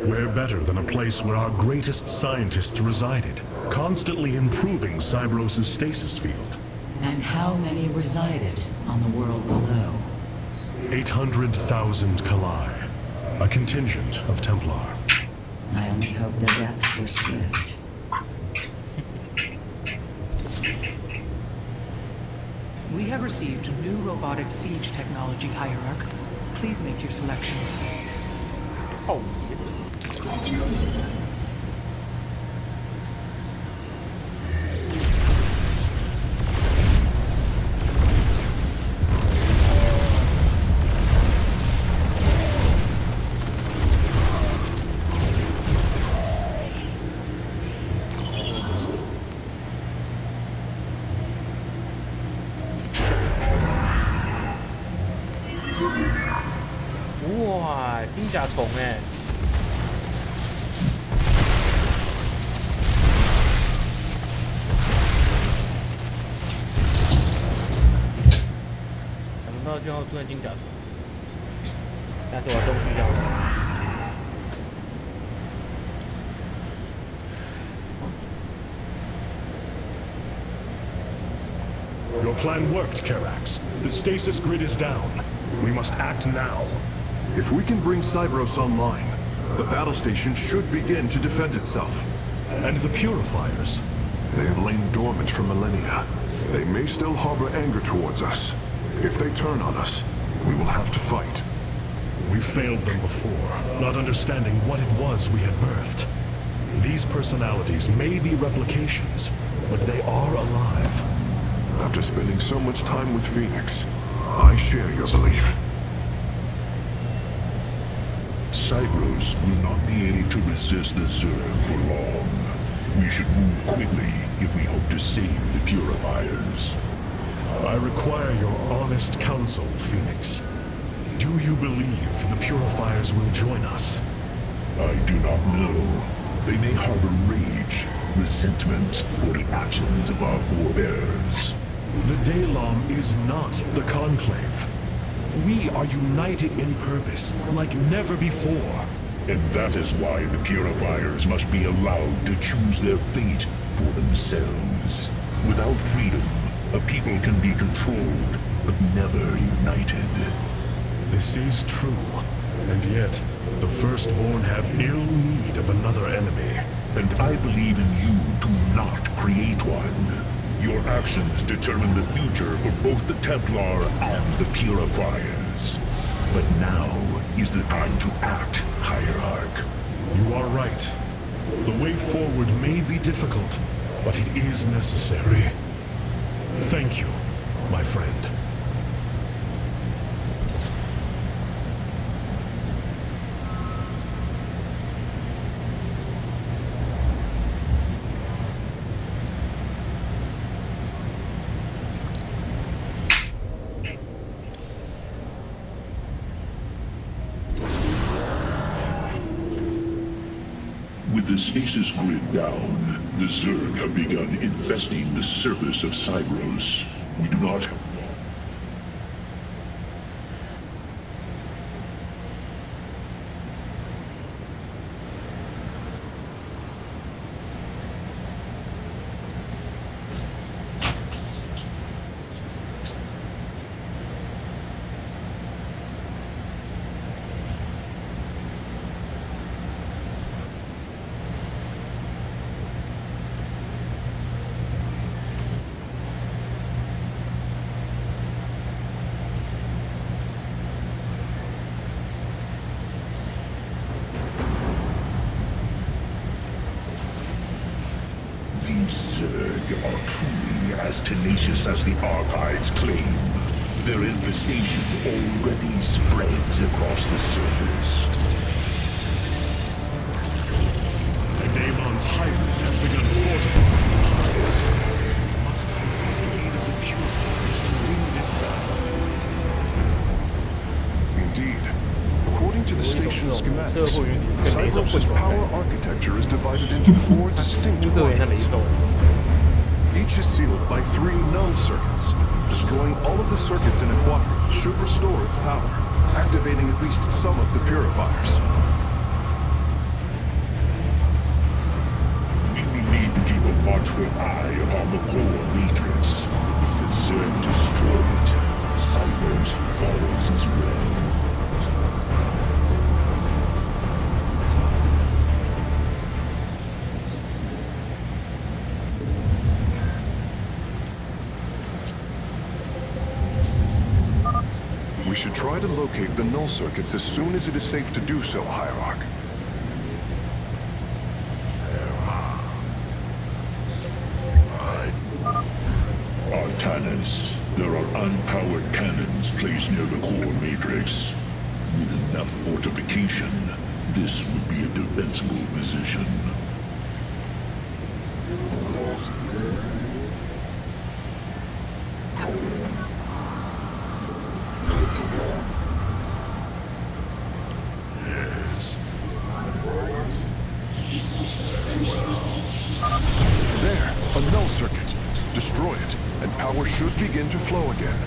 [SPEAKER 3] Where better than a place where our greatest scientists resided, constantly improving Cybros' stasis field.
[SPEAKER 8] And how many resided on the world below?
[SPEAKER 3] 800,000 Kalai, a contingent of Templar.
[SPEAKER 8] I only hope their deaths were swift.
[SPEAKER 9] We have received new robotic siege technology, Hierarch. Please make your selection.
[SPEAKER 2] Oh. 哇，金甲虫哎！想不到就要出现金甲虫，但是我终于要。
[SPEAKER 3] Your plan worked, Karax. The stasis grid is down. We must act now.
[SPEAKER 10] If we can bring Cybros online, the battle station should begin to defend itself.
[SPEAKER 3] And the purifiers?
[SPEAKER 10] They have lain dormant for millennia. They may still harbor anger towards us. If they turn on us, we will have to fight.
[SPEAKER 3] We failed them before, not understanding what it was we had birthed. These personalities may be replications, but they are alive.
[SPEAKER 10] After spending so much time with Phoenix, I share your belief.
[SPEAKER 7] Cybros will not be able to resist the Zerg for long. We should move quickly if we hope to save the Purifiers.
[SPEAKER 3] I require your honest counsel, Phoenix. Do you believe the Purifiers will join us?
[SPEAKER 7] I do not know. They may harbor rage, resentment, for the actions of our forebears.
[SPEAKER 3] The Daylom is not the Conclave. We are united in purpose like never before.
[SPEAKER 7] And that is why the Purifiers must be allowed to choose their fate for themselves. Without freedom, a people can be controlled, but never united.
[SPEAKER 3] This is true, and yet the Firstborn have ill need of another enemy.
[SPEAKER 7] And I believe in you to not create one. Your actions determine the future of both the Templar and the Purifiers. But now is the time to act, Hierarch.
[SPEAKER 3] You are right. The way forward may be difficult, but it is necessary. Thank you, my friend.
[SPEAKER 7] With the stasis grid down, the Zerg have begun infesting the surface of Cybros. We do not have... These Zerg are truly as tenacious as the archives claim. Their infestation already spreads across the surface.
[SPEAKER 3] The Daemon
[SPEAKER 6] Empire's hybrid has begun fortifying the hives. We must have the aid of the purifiers to win this battle.
[SPEAKER 10] Indeed. According to the station
[SPEAKER 2] 射
[SPEAKER 10] schematics,
[SPEAKER 2] 护云跟雷兽混
[SPEAKER 10] Cybros'
[SPEAKER 2] 种
[SPEAKER 10] power
[SPEAKER 2] 的，
[SPEAKER 10] architecture is divided into 4 distinct
[SPEAKER 2] 肤色有点像雷
[SPEAKER 10] quadrants.
[SPEAKER 2] 兽。
[SPEAKER 10] Each is sealed by 3 null circuits. Destroying all of the circuits in a quadrant should restore its power, activating at least some of the purifiers.
[SPEAKER 7] We will need to keep a watchful eye upon the core matrix. If the Zerg destroy it, Cybers follows as well.
[SPEAKER 10] We should try to locate the null circuits as soon as it is safe to do so, Hierarch.
[SPEAKER 7] Artanis, there are unpowered cannons placed near the core matrix. With enough fortification, this would be a defensible position.
[SPEAKER 10] There, a null circuit. Destroy it, and power should begin to flow again.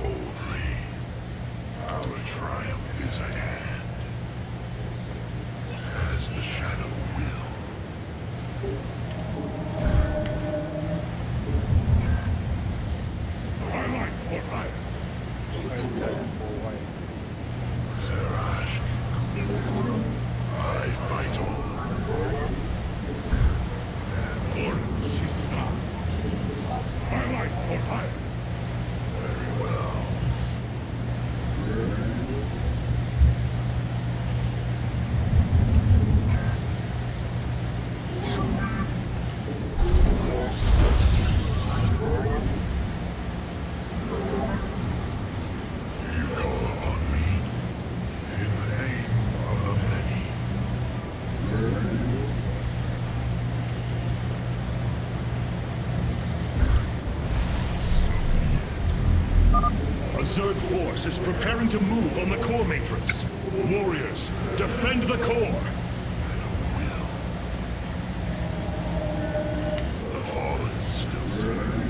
[SPEAKER 3] Boldly, our triumph is at hand. As the shadow will. Twilight for hire. Zerash, I fight on. Orn Sisa. Twilight for hire. Very well. You call upon me in the name of the many. A Zerg force is preparing to move on the core matrix. Warriors, defend the core. Will. The fallen still serve.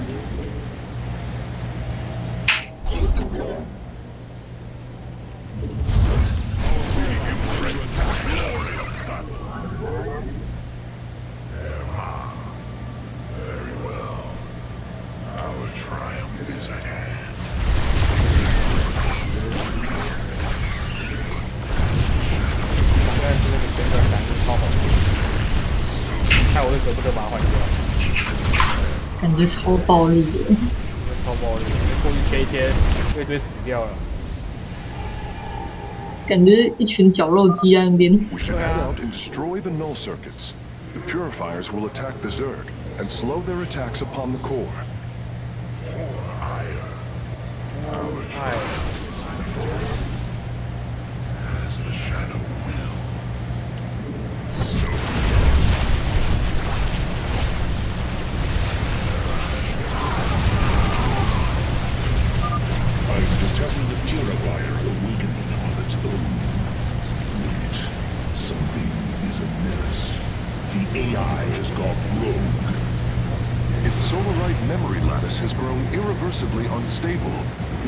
[SPEAKER 3] Very well. Our triumph is at hand.
[SPEAKER 2] 现在是那个旋转感觉超好看，看我会舍不得把它换掉，
[SPEAKER 4] 感觉超暴力的。
[SPEAKER 2] 超暴力，过去切一切，一堆死掉了。
[SPEAKER 4] 感觉一群绞肉机在那边。
[SPEAKER 10] We should head out and destroy the null circuits. The purifiers will attack the Zerg and slow their attacks upon the core.
[SPEAKER 3] For ire. Our
[SPEAKER 2] 哎，
[SPEAKER 3] triumph as the shadow will. So
[SPEAKER 7] I've detected the purifier awakening on its own. Wait, something is amiss. The AI has gone rogue.
[SPEAKER 10] Its solarite memory lattice has grown irreversibly unstable.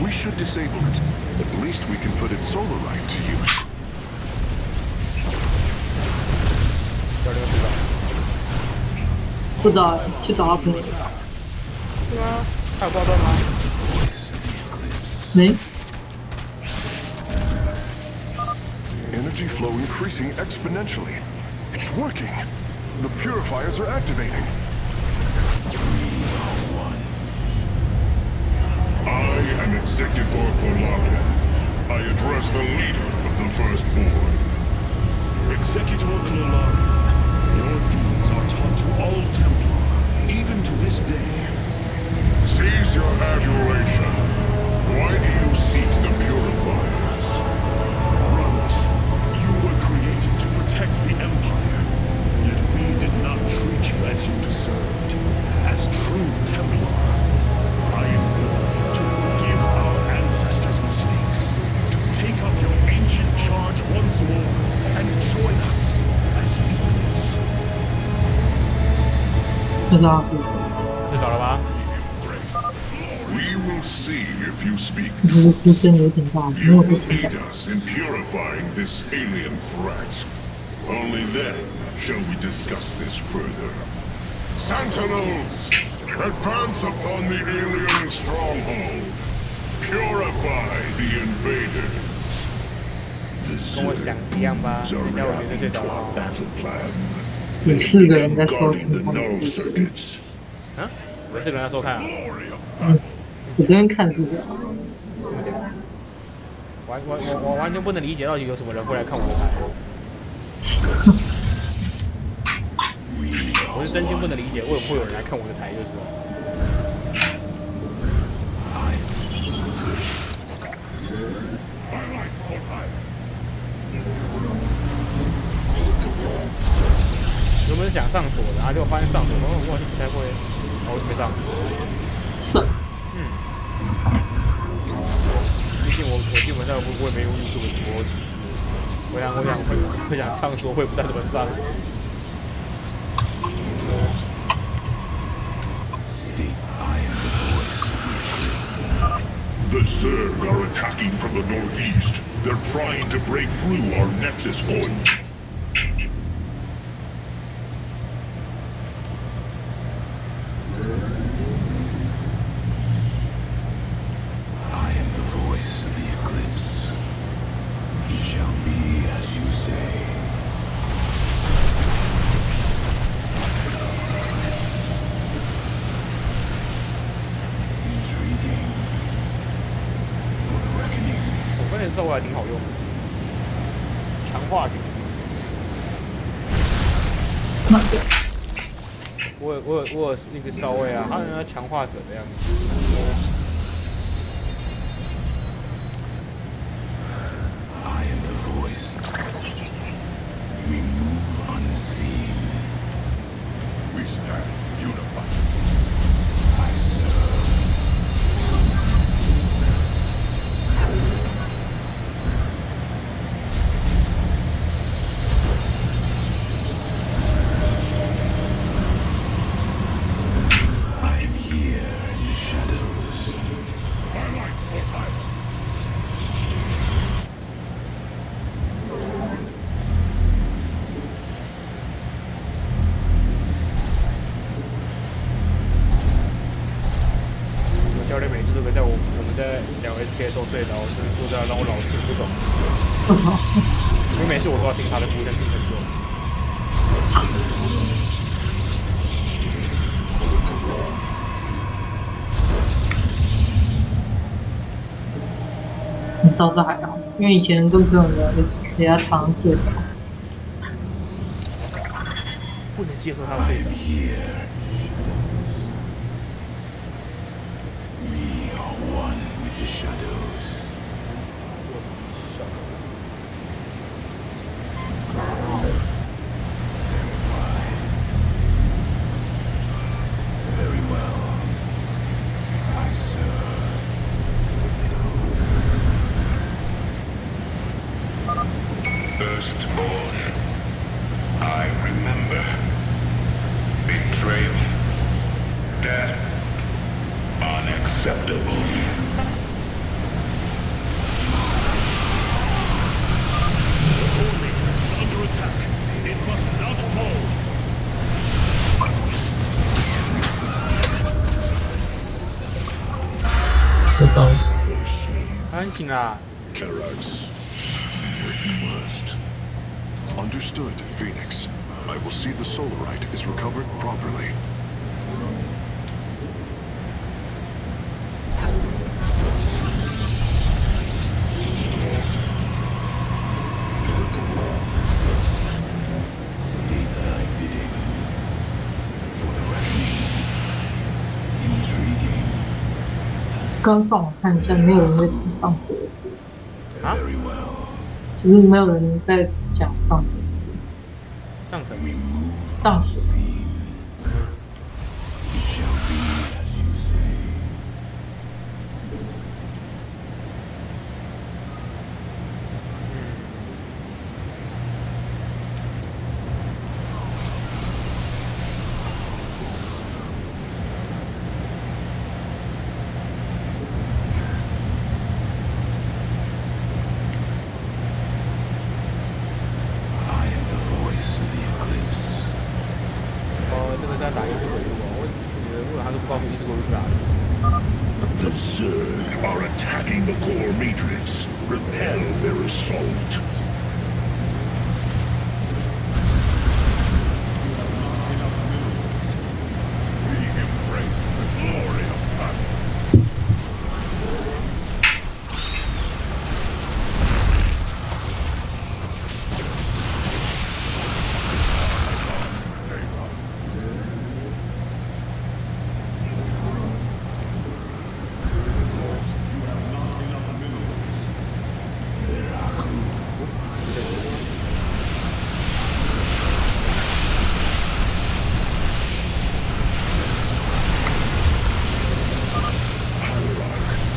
[SPEAKER 10] We should disable it. At least we can put its solarite to use.
[SPEAKER 2] 交流知道。
[SPEAKER 4] 不知道，去找他朋友。
[SPEAKER 2] 对啊，还有挂断吗？
[SPEAKER 4] 没，
[SPEAKER 10] Energy flow increasing exponentially. It's working. The purifiers are activating.
[SPEAKER 3] I am Executor Kolarian. I address the leader of the Firstborn. Executor Kolarian, your deeds are taught to all Templar, even to this day. Congratulations. Why do you seek the purifiers?
[SPEAKER 6] Brothers, you were created to protect the Empire. Yet we did not treat you as you deserved. As true Templar, I implore you to forgive our ancestors' mistakes, to take up your ancient charge once more, and join us as equals.
[SPEAKER 4] 知道是
[SPEAKER 2] 知道了吧？
[SPEAKER 3] We will see if you speak.
[SPEAKER 4] 这个呼声有点大，没
[SPEAKER 3] You
[SPEAKER 4] 有这
[SPEAKER 3] will
[SPEAKER 4] 听
[SPEAKER 3] aid
[SPEAKER 4] 到。
[SPEAKER 3] us in purifying this alien threat. Only then shall we discuss this further. Sentinels, advance upon the alien stronghold. Purify the invaders.
[SPEAKER 2] 跟我想一样吧，等一下我就睡着了哦。
[SPEAKER 3] Battle plan.
[SPEAKER 4] 有4个人在收
[SPEAKER 3] Guarding
[SPEAKER 4] 听
[SPEAKER 3] the
[SPEAKER 4] 他们的
[SPEAKER 3] null
[SPEAKER 4] 故事。
[SPEAKER 3] circuits.
[SPEAKER 2] 啊，有4个人在收看啊？
[SPEAKER 4] 我昨天看这个，
[SPEAKER 2] 我完全不能理解到底有什么人会来看我的台。我是真心不能理解为什么会有人来看我的台，就是了。原本是想上锁的，然后就发现上锁，我好像不太会，然后我就没上。毕竟我基本上我也没用 YouTube 直播，我想上锁会不太怎么上。
[SPEAKER 3] The Zerg are attacking from the northeast. They're trying to break through our nexus point.
[SPEAKER 6] I am the voice of the eclipse. It shall be as you say. Intriguing. For the reckoning.
[SPEAKER 2] 我发现这还挺好用的，强化点。我有那个稍微啊，它有那个强化者的样子。
[SPEAKER 6] I am the voice. We move unseen.
[SPEAKER 3] We stand unified.
[SPEAKER 6] I serve. I am here in the shadows.
[SPEAKER 3] I like what I
[SPEAKER 2] 我教练每次都可以在我们在聊 SK 的时候睡着，真的做这样让我老是不懂。因为每次我都要听他的呼声听很久。
[SPEAKER 4] 倒是还好，因为以前跟朋友聊，比较常睡着。
[SPEAKER 2] 不能接受他睡着。
[SPEAKER 6] Here. We are one with the shadows. Very well. I serve.
[SPEAKER 3] Firstborn. I remember. Betrayal. Death. Unacceptable.
[SPEAKER 6] The Horde Matrix is under attack. It must not fall.
[SPEAKER 1] 射到。
[SPEAKER 2] 安静啊！
[SPEAKER 3] Karax. Working worst.
[SPEAKER 10] Understood, Phoenix. I will see the Solarite is recovered properly.
[SPEAKER 6] State thy bidding. For the reckoning. Intriguing.
[SPEAKER 4] 刚上网看一下，没有人在提上学的事，
[SPEAKER 2] 啊？
[SPEAKER 4] 就是没有人在讲上学的事。
[SPEAKER 2] 上层。
[SPEAKER 4] 上学。
[SPEAKER 2] 这个在打游戏回路啊，我觉得如果他都不告诉你是回路去哪里。
[SPEAKER 3] The Zerg are attacking the core matrix. Repel their assault. We embrace the glory of battle.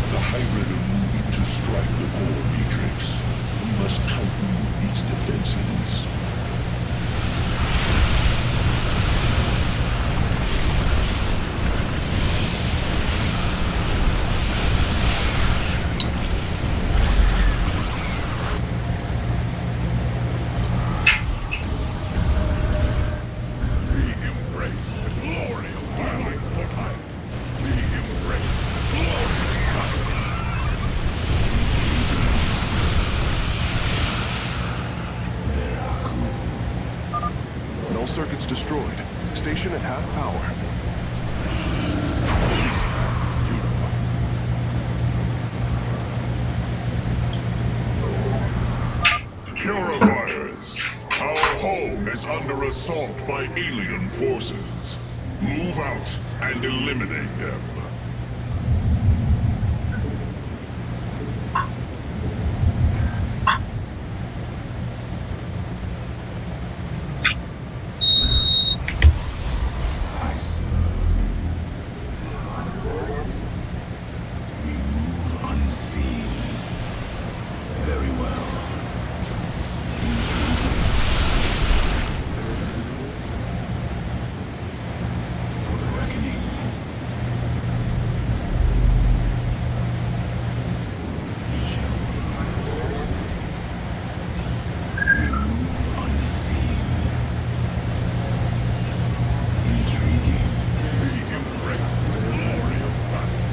[SPEAKER 3] The hybrid are moving to strike the core matrix. We must counter its defenses. We embrace the glory of battle for life. We embrace the glory of battle.
[SPEAKER 10] No circuits destroyed. Station at half power.
[SPEAKER 3] Purifiers! Our home is under assault by alien forces. Move out and eliminate them. We move unseen. Very well. For the reckoning. We move unseen. Intriguing. We embrace the glory of battle.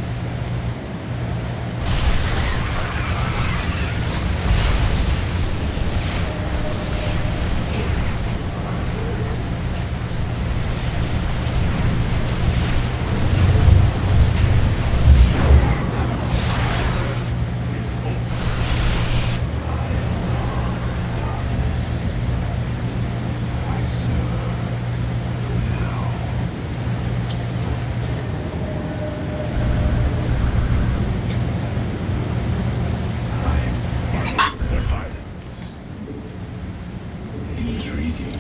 [SPEAKER 3] Intriguing.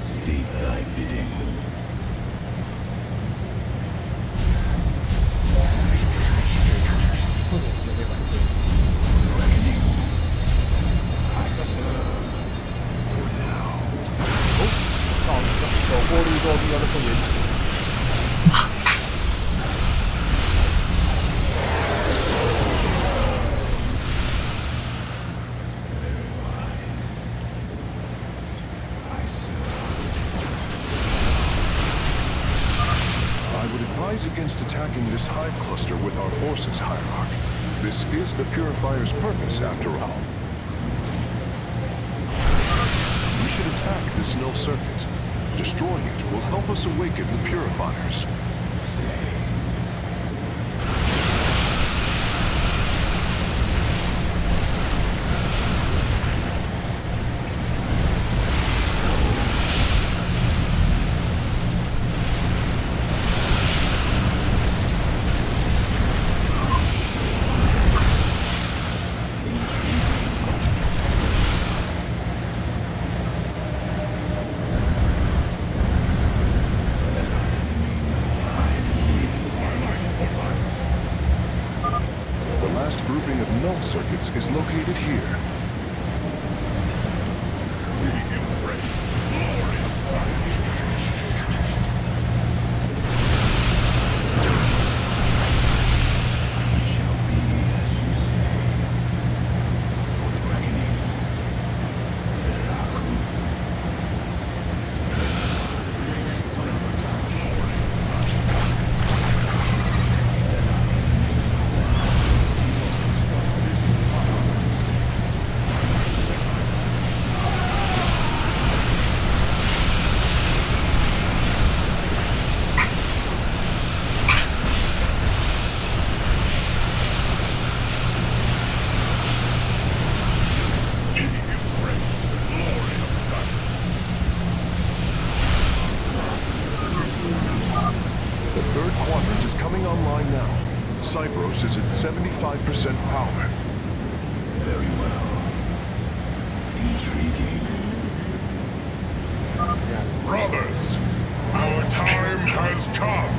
[SPEAKER 3] State thy bidding. Reckoning. I serve. For now.
[SPEAKER 2] 走过路之后遇到这个原始。
[SPEAKER 10] I would advise against attacking this hive cluster with our forces, Hierarch. This is the Purifier's purpose, after all. We should attack this null circuit. Destroying it will help us awaken the Purifiers. circuits is located here. Cypros is at 75% power.
[SPEAKER 3] Very well. Intriguing. Brothers, our time has come.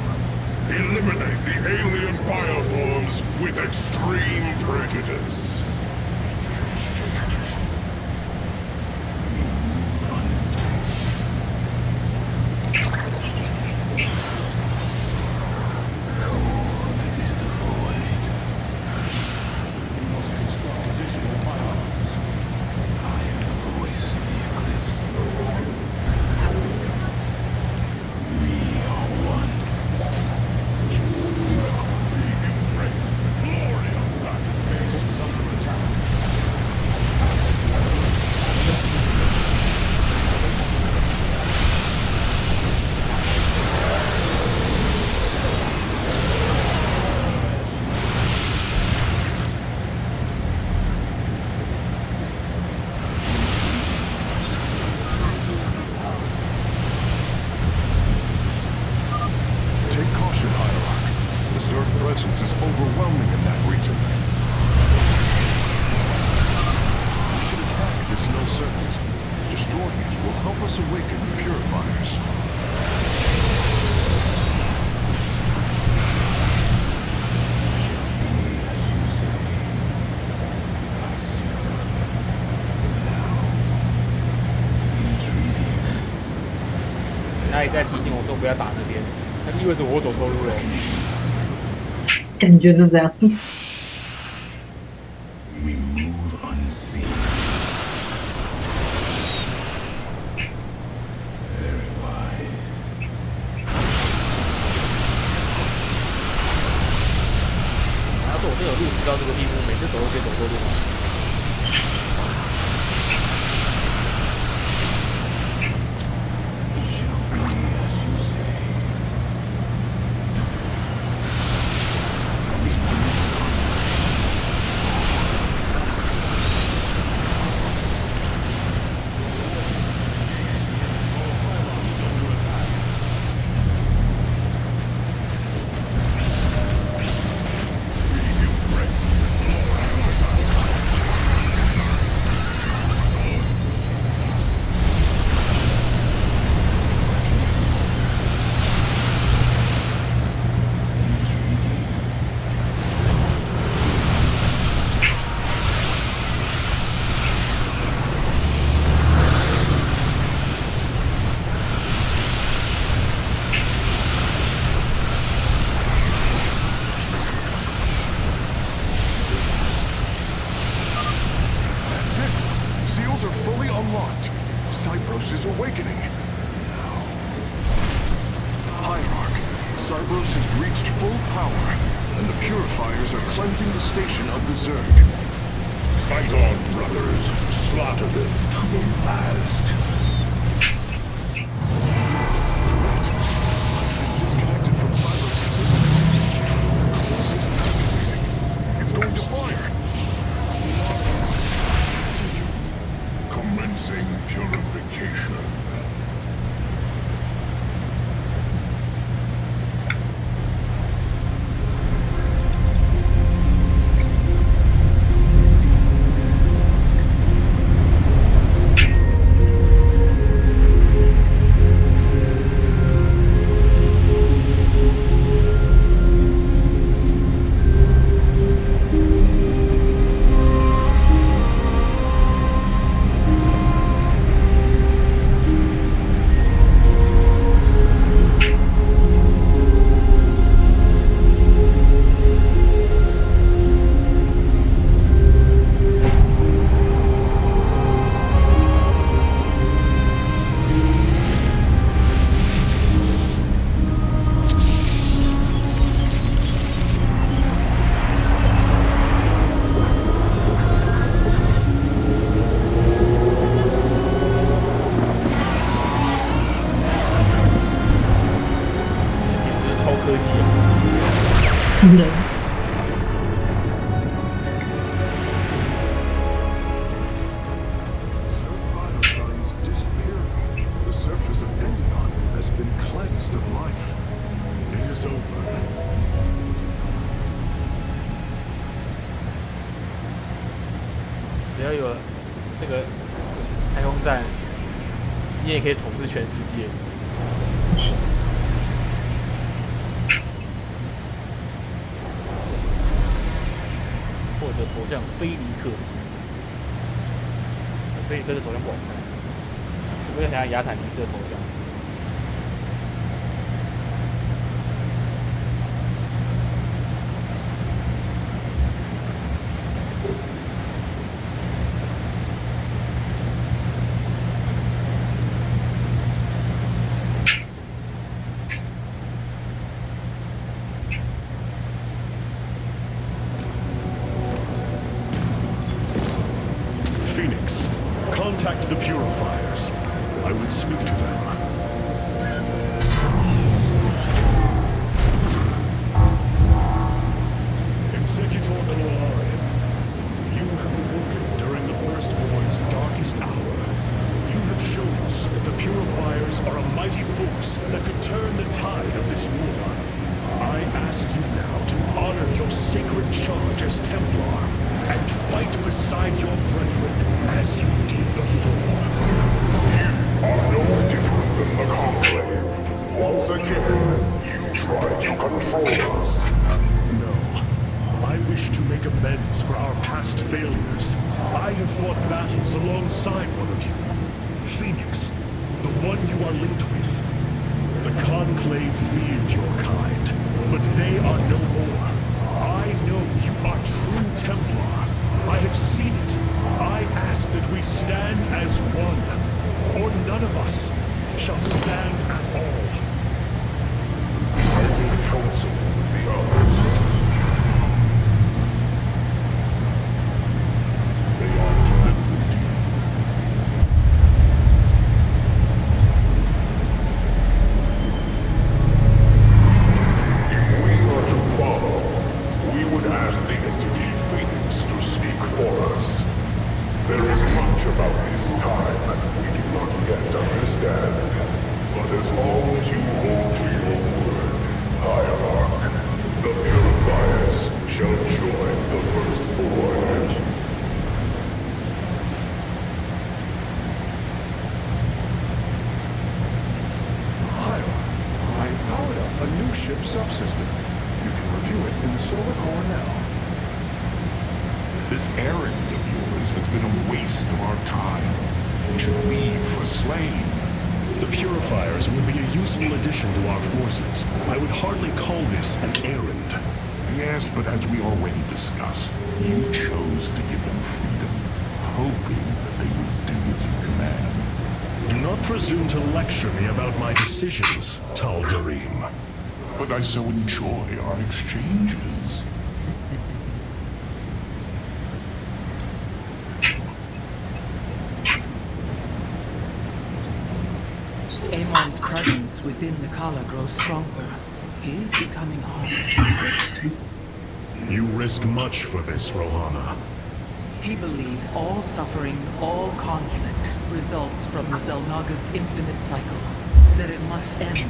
[SPEAKER 3] Eliminate the alien bioforms with extreme prejudice.
[SPEAKER 10] Presence is overwhelming in that region. We should attack this null circuit. Destroying it will help us awaken the purifiers.
[SPEAKER 2] 他也在提醒我说不要打那边，那意味着我走错路了。
[SPEAKER 4] 感觉是这样。
[SPEAKER 3] We move unseen. Very wise.
[SPEAKER 2] 要是我真有路痴到这个地步，每次走都可以走错路吗？
[SPEAKER 10] Cypros is awakening. Hierarch, Cypros has reached full power, and the purifiers are cleansing the station of the Zerg.
[SPEAKER 3] Fight on, brothers. Slaughter them to the last.
[SPEAKER 10] Disconnected from Cypros' It's going to fire.
[SPEAKER 3] Commencing purification.
[SPEAKER 2] 科技啊。
[SPEAKER 4] 真的。
[SPEAKER 10] Signs disappearing. The surface of Endion has been cleansed of life.
[SPEAKER 3] It is over.
[SPEAKER 2] 只要有这个太空站，你也可以统治全世界。或者投向菲尼克斯，菲尼克斯头像不好看，我在想要亚坦尼斯的头像。
[SPEAKER 3] Phoenix, contact the purifiers. I would speak to them. Executor Chlorarium, you have awoken during the Firstborn's darkest hour. You have shown us that the purifiers are a mighty force that could turn the tide of this war. I ask you now to honor your sacred charge as Templar and fight beside your brethren as you did before.
[SPEAKER 7] Are no different than the Conclave. Once again, you try to control us.
[SPEAKER 3] No. I wish to make amends for our past failures. I have fought battles alongside one of you. Phoenix, the one you are linked with. The Conclave feared your kind, but they are no more. I know you are true Templar. I have seen it. I ask that we stand as one, or none of us shall stand at all.
[SPEAKER 7] I will counsel the others. They are deliberate. If we are to follow, we would ask the entity Phoenix to speak for us. There is much about this time we do not yet understand. But as long as you hold to your word, Hierarch, the purifiers shall join the Firstborn.
[SPEAKER 10] Hierarch, I've powered up a new ship subsystem. You can review it in the solar core now.
[SPEAKER 6] This errand of yours has been a waste of our time. We should leave for Slain.
[SPEAKER 3] The purifiers will be a useful addition to our forces. I would hardly call this an errand.
[SPEAKER 6] Yes, but as we already discussed, you chose to give them freedom, hoping that they would do as you command.
[SPEAKER 3] Do not presume to lecture me about my decisions, Tal'Darim.
[SPEAKER 6] But I so enjoy our exchanges.
[SPEAKER 9] Amon's presence within the Kala grows stronger. He is becoming harder to resist.
[SPEAKER 3] You risk much for this, Rohana.
[SPEAKER 9] He believes all suffering, all conflict results from the Xel'Naga's infinite cycle. That it must end.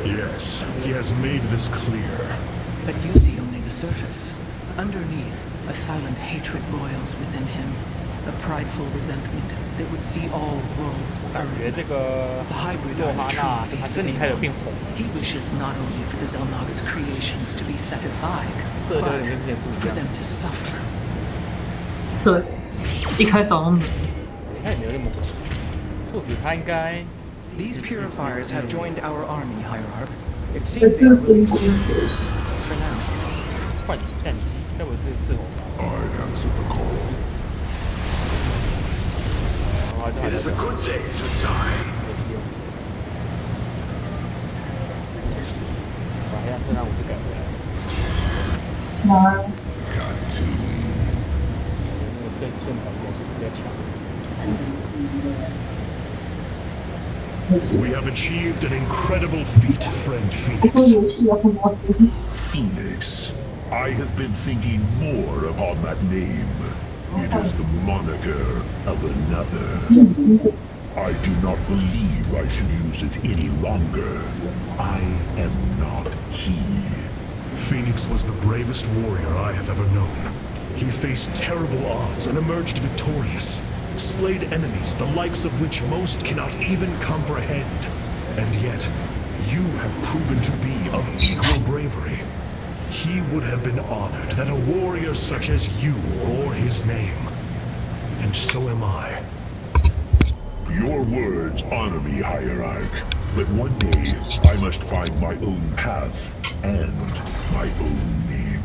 [SPEAKER 3] Yes, he has made this clear.
[SPEAKER 9] But you see only the surface. Underneath, a silent hatred boils within him. A prideful resentment that would see all worlds
[SPEAKER 2] 感觉
[SPEAKER 9] burn.
[SPEAKER 2] 这个
[SPEAKER 9] The hybrid
[SPEAKER 2] 洛
[SPEAKER 9] are
[SPEAKER 2] 哈
[SPEAKER 9] the
[SPEAKER 2] 娜
[SPEAKER 9] true
[SPEAKER 2] 她
[SPEAKER 9] face
[SPEAKER 2] 身
[SPEAKER 9] of
[SPEAKER 2] 体开始
[SPEAKER 9] Amon.
[SPEAKER 2] 变红，
[SPEAKER 9] He wishes not only for the Xel'Naga's creations to be set aside,
[SPEAKER 2] 色调有
[SPEAKER 9] but
[SPEAKER 2] 点跟之前不一
[SPEAKER 9] for
[SPEAKER 2] 样。
[SPEAKER 9] them to suffer.
[SPEAKER 4] 对，一开始好像没有。
[SPEAKER 2] 你看也没有那么红，或许他应该
[SPEAKER 9] These purifiers have joined our army, Hierarch. It
[SPEAKER 11] 这
[SPEAKER 9] seems
[SPEAKER 11] 是
[SPEAKER 9] they are
[SPEAKER 11] 分
[SPEAKER 9] willing
[SPEAKER 11] 工
[SPEAKER 9] to
[SPEAKER 11] 的
[SPEAKER 9] for now.
[SPEAKER 2] 换战机，该不会是赤红吧？
[SPEAKER 7] I answer the call.
[SPEAKER 2] 然后就还
[SPEAKER 3] It is
[SPEAKER 2] 在
[SPEAKER 3] a good day, Zuzai.
[SPEAKER 2] 把黑暗圣诞武士改回来，
[SPEAKER 11] 哪
[SPEAKER 7] Got to.
[SPEAKER 2] 那个顺长比较强。
[SPEAKER 3] We have achieved an incredible feat, friend
[SPEAKER 11] 不说
[SPEAKER 3] Phoenix.
[SPEAKER 11] 游戏有很多事情。
[SPEAKER 7] Phoenix. I have been thinking more upon that name. It is the moniker of another. I do not believe I should use it any longer. I am not he.
[SPEAKER 3] Phoenix was the bravest warrior I have ever known. He faced terrible odds and emerged victorious. Slayed enemies the likes of which most cannot even comprehend. And yet, you have proven to be of equal bravery. He would have been honored that a warrior such as you bore his name. And so am I.
[SPEAKER 7] Your words honor me, Hierarch. But one day, I must find my own path and my own name.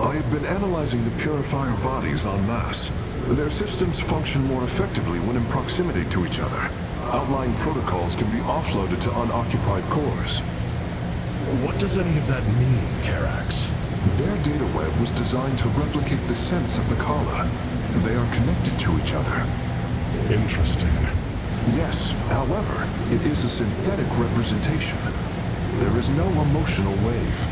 [SPEAKER 10] I have been analyzing the purifier bodies en masse. Their systems function more effectively when in proximity to each other. Outlying protocols can be offloaded to unoccupied cores.
[SPEAKER 3] What does any of that mean, Carax?
[SPEAKER 10] Their data web was designed to replicate the sense of the Kala. They are connected to each other.
[SPEAKER 3] Interesting.
[SPEAKER 10] Yes, however, it is a synthetic representation. There is no emotional wave.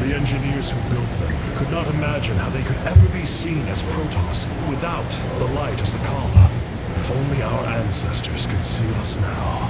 [SPEAKER 3] The engineers who built them could not imagine how they could ever be seen as Protoss without the light of the Kala. If only our ancestors could see us now.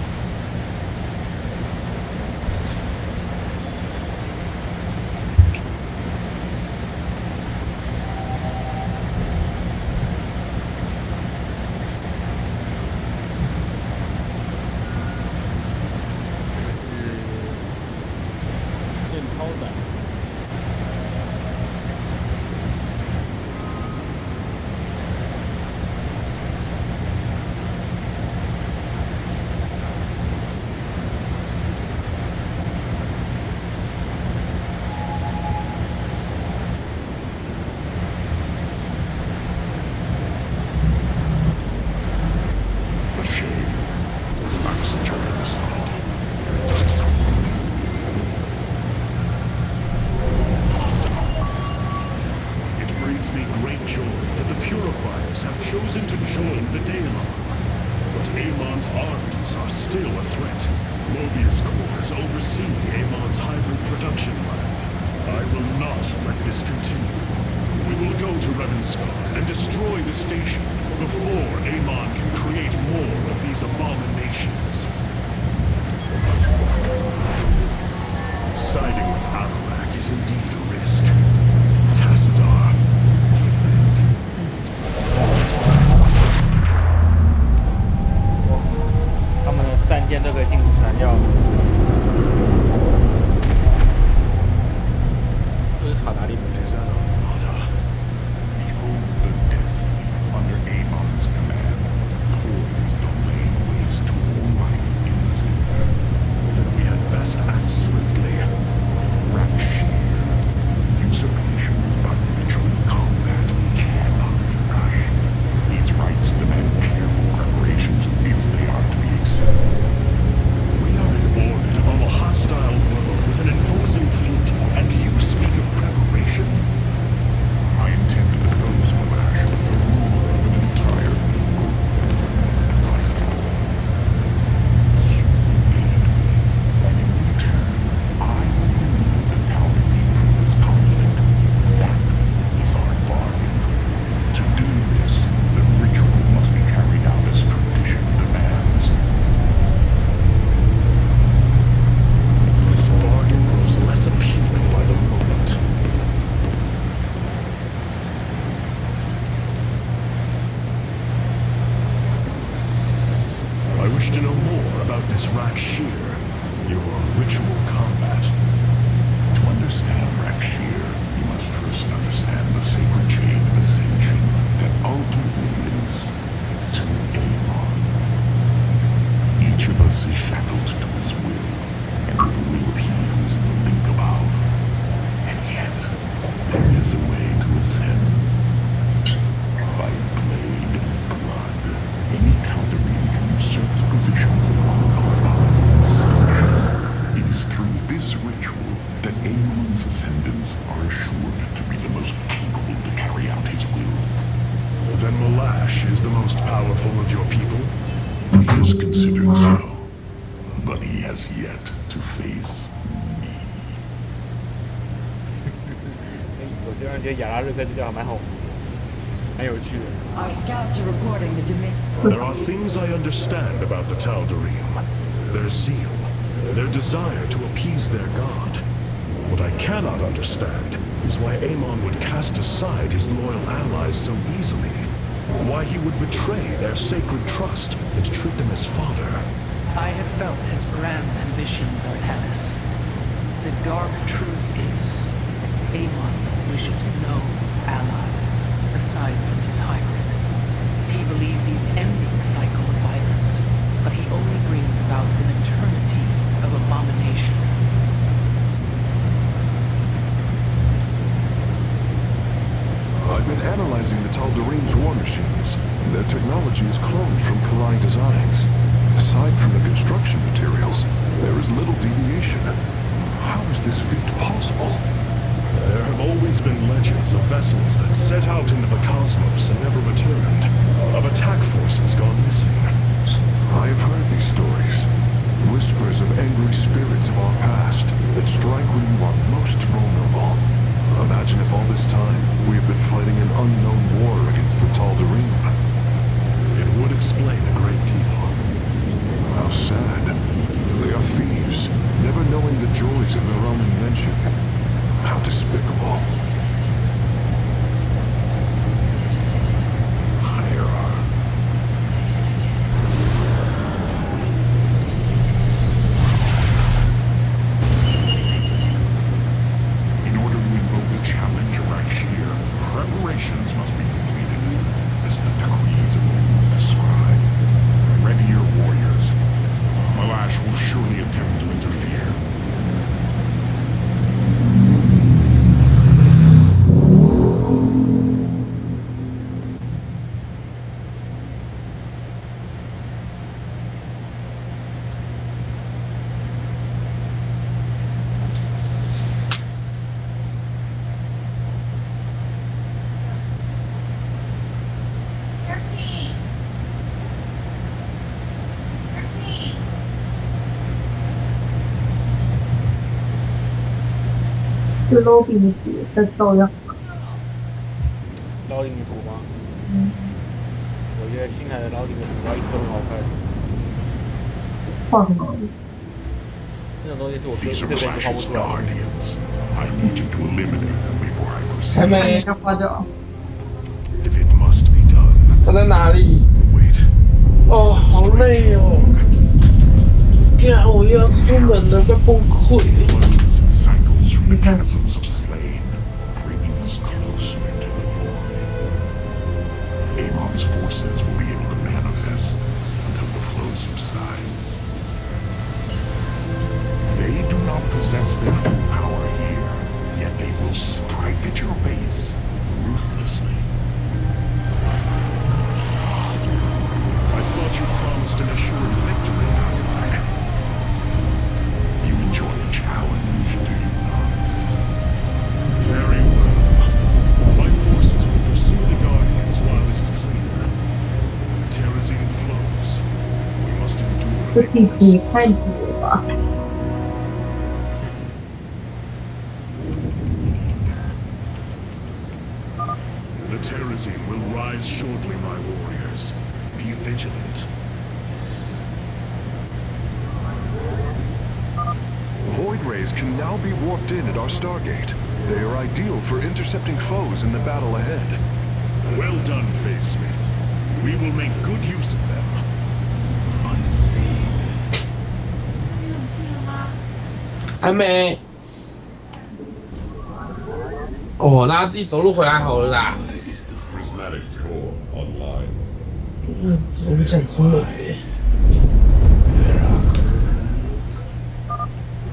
[SPEAKER 3] Siding with Amalek is indeed a risk. Tassadar.
[SPEAKER 2] 他们的战舰都可以进入闪耀。这是塔达利姆。
[SPEAKER 3] Is that Armada?
[SPEAKER 7] Behold the Death Fleet under Amon's command, poised to lay waste to all life in the center.
[SPEAKER 3] Then we had best act swiftly.
[SPEAKER 7] Rakshir. Usurpation by ritual combat cannot be rushed. Its rights demand careful preparations if they are to be accepted.
[SPEAKER 3] We are in orbit but he has yet to face me.
[SPEAKER 2] 我突然觉得亚拉瑞克这叫还蛮好，蛮有趣的。
[SPEAKER 8] Our scouts are reporting the
[SPEAKER 3] There are things I understand about the Tal'Darim. Their zeal, their desire to appease their god. What I cannot understand is why Amon would cast aside his loyal allies so easily. Why he would betray their sacred trust and treat them as fodder.
[SPEAKER 9] I have felt his grand ambitions, Artanis. The dark truth is, Amon wishes no allies, aside from his hybrid. He believes he's ending the cycle of violence, but he only brings about an eternity of abomination.
[SPEAKER 10] I've been analyzing the Tal'Darim's war machines. Their technology is cloned from Kalai designs. Aside from the construction materials, there is little deviation. How is this feat possible?
[SPEAKER 3] There have always been legends of vessels that set out into the cosmos and never returned. Of attack forces gone missing.
[SPEAKER 10] I have heard these stories. Whispers of angry spirits of our past that strike when you are most vulnerable. Imagine if all this time we have been fighting an unknown war against the Tal'Darim.
[SPEAKER 3] It would explain a great deal.
[SPEAKER 10] How sad. They are thieves, never knowing the joys of their own invention. How despicable.
[SPEAKER 3] In order to invoke the challenge of Rakshir, preparations must be completed, as the decrees of Odin describe. Ready your warriors. Malash will surely attempt to interfere.
[SPEAKER 4] 就 loading 的图在照样。
[SPEAKER 2] 捞顶的图吗？我觉得星海的捞顶的图一直都很好看。
[SPEAKER 4] 画很细。
[SPEAKER 2] 这种东西是我这
[SPEAKER 3] These
[SPEAKER 2] 辈
[SPEAKER 3] are
[SPEAKER 2] 子画不
[SPEAKER 3] Clash's
[SPEAKER 2] 出来的。
[SPEAKER 3] guardians. I need you to eliminate them before I
[SPEAKER 1] 还
[SPEAKER 3] proceed.
[SPEAKER 1] 没，
[SPEAKER 4] 要画掉。
[SPEAKER 3] If it must be done.
[SPEAKER 1] 他在哪里？
[SPEAKER 3] Wait.
[SPEAKER 1] 哦，好累哦！天啊，我又要出门了，快崩溃！
[SPEAKER 3] Flows and cycles from the chasms of slain, bringing us closer to the void. Amon's forces will be able to manifest until the flow subsides. They do not possess their full power here, yet they will strike at your base ruthlessly. I thought you promised an assured victory. You enjoy the challenge, do you not? Very well. My forces will pursue the Guardians while it is clear. The Terrazine flows. We must
[SPEAKER 4] 这
[SPEAKER 3] endure
[SPEAKER 4] 地
[SPEAKER 3] the
[SPEAKER 4] 图也太久了吧？
[SPEAKER 3] The Terrazine will rise shortly, my warriors. Be vigilant.
[SPEAKER 10] Void rays can now be warped in at our Stargate. They are ideal for intercepting foes in the battle ahead.
[SPEAKER 3] Well done, Phase Smith. We will make good use of them. Unseen.
[SPEAKER 1] 还没。哦，那自己走路回来好了啦。
[SPEAKER 3] Prismatic core online.
[SPEAKER 1] 走路很聪明耶。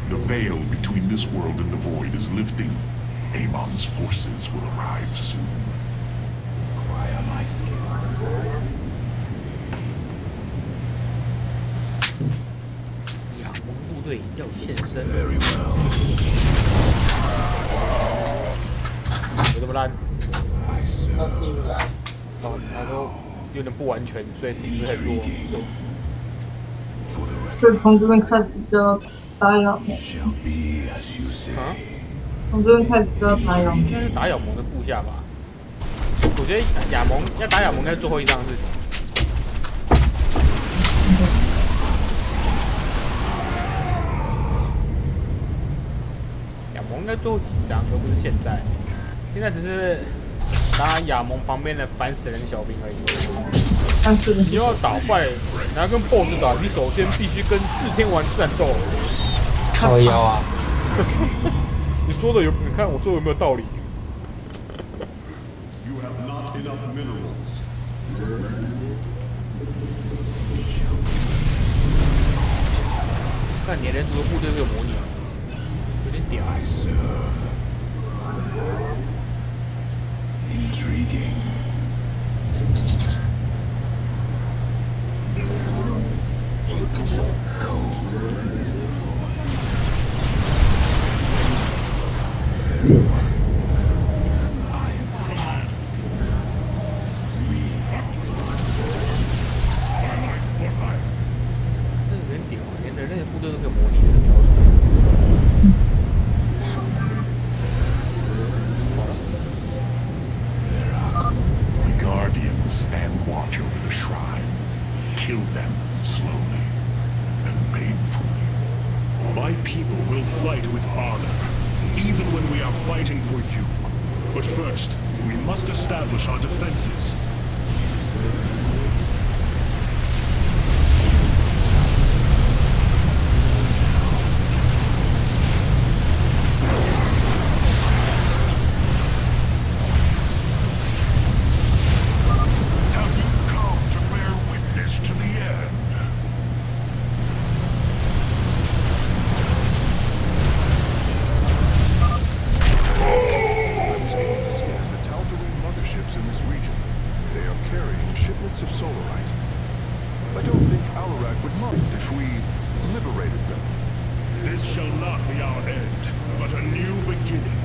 [SPEAKER 3] The veil between this world and the void is lifting. Amon's forces will arrive soon. Acquire my skills.
[SPEAKER 2] 亚蒙部队要现身。
[SPEAKER 3] Very well.
[SPEAKER 2] 有这么烂？
[SPEAKER 3] I said
[SPEAKER 1] 要进来。
[SPEAKER 2] 哦，他说有点不完全，所以是不是很弱？
[SPEAKER 3] for the
[SPEAKER 4] 就从这边开始就要打亚蒙，
[SPEAKER 3] Shall be as you say.
[SPEAKER 2] 啊，
[SPEAKER 4] 从这边开始就要打亚蒙
[SPEAKER 2] 应。该是打亚蒙的部下吧？我觉得亚蒙要打亚蒙应该是最后一仗的事情。亚蒙应该最后几章，而不是现在。现在只是打亚蒙旁边的烦死人的小兵而已。你要打败，你要跟 BOSS 打，你首先必须跟4天王战斗。
[SPEAKER 1] 靠腰啊！
[SPEAKER 2] 你说的有，你看我说的有没有道理？
[SPEAKER 6] You have not enough minerals.
[SPEAKER 2] 看你人族的部队这个模拟，有点屌。
[SPEAKER 3] Intriguing. Very well.
[SPEAKER 2] 这有点屌，连人类的部队都可以模拟这个标准。
[SPEAKER 3] The Guardians stand watch over the shrine. Kill them slowly and painfully.
[SPEAKER 6] My people will fight with honor, even when we are fighting for you. But first, we must establish our defenses.
[SPEAKER 3] Have you come to bear witness to the end?
[SPEAKER 10] I was able to scan the Tal'Darim motherships in this region. They are carrying shipments of solarite. I don't think Alarak would mind if we liberated them.
[SPEAKER 6] This shall not be our end, but a new beginning.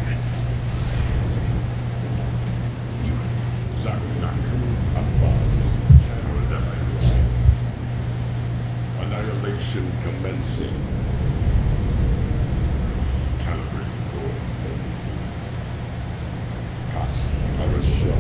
[SPEAKER 3] Annihilation commencing. Calibrate your Cast Parashah.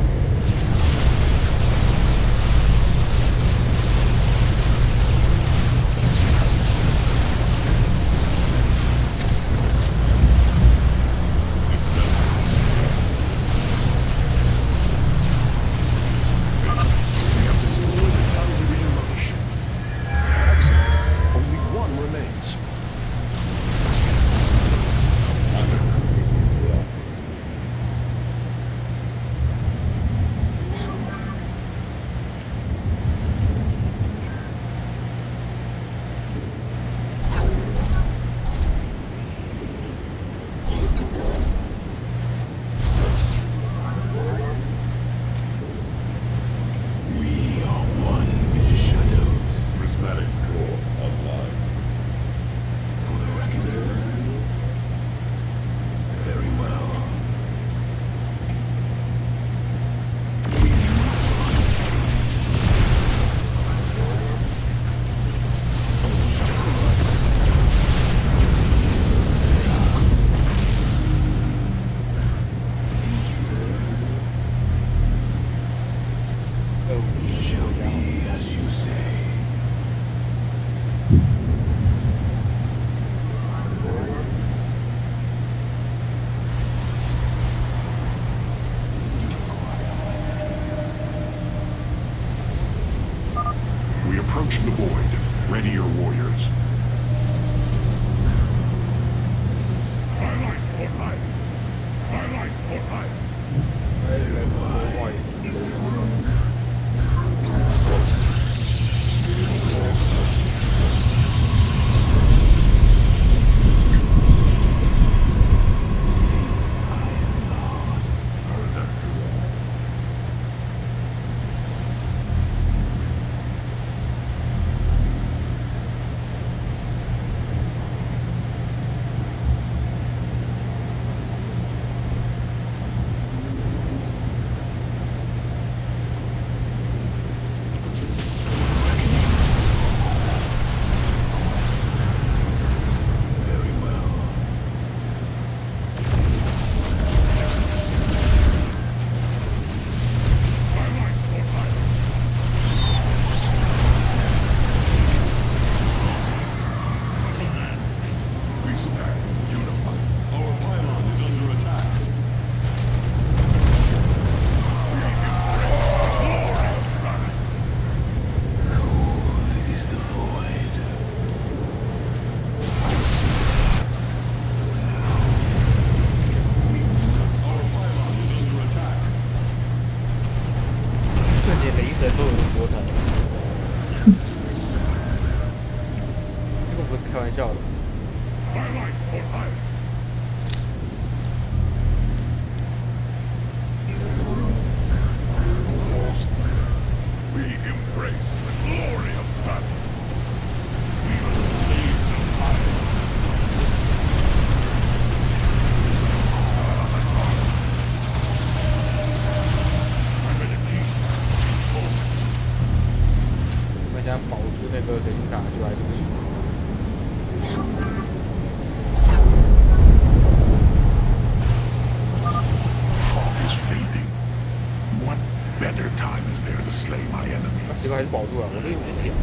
[SPEAKER 2] 保住了，我这里没掉。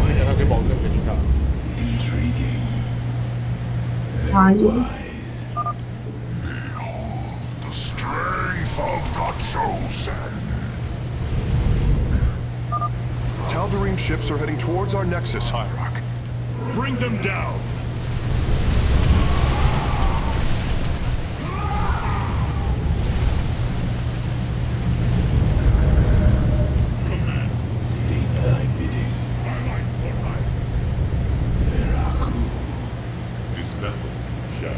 [SPEAKER 2] 没想到可以保住这个金卡。
[SPEAKER 4] 阿姨，
[SPEAKER 3] The strength of the chosen.
[SPEAKER 10] Tal'Darim ships are heading towards our nexus, Hierarch.
[SPEAKER 3] Bring them down.
[SPEAKER 6] This vessel shall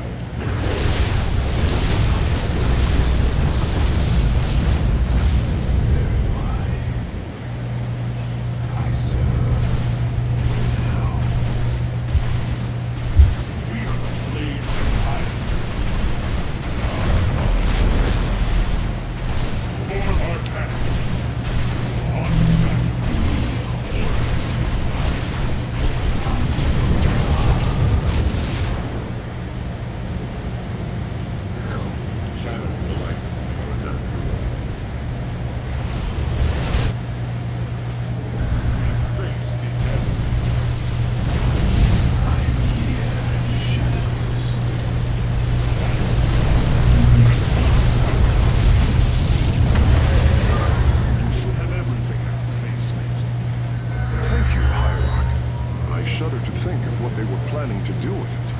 [SPEAKER 10] shudder to think of what they were planning to do with it.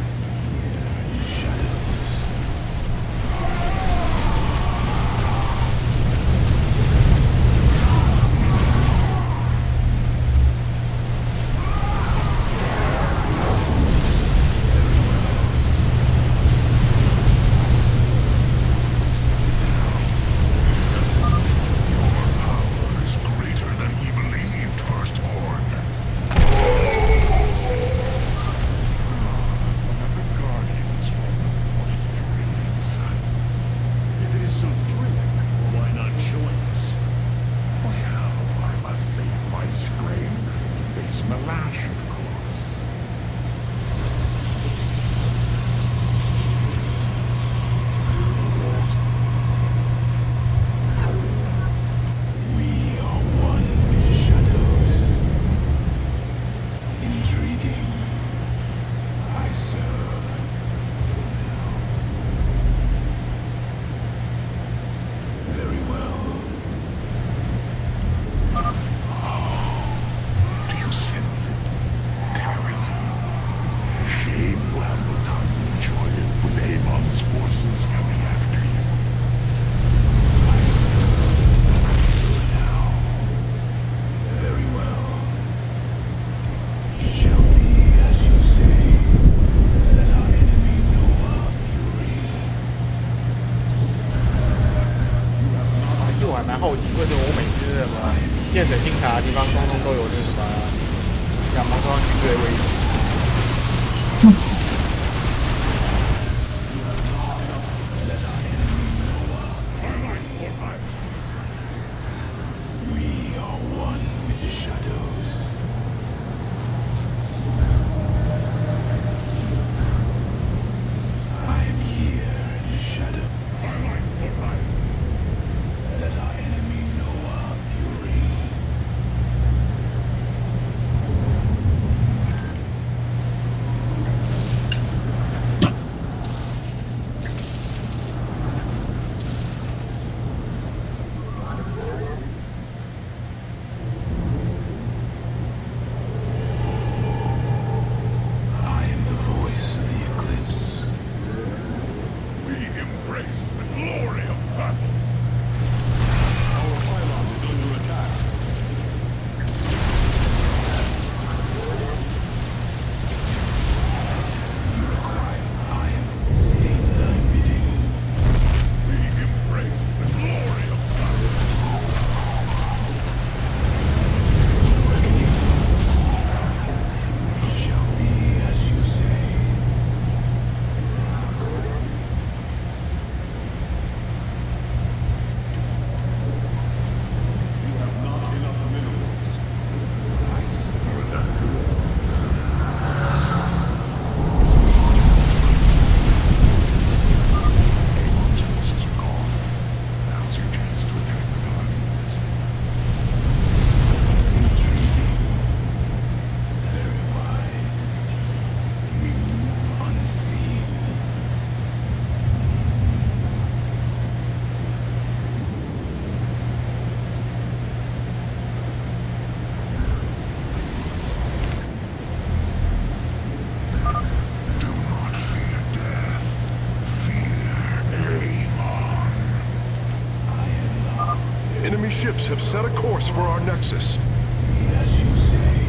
[SPEAKER 10] have set a course for our nexus.
[SPEAKER 3] As you say,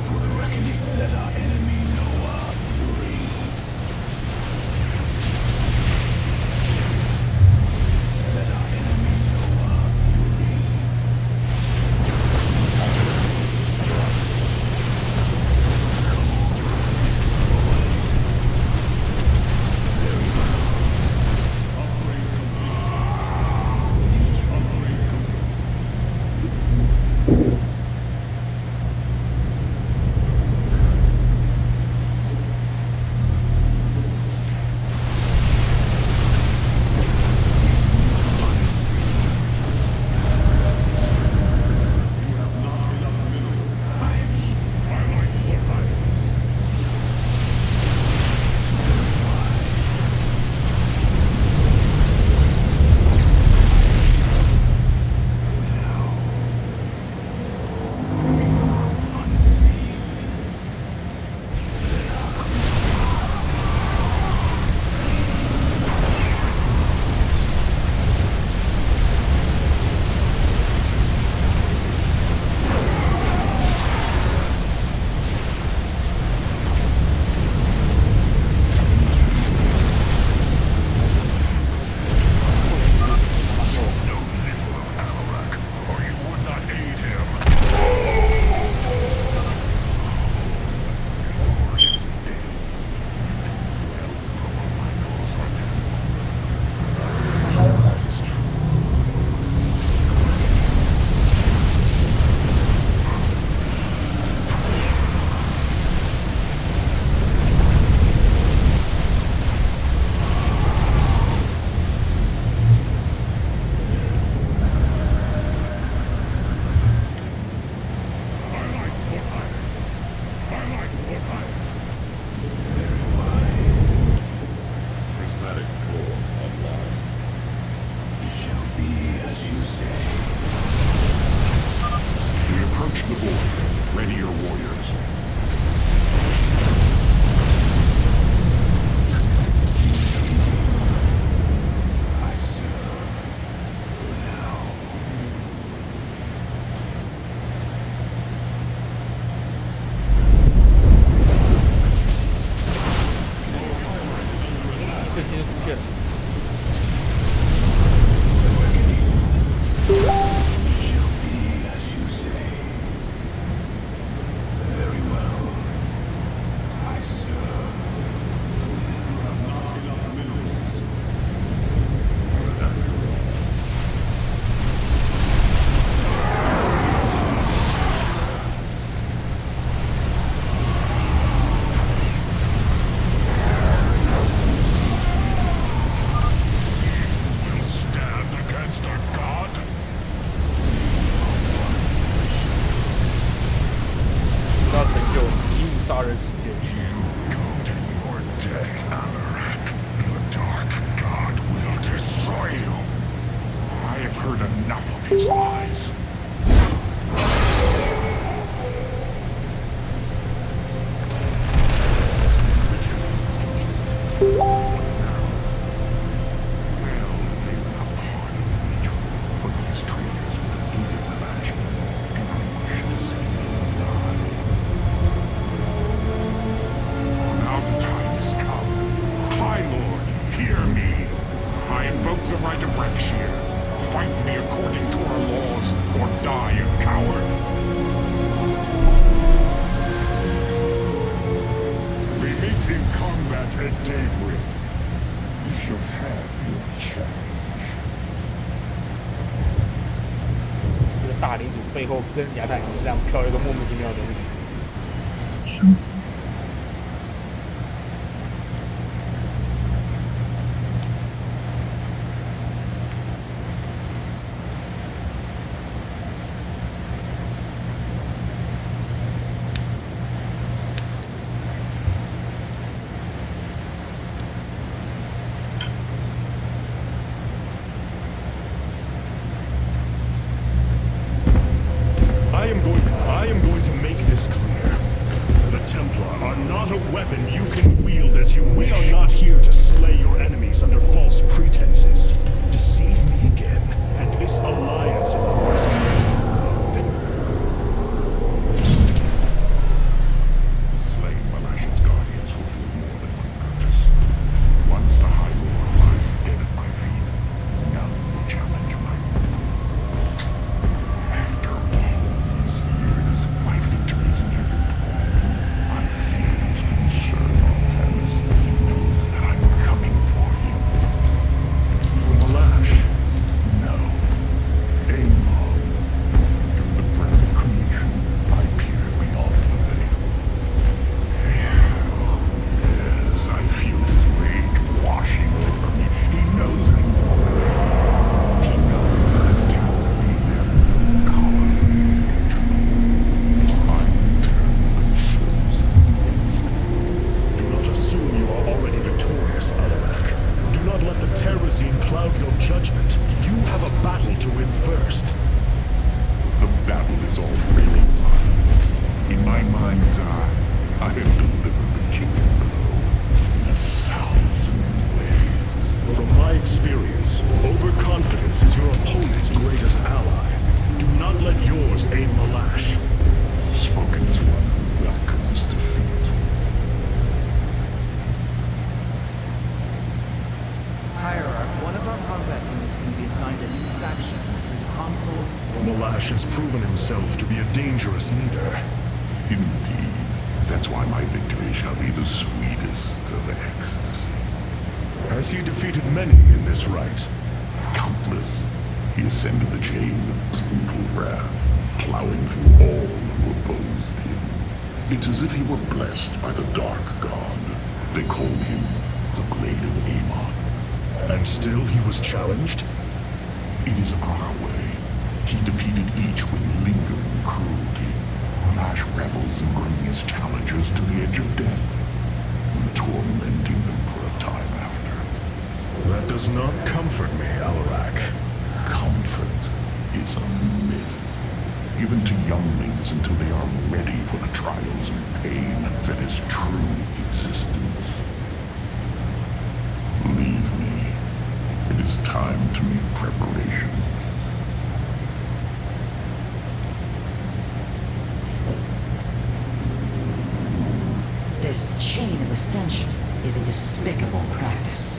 [SPEAKER 3] for the reckoning, let our enemy know our fury. Let our enemy know our fury.
[SPEAKER 2] 背后跟亚太尼斯这样飘一个莫名其妙的东西。
[SPEAKER 3] I am going to make this clear. The Templar are not a weapon you can wield as you wish. We are not here to slay your enemies under false pretenses. Deceive me again, and this alliance of ours comes to an end.
[SPEAKER 7] The slain Malash's guardians fulfill more than one purpose. Once the High Lord lies dead at my feet, none will challenge my will. After all these years, my victory is nearly gone. I refuse to ensure Montanus. He knows that I'm coming for him.
[SPEAKER 3] Malash,
[SPEAKER 7] No. Amon. Through the breath of creation, I peer beyond the veil. Yes, I feel his rage washing over me. He knows I want to fear. He knows that I've taken me there no color for me to control. I turn my chosen against him.
[SPEAKER 3] do not assume you are already victorious, Alarak. Do not let the Terrazine cloud your judgment. You have a battle to win first.
[SPEAKER 7] The battle is already won. In my mind's eye, I have delivered the kingdom below in 1,000 ways.
[SPEAKER 3] From my experience, overconfidence is your opponent's greatest ally. Do not let yours aim Malash.
[SPEAKER 7] Spoken as one who welcomes defeat.
[SPEAKER 9] Hierarch, one of our combat units can be assigned a new faction through the console.
[SPEAKER 3] Malash has proven himself to be a dangerous leader.
[SPEAKER 7] Indeed. That's why my victory shall be the sweetest of ecstasy.
[SPEAKER 3] Has he defeated many in this rite?
[SPEAKER 7] Countless. He ascended the chain of brutal wrath, plowing through all who opposed him. It's as if he were blessed by the Dark God. They called him the Blade of Amon.
[SPEAKER 3] And still he was challenged?
[SPEAKER 7] It is our way. He defeated each with lingering cruelty. Lash revels in bringing his challengers to the edge of death, tormenting them for a time after.
[SPEAKER 3] That does not comfort me, Alarak.
[SPEAKER 7] Comfort is a myth, given to younglings until they are ready for the trials and pain that is true existence. Leave me. It is time to make preparation.
[SPEAKER 8] This chain of ascension is a despicable practice.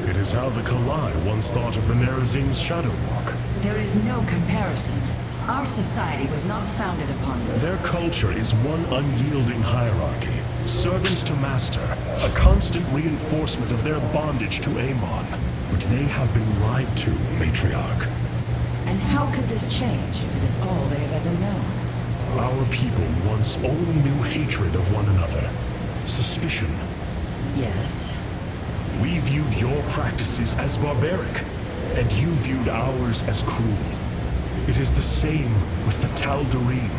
[SPEAKER 3] It is how the Kalai once thought of the Nerazim's Shadow Walk.
[SPEAKER 8] There is no comparison. Our society was not founded upon
[SPEAKER 3] Their culture is one unyielding hierarchy, servant to master, a constant reinforcement of their bondage to Amon. But they have been lied to, Matriarch.
[SPEAKER 8] And how could this change if it is all they have ever known?
[SPEAKER 3] Our people once only knew hatred of one another, suspicion.
[SPEAKER 8] Yes.
[SPEAKER 3] We viewed your practices as barbaric, and you viewed ours as cruel. It is the same with the Tal'Darim,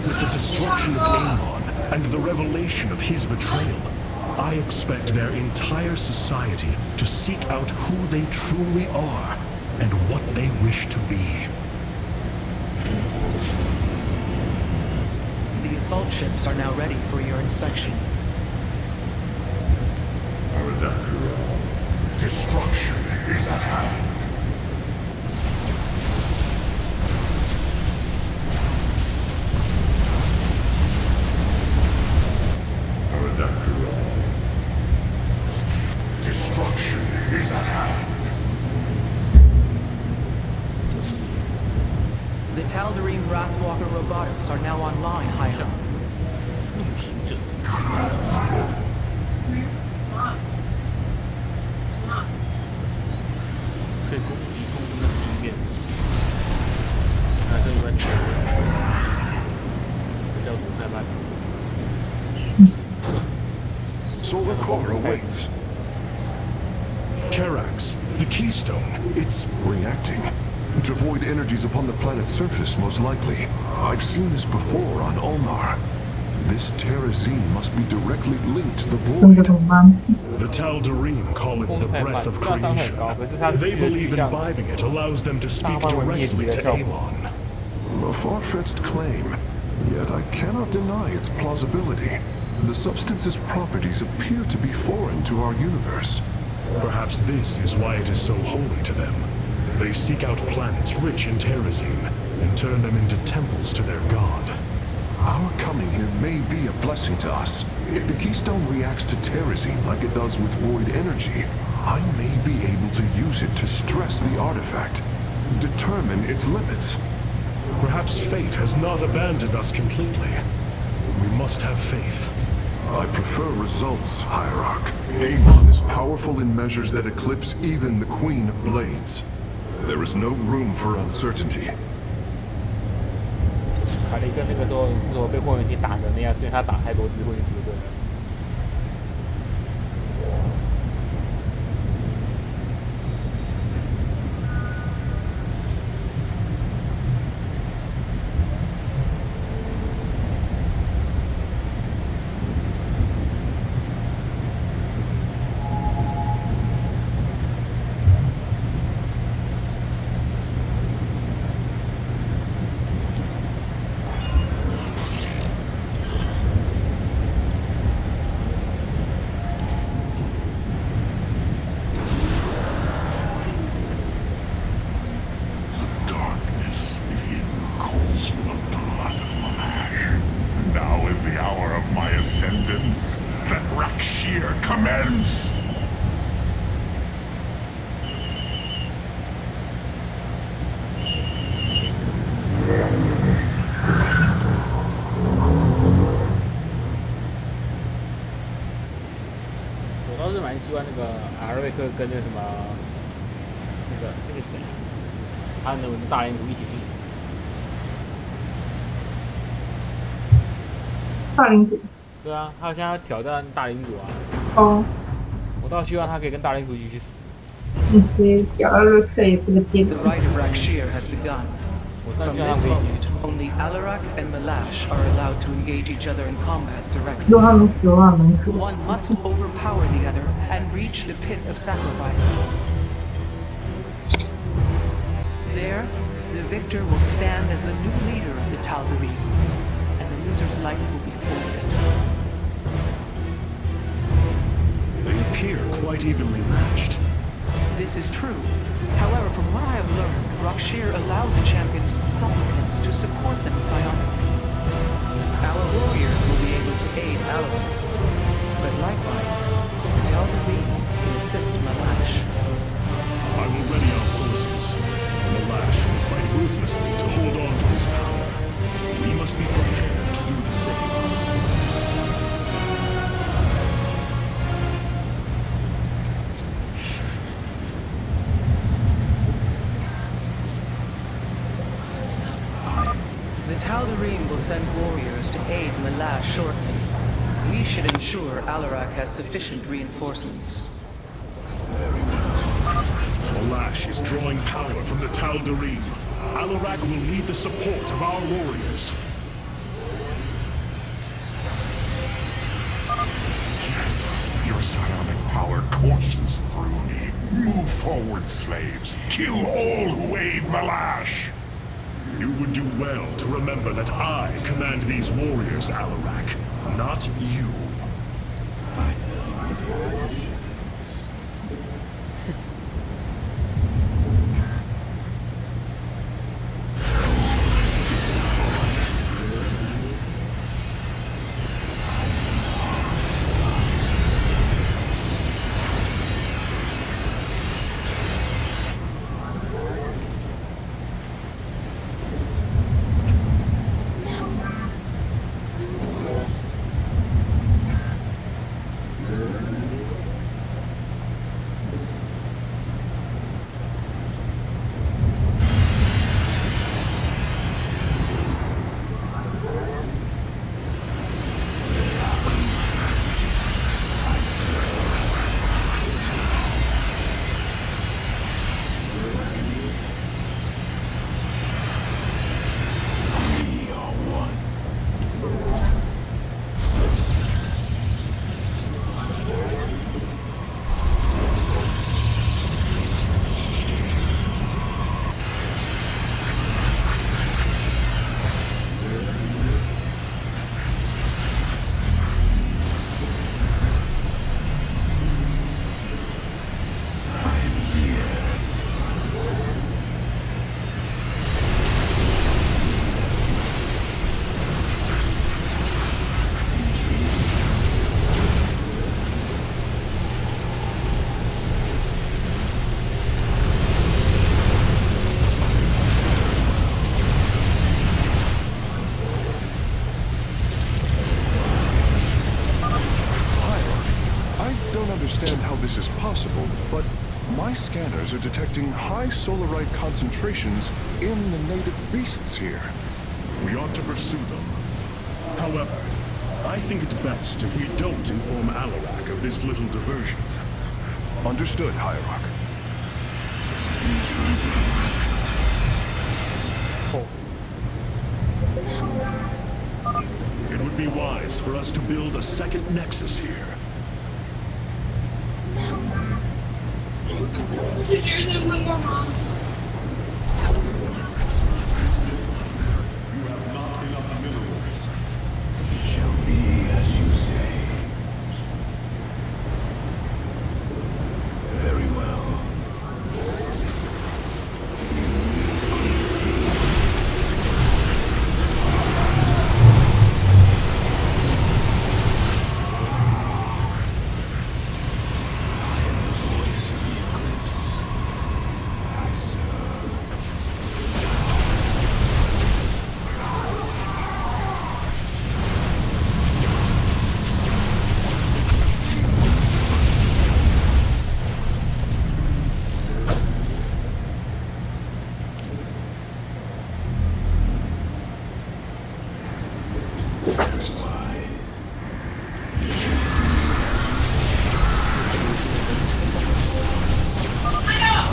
[SPEAKER 3] with the destruction of Amon and the revelation of his betrayal. I expect their entire society to seek out who they truly are and what they wish to be.
[SPEAKER 9] The assault ships are now ready for your inspection.
[SPEAKER 7] Destruction is at hand. Destruction is at hand.
[SPEAKER 9] The Tal'Darim Wrathwalker robotics are now online, Hierarch.
[SPEAKER 2] 陆行者，可以攻击空中的地面。这一关，这叫毒害班。
[SPEAKER 10] Solar core awaits.
[SPEAKER 3] Karax, the keystone, it's
[SPEAKER 10] Reacting. To void energies upon the planet's surface, most likely. I've seen this before on Ulnar. This Terrazine must be directly linked to the
[SPEAKER 4] 真的
[SPEAKER 10] void.
[SPEAKER 4] 很慢。
[SPEAKER 3] the Tal'Darim call it the breath of creation. They believe imbibing it allows them to speak directly to Amon.
[SPEAKER 10] A far-fetched claim, yet I cannot deny its plausibility. The substance's properties appear to be foreign to our universe.
[SPEAKER 3] Perhaps this is why it is so holy to them. They seek out planets rich in terrazine and turn them into temples to their god.
[SPEAKER 10] Our coming here may be a blessing to us. If the Keystone reacts to terrazine like it does with void energy, I may be able to use it to stress the artifact, determine its limits.
[SPEAKER 3] Perhaps fate has not abandoned us completely. We must have faith.
[SPEAKER 10] I prefer results, Hierarch. Amon is powerful in measures that eclipse even the Queen of Blades. There is no room for uncertainty.
[SPEAKER 2] 凯雷根那个时候之后被霍元体打成那样，是因为他打太多只霍元体对了。我倒是蛮希望那个阿瑞克跟那个什么那个谁，他能跟大领主一起去死。
[SPEAKER 4] 大领主。
[SPEAKER 2] 对啊，他现在要挑战大领主啊。
[SPEAKER 4] 哦。
[SPEAKER 2] 我倒希望他可以跟大领主一起去死。
[SPEAKER 4] 你是屌阿瑞克也是个阶
[SPEAKER 9] The
[SPEAKER 4] 段。
[SPEAKER 9] rite of Rakshir has begun. From this moment, only Alarak and Malash are allowed to engage each other in combat directly.
[SPEAKER 4] 如果他们死的话，蛮可惜。
[SPEAKER 9] One must overpower the other and reach the pit of sacrifice. There, the victor will stand as the new leader of the Tal'Darim, and the loser's life will be forfeit.
[SPEAKER 3] They appear quite evenly matched.
[SPEAKER 9] This is true. However, from what I have learned, Rakshir allows the champions supplicants to support them psionically. Our warriors will be able to aid Alarak, but likewise, the Tal'Darim can assist Malash.
[SPEAKER 3] I will ready our forces. Malash will fight ruthlessly to hold on to his power. We must be prepared to do the same.
[SPEAKER 9] The Tal'Darim will send warriors to aid Malash shortly. We should ensure Alarak has sufficient reinforcements.
[SPEAKER 3] Malash is drawing power from the Tal'Darim. Alarak will need the support of our warriors.
[SPEAKER 6] Yes, your psionic power courses through me. Move forward, slaves. Kill all who aid Malash.
[SPEAKER 3] You would do well to remember that I command these warriors, Alarak, not you.
[SPEAKER 10] understand how this is possible, but my scanners are detecting high solarite concentrations in the native beasts here.
[SPEAKER 3] We ought to pursue them. However, I think it best if we don't inform Alarak of this little diversion.
[SPEAKER 10] Understood, Hierarch.
[SPEAKER 3] It would be wise for us to build a second nexus here.
[SPEAKER 6] Shall be as you say. Very well.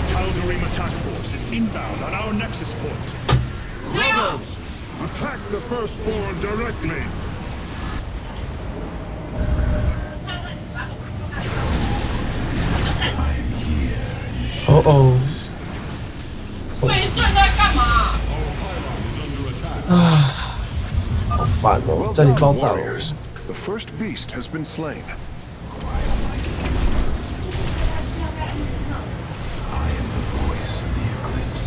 [SPEAKER 3] Tal'Darim attack force is inbound on our nexus point.
[SPEAKER 7] Brothers, attack the firstborn directly.
[SPEAKER 1] 哦哦，好烦哦，
[SPEAKER 10] Well
[SPEAKER 1] 这里
[SPEAKER 10] done,
[SPEAKER 1] 爆炸了。
[SPEAKER 10] warriors. The first beast has been slain.
[SPEAKER 6] I am the voice of the eclipse.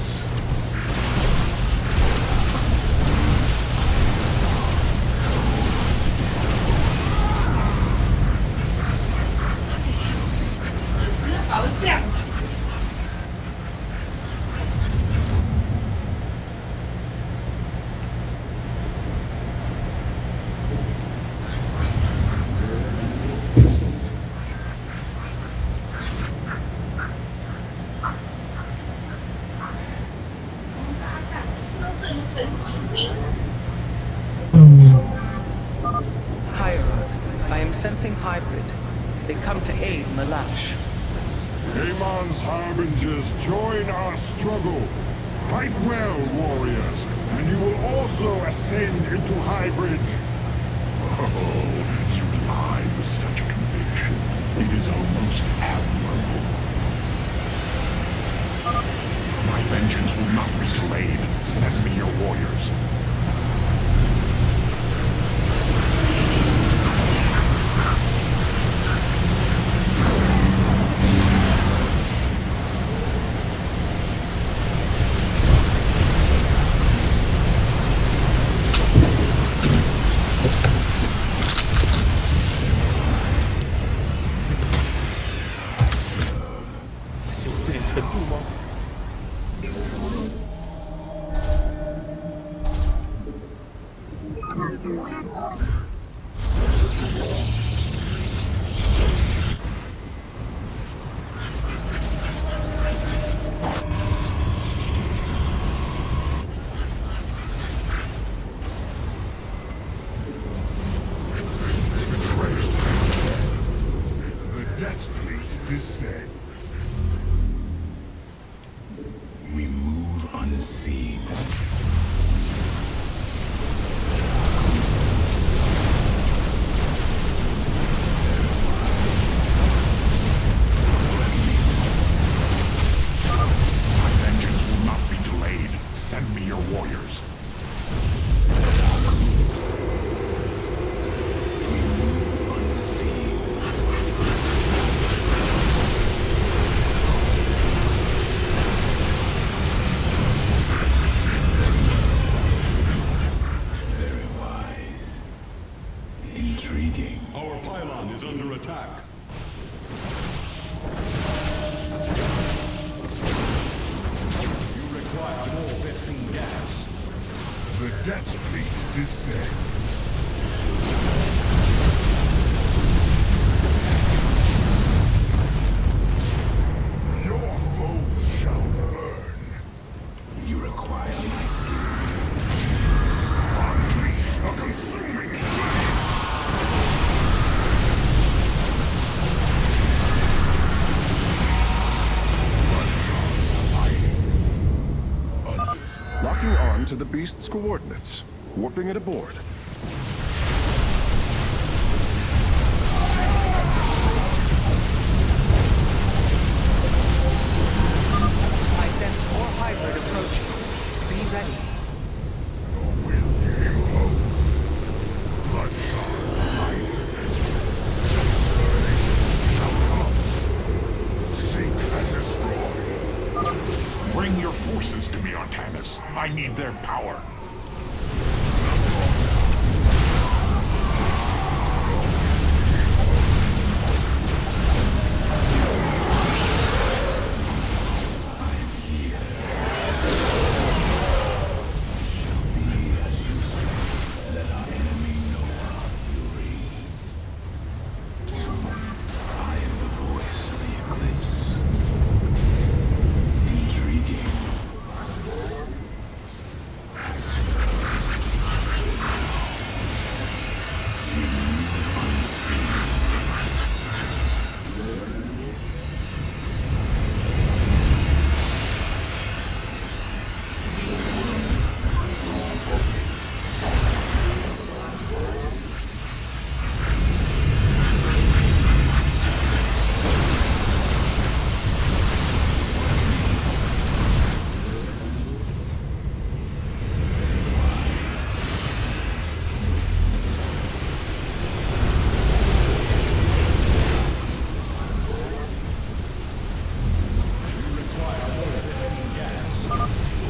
[SPEAKER 9] Hierarch, I am sensing hybrid. They come to aid Malash.
[SPEAKER 7] Amon's harbingers, join our struggle. Fight well, warriors, and you will also ascend into hybrid.
[SPEAKER 3] Oh, you lie with such conviction. It is almost admirable. My vengeance will not be delayed. Send me your warriors.
[SPEAKER 7] The Death Fleet descends.
[SPEAKER 6] We move unseen.
[SPEAKER 3] My vengeance will not be delayed. Send me your warriors.
[SPEAKER 6] Very wise. Intriguing.
[SPEAKER 3] Our pylon is under attack. You require more Vespene gas.
[SPEAKER 7] The Death Fleet descends.
[SPEAKER 10] to the beast's coordinates, warping it aboard.
[SPEAKER 9] I sense more hybrid approaching. Be ready.
[SPEAKER 3] Seek and destroy. Bring your forces to me, Artanis. I need their power.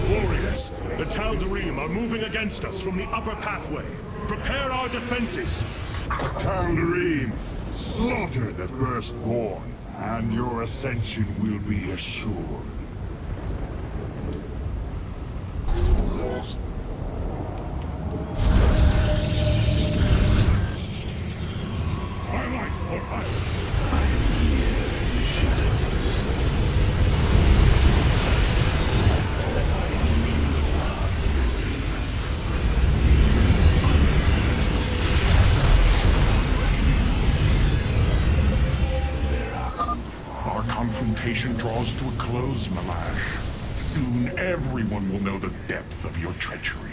[SPEAKER 3] Warriors, the Tal'Darim are moving against us from the upper pathway. Prepare our defenses.
[SPEAKER 7] Tal'Darim, slaughter the firstborn, and your ascension will be assured.
[SPEAKER 3] Highlight for us. Our confrontation draws to a close, Malash. Soon everyone will know the depth of your treachery.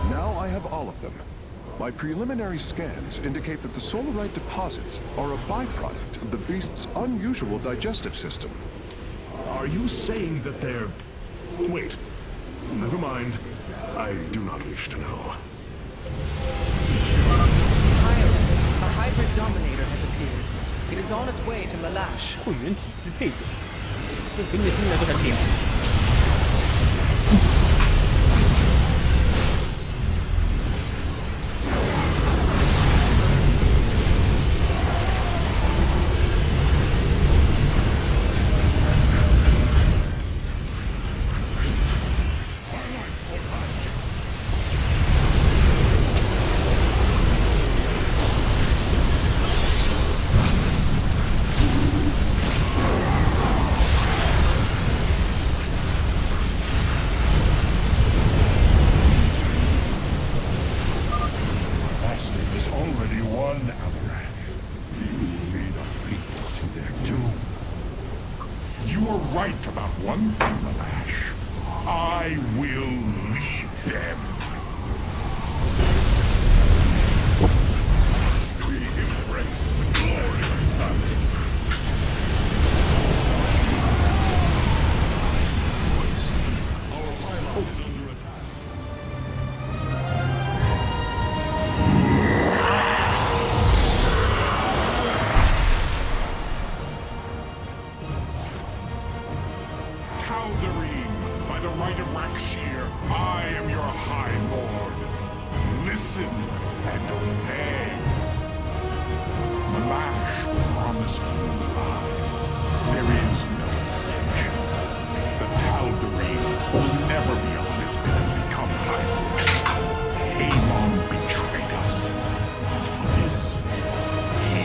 [SPEAKER 10] Now I have all of them. My preliminary scans indicate that the solarite deposits are a byproduct of the beast's unusual digestive system.
[SPEAKER 3] Are you saying that they're... Wait. Never mind. I do not wish to know.
[SPEAKER 9] Pilot, a hybrid dominator has appeared. It is on its way to Malash.
[SPEAKER 2] 会员体支配者，这给你的听起来都很屌。
[SPEAKER 3] Bastard is already one avalanche. You lead our people to their doom. You are right about one thing, Malash. I will lead them. We embrace the glory of nothing. Our pylon is under attack. Tal'Darim, by the right of Rakshir, I am your High Lord. Listen and obey. Malash promised you lies. There is no ascension. The Tal'Darim will never be uplifted and become High Lord. Amon betrayed us. For this, he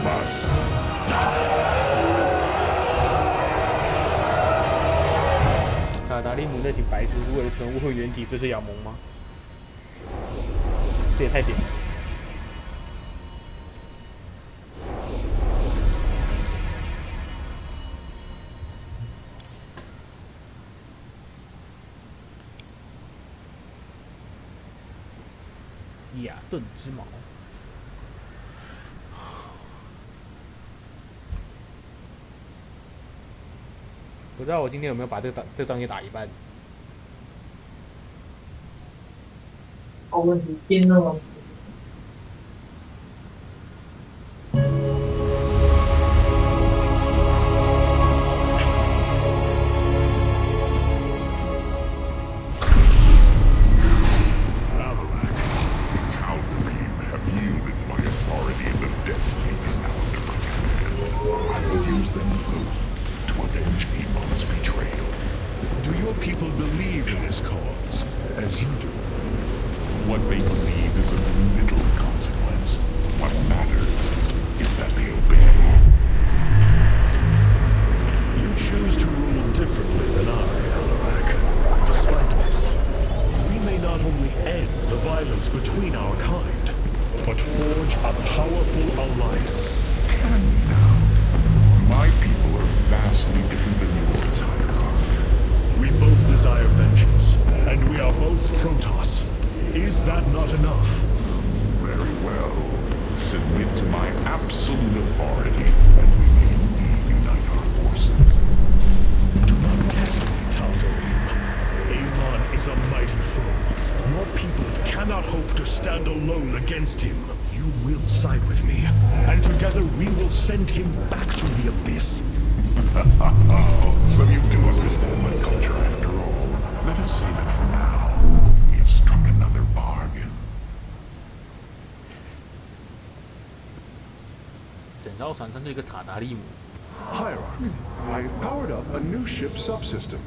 [SPEAKER 3] must die.
[SPEAKER 2] 白痴是为了存物原体追随亚蒙吗？这也太屌了！雅顿之矛。不知道我今天有没有把这章也打一半？
[SPEAKER 4] 好问题，变那么。
[SPEAKER 2] 船上就一个塔达利姆。
[SPEAKER 10] Hierarch, I've powered up a new ship subsystem.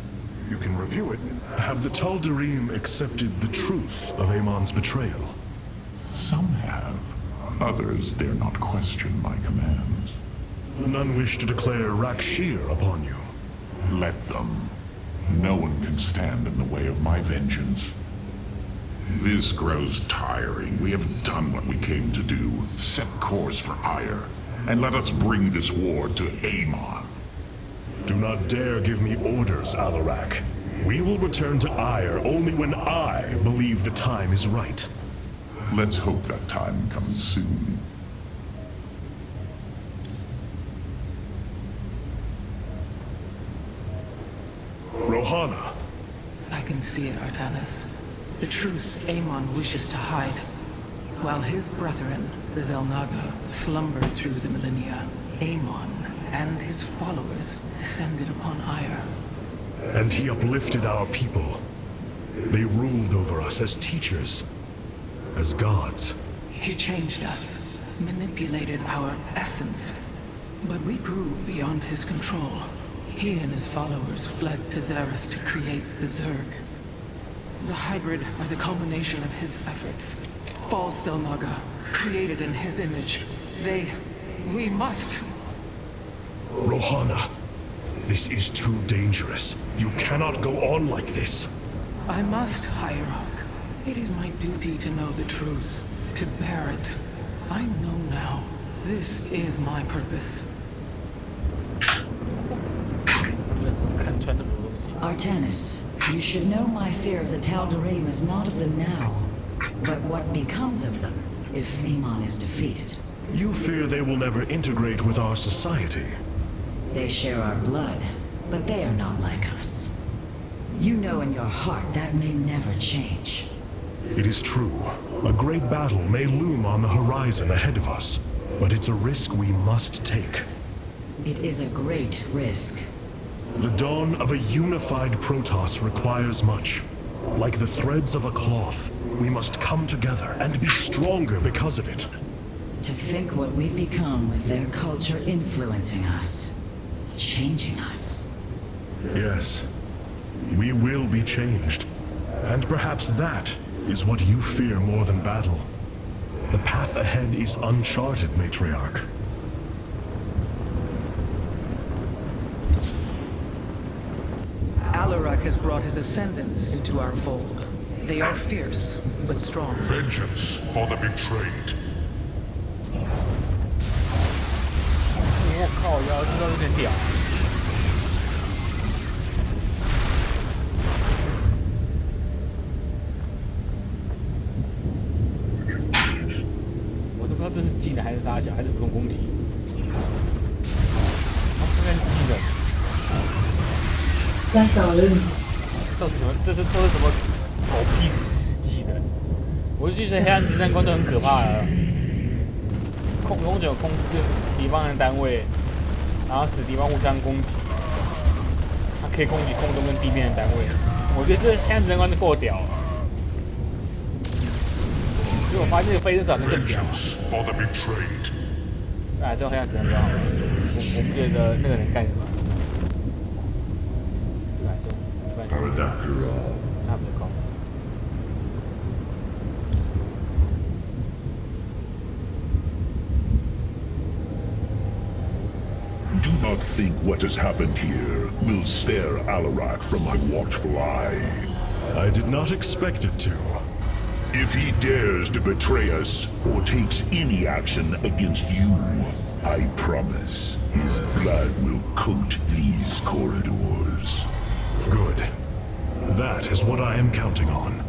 [SPEAKER 10] You can review it.
[SPEAKER 3] Have the Tal'Darim accepted the truth of Amon's betrayal?
[SPEAKER 7] Some have. Others dare not question my commands.
[SPEAKER 3] None wish to declare Rakshir upon you.
[SPEAKER 7] Let them. No one can stand in the way of my vengeance. This grows tiring. We have done what we came to do. Set course for Ire. And let us bring this war to Amon.
[SPEAKER 3] Do not dare give me orders, Alarak. We will return to Ire only when I believe the time is right.
[SPEAKER 7] Let's hope that time comes soon.
[SPEAKER 3] Rohana.
[SPEAKER 9] I can see it, Artanis. The truth Amon wishes to hide. While his brethren, the Xel'Naga, slumbered through the millennia, Amon and his followers descended upon Ire.
[SPEAKER 3] And he uplifted our people. They ruled over us as teachers, as gods.
[SPEAKER 9] He changed us, manipulated our essence. But we grew beyond his control. He and his followers fled to Xeris to create the Zerg. The hybrid are the culmination of his efforts. False Xel'Naga, created in his image. We must...
[SPEAKER 3] Rohana, this is too dangerous. You cannot go on like this.
[SPEAKER 9] I must, Hierarch. It is my duty to know the truth, to bear it. I know now. This is my purpose.
[SPEAKER 8] Artanis, you should know my fear of the Tal'Darim is not of the now, but what becomes of them if Amon is defeated.
[SPEAKER 3] You fear they will never integrate with our society.
[SPEAKER 8] They share our blood, but they are not like us. You know in your heart that may never change.
[SPEAKER 3] It is true. A great battle may loom on the horizon ahead of us, but it's a risk we must take.
[SPEAKER 8] It is a great risk.
[SPEAKER 3] The dawn of a unified Protoss requires much. Like the threads of a cloth, we must come together and be stronger because of it.
[SPEAKER 8] To think what we've become with their culture influencing us, changing us.
[SPEAKER 3] Yes, we will be changed. And perhaps that is what you fear more than battle. The path ahead is uncharted, Matriarch.
[SPEAKER 9] Alarak has brought his ascendants into our fold. They are fierce, but strong.
[SPEAKER 3] Vengeance for the betrayed.
[SPEAKER 2] 我靠，腰知道有点屌。我都不知道这是技能还是杀小，还是普通攻击。啊，应该是技能。
[SPEAKER 4] 三小人。
[SPEAKER 2] 这是什么？这是都是什么狗屁死技能？我就记得黑暗之战关都很可怕的。永久控制敌方的单位，然后使敌方互相攻击，它可以攻击空中跟地面的单位。我觉得这黑暗之关就够屌了。因为我发现这个飞车伞更屌。哎，这黑暗之关就好了。我不觉得那个人干什么。差不多高。
[SPEAKER 7] Do not think what has happened here will spare Alarak from my watchful eye.
[SPEAKER 3] I did not expect it to.
[SPEAKER 7] If he dares to betray us or takes any action against you, I promise his blood will coat these corridors.
[SPEAKER 3] Good. That is what I am counting on.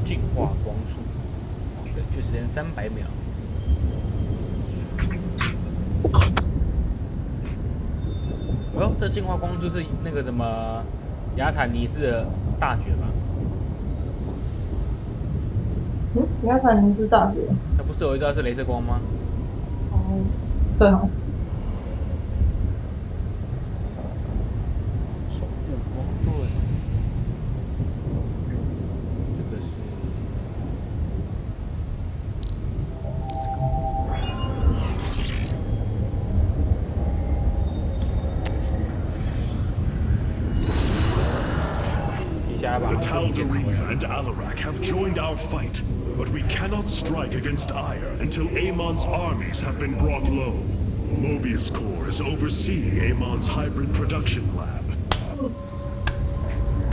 [SPEAKER 3] 净化光束，冷却时间300秒。哦，这净化光就是那个什么雅坦尼斯的大绝吧？
[SPEAKER 4] 雅坦尼斯大绝。
[SPEAKER 2] 它不是有一招是雷射光吗？
[SPEAKER 4] 哦，对哦。
[SPEAKER 2] 守护光盾，这个是。
[SPEAKER 3] The Tal'Darim and Alarak have joined our fight, but we cannot strike against Ire until Amon's armies have been brought low. Mobius Corps is overseeing Amon's hybrid production lab.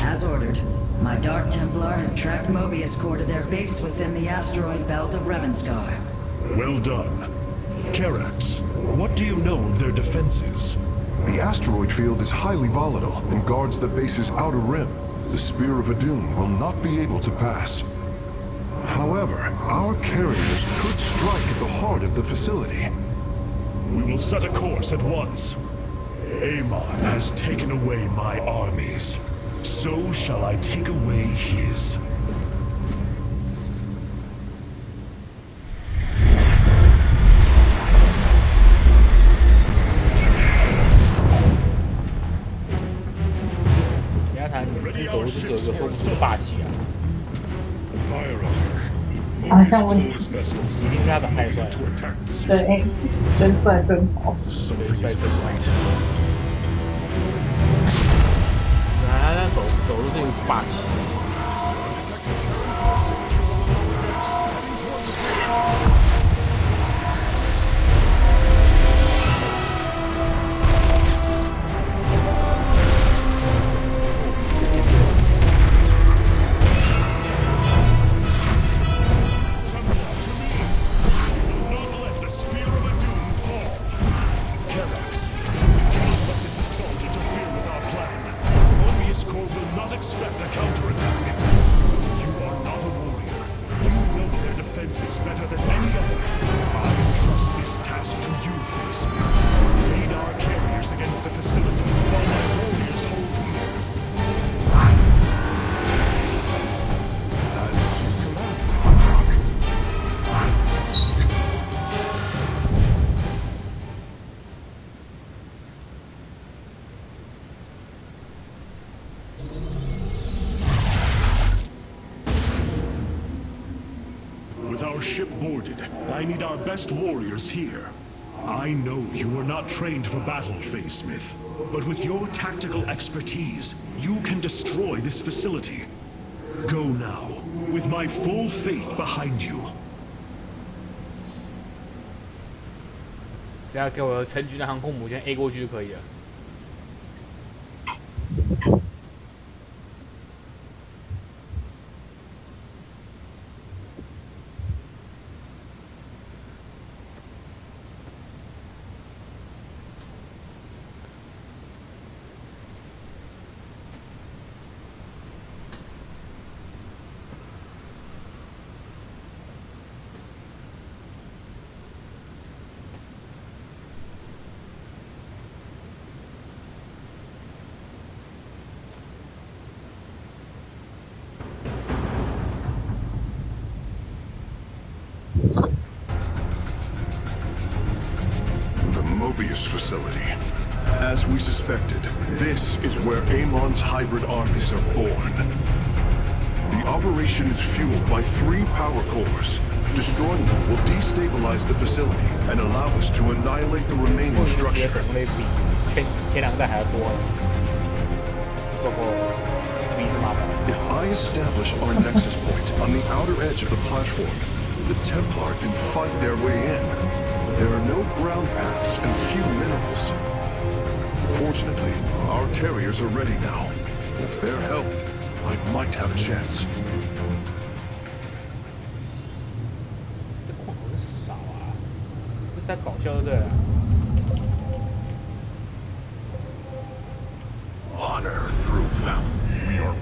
[SPEAKER 8] As ordered, my Dark Templar have tracked Mobius Corps to their base within the asteroid belt of Revenskar.
[SPEAKER 3] Well done. Karax, what do you know of their defenses?
[SPEAKER 10] The asteroid field is highly volatile and guards the base's outer rim. The Spear of Adun will not be able to pass. However, our carriers could strike at the heart of the facility.
[SPEAKER 3] We will set a course at once. Amon has taken away my armies. So shall I take away his.
[SPEAKER 4] 好像我，一定
[SPEAKER 2] 是他长太帅了。
[SPEAKER 4] 对，真帅真好。
[SPEAKER 3] Something is right.
[SPEAKER 2] 他走路就有霸气。
[SPEAKER 3] With our ship boarded, I need our best warriors here. I know you are not trained for battle, Smith, but with your tactical expertise, you can destroy this facility. Go now, With my full faith behind you.
[SPEAKER 2] 只要给我成军的航空母舰 A 过去就可以了。
[SPEAKER 10] The Mobius facility. As we suspected, this is where Amon's hybrid armies are born. The operation is fueled by 3 power cores. Destroying them will destabilize the facility and allow us to annihilate the remaining structure.
[SPEAKER 2] 种类比前2代还要多了。说过，比是麻烦。
[SPEAKER 10] If I establish our nexus point on the outer edge of the platform, the Templar can fight their way in. There are no ground paths and few minerals. Fortunately, our carriers are ready now. With their help, I might have a chance.
[SPEAKER 2] 这矿好少啊，这是在搞笑对不对？
[SPEAKER 3] Honor through valor. We are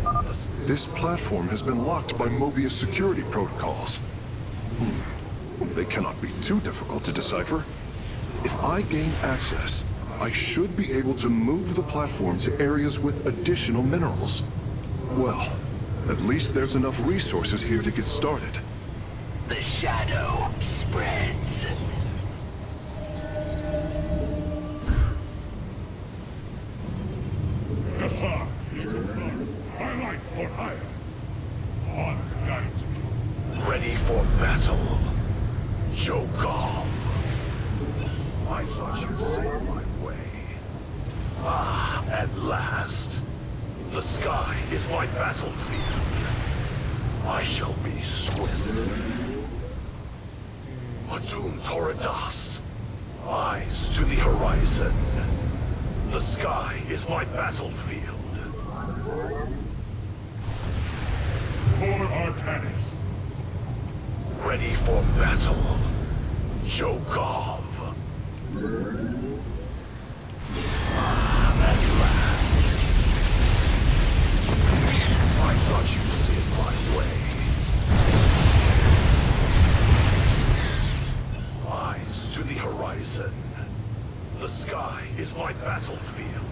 [SPEAKER 10] This platform has been locked by Mobius security protocols. They cannot be too difficult to decipher. If I gain access, I should be able to move the platform to areas with additional minerals. Well, at least there's enough resources here to get started.
[SPEAKER 3] The shadow spreads. Kassar, my life for hire. Honor guides me. Ready for battle. Jokov. I thought you'd save my way. Ah, at last. The sky is my battlefield. I shall be swift. Adum Toridas. Eyes to the horizon. The sky is my battlefield. For Artanis. Ready for battle. Jokov. At last. I thought you'd see my way. Eyes to the horizon. The sky is my battlefield.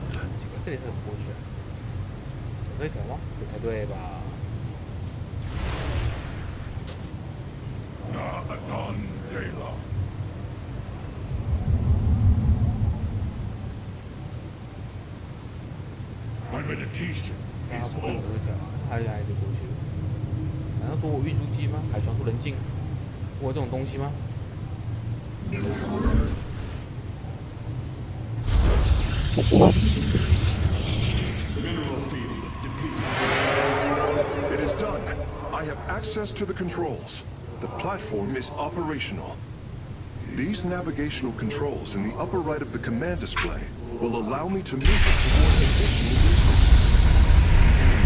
[SPEAKER 2] 这里是怎么过去啊？有对头吗？不太对吧？
[SPEAKER 3] Anon Dela. My meditation
[SPEAKER 2] 然后
[SPEAKER 3] is
[SPEAKER 2] 不会
[SPEAKER 3] over.
[SPEAKER 2] 掉，还是过去？难道说我运输机吗？海船不能进？我有这种东西吗？
[SPEAKER 10] It is done. I have access to the controls. The platform is operational. These navigational controls in the upper right of the command display will allow me to move it toward additional resources.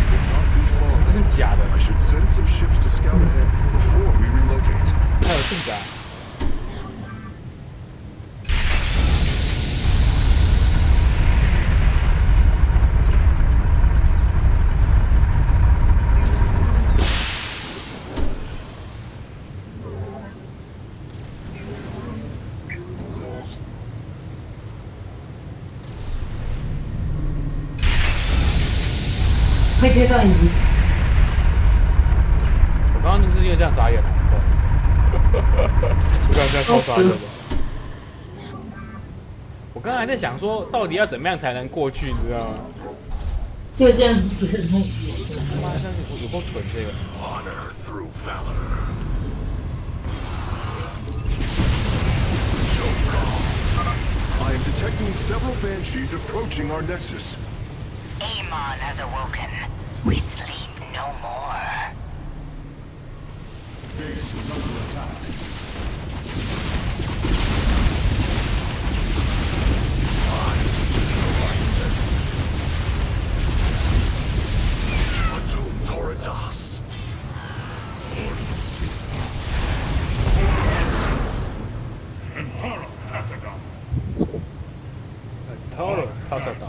[SPEAKER 10] It will not be far.
[SPEAKER 2] 真的假的？
[SPEAKER 10] I should send some ships to scout ahead before we relocate.
[SPEAKER 2] 还有进展？
[SPEAKER 4] 会接到你。
[SPEAKER 2] 我刚刚就是因为这样傻眼了，我刚刚这样超傻眼的。我刚才还在想说，到底要怎么样才能过去，你知道吗？
[SPEAKER 4] 就这样子，
[SPEAKER 2] 他妈，这样有够蠢这个。
[SPEAKER 3] Honor through valor.
[SPEAKER 10] I am detecting several banshees approaching our nexus.
[SPEAKER 13] Amon has awoken. We sleep no more.
[SPEAKER 6] Base is under attack. Eyes to the horizon. Atum Toridas. Antara Tassaga.
[SPEAKER 2] Toro 他在打。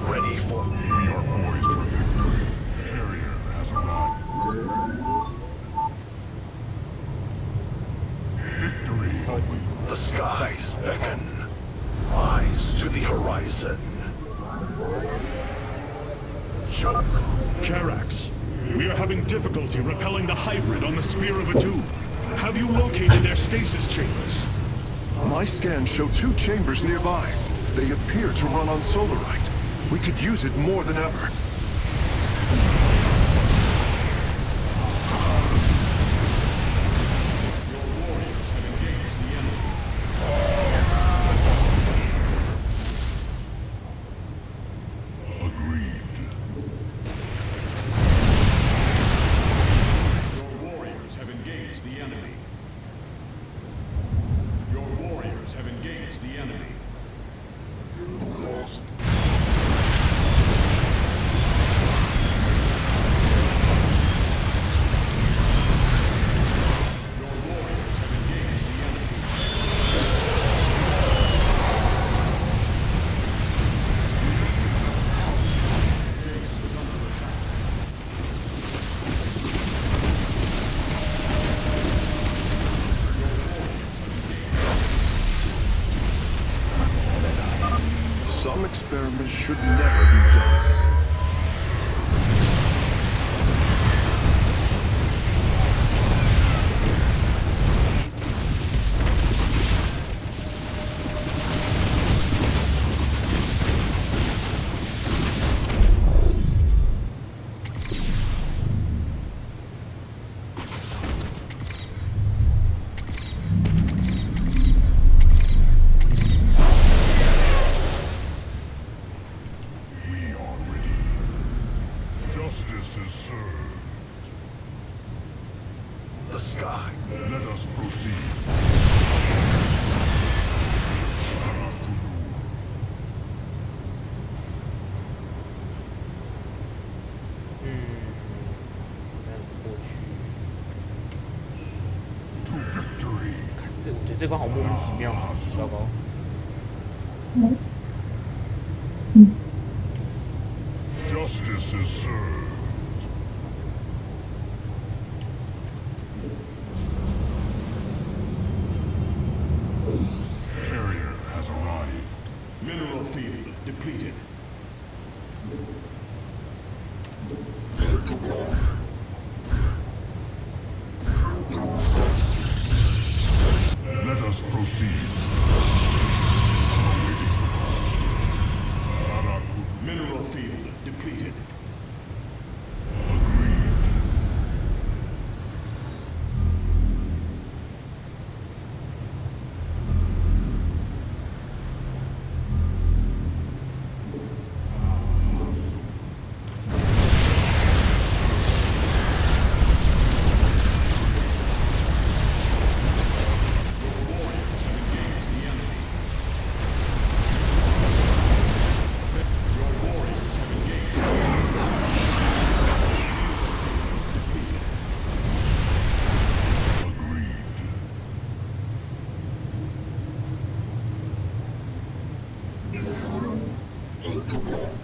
[SPEAKER 6] Ready for... We are poised for victory. Carrier has arrived. Victory. The skies beckon. Eyes to the horizon. Joke. Karax, we are having difficulty repelling the hybrid on the Spear of Atum. Have you located their stasis chambers?
[SPEAKER 10] My scans show 2 chambers nearby. They appear to run on solarite. We could use it more than ever.
[SPEAKER 6] Agreed. Your warriors have engaged the enemy. Your warriors have engaged the enemy.
[SPEAKER 10] Some experiments should never be done.
[SPEAKER 6] Justice is served. The sky. Let us proceed. To victory.
[SPEAKER 2] 我觉得这关好莫名其妙，糟糕。
[SPEAKER 6] Justice is served. Carrier has arrived. Mineral field depleted. Let us proceed. Mineral field depleted. Agreed.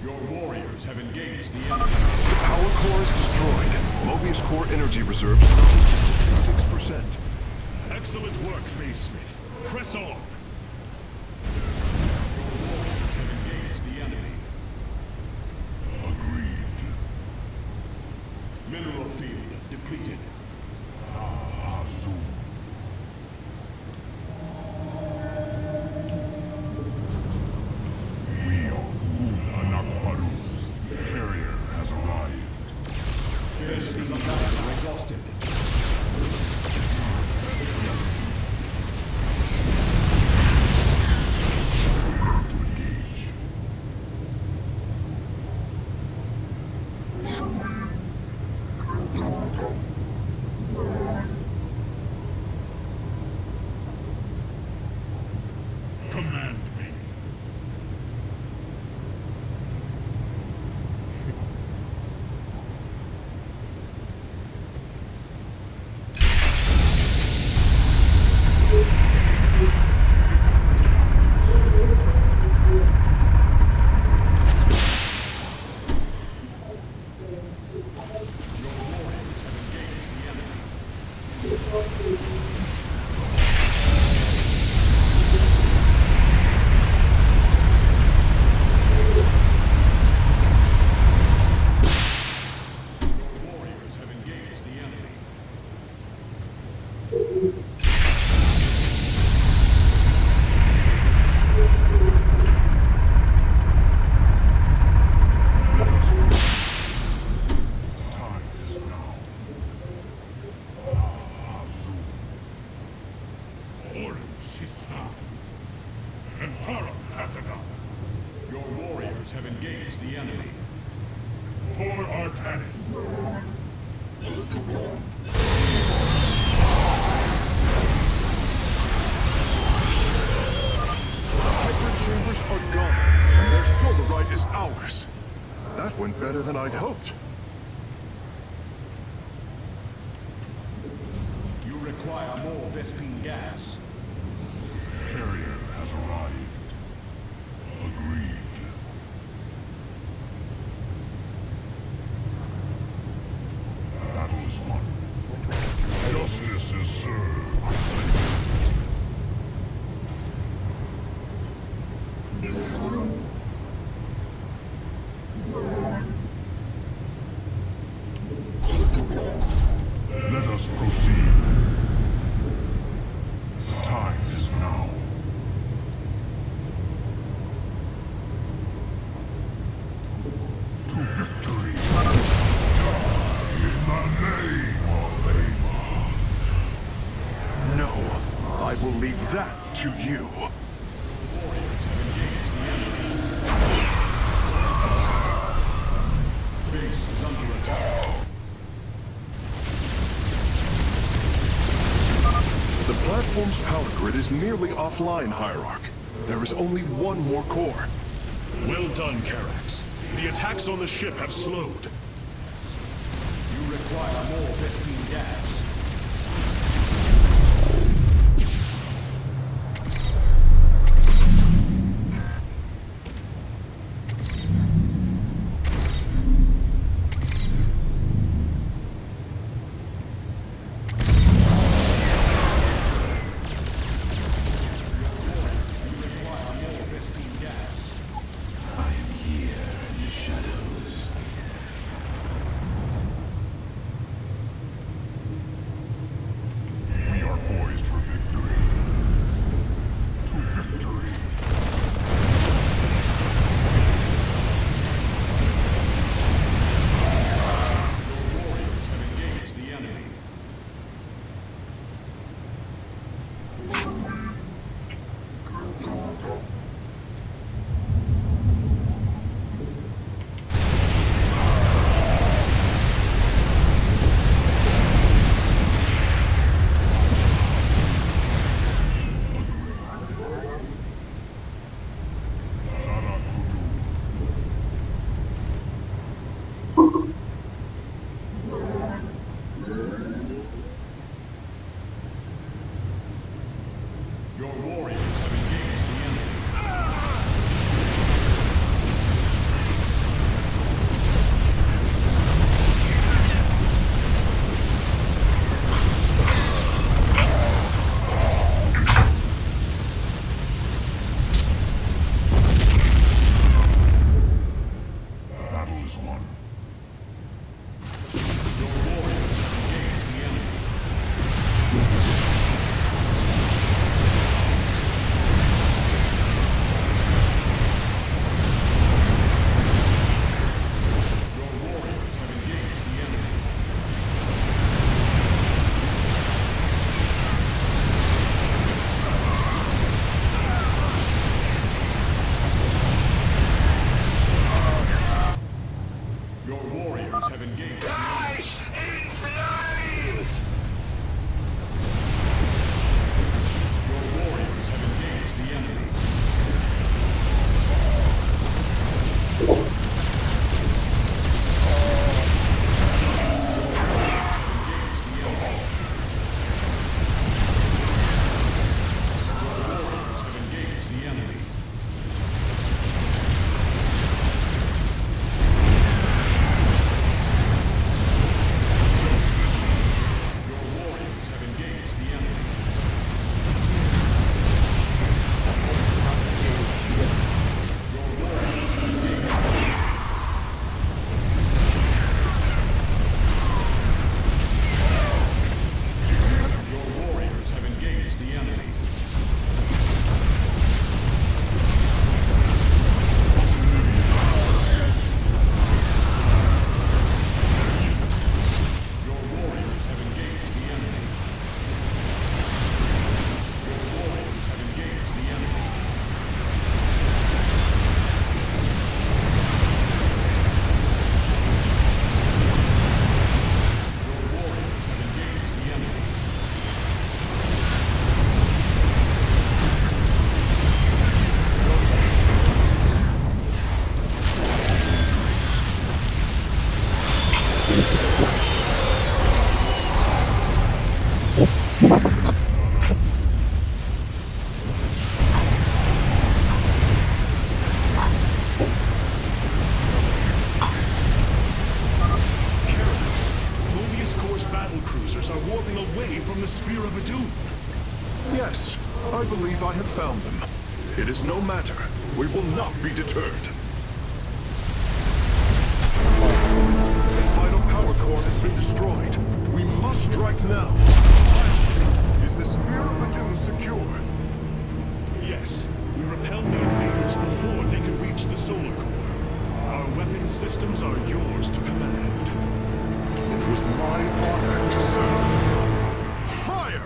[SPEAKER 6] Your warriors have engaged the enemy.
[SPEAKER 10] The power core is destroyed. Mobius core energy reserves down to 66%.
[SPEAKER 6] Excellent work, Face Smith. Press on. engaged the enemy. For Artanis.
[SPEAKER 10] The hybrid chambers are gone, and their solarite is ours. That went better than I'd hoped.
[SPEAKER 6] You require more Vespine gas. Carrier has arrived. Agreed. Battle is won. Justice is served. Let us proceed. The time is now. To victory. Die in the name of Aemon.
[SPEAKER 10] No, I will leave that to you.
[SPEAKER 6] Warriors have engaged the enemy. Base is under attack.
[SPEAKER 10] The platform's power grid is nearly offline, Hierarch. There is only one more core.
[SPEAKER 6] Well done, Carax. The attacks on the ship have slowed. You require more Vespine gas.
[SPEAKER 3] Spear of Adun?
[SPEAKER 10] Yes, I believe I have found them. It is no matter. We will not be deterred. The final power core has been destroyed. We must strike now. Is the Spear of Adun secure?
[SPEAKER 3] Yes. We repelled the invaders before they could reach the solar core. Our weapon systems are yours to command.
[SPEAKER 10] It was my honor to serve. Fire!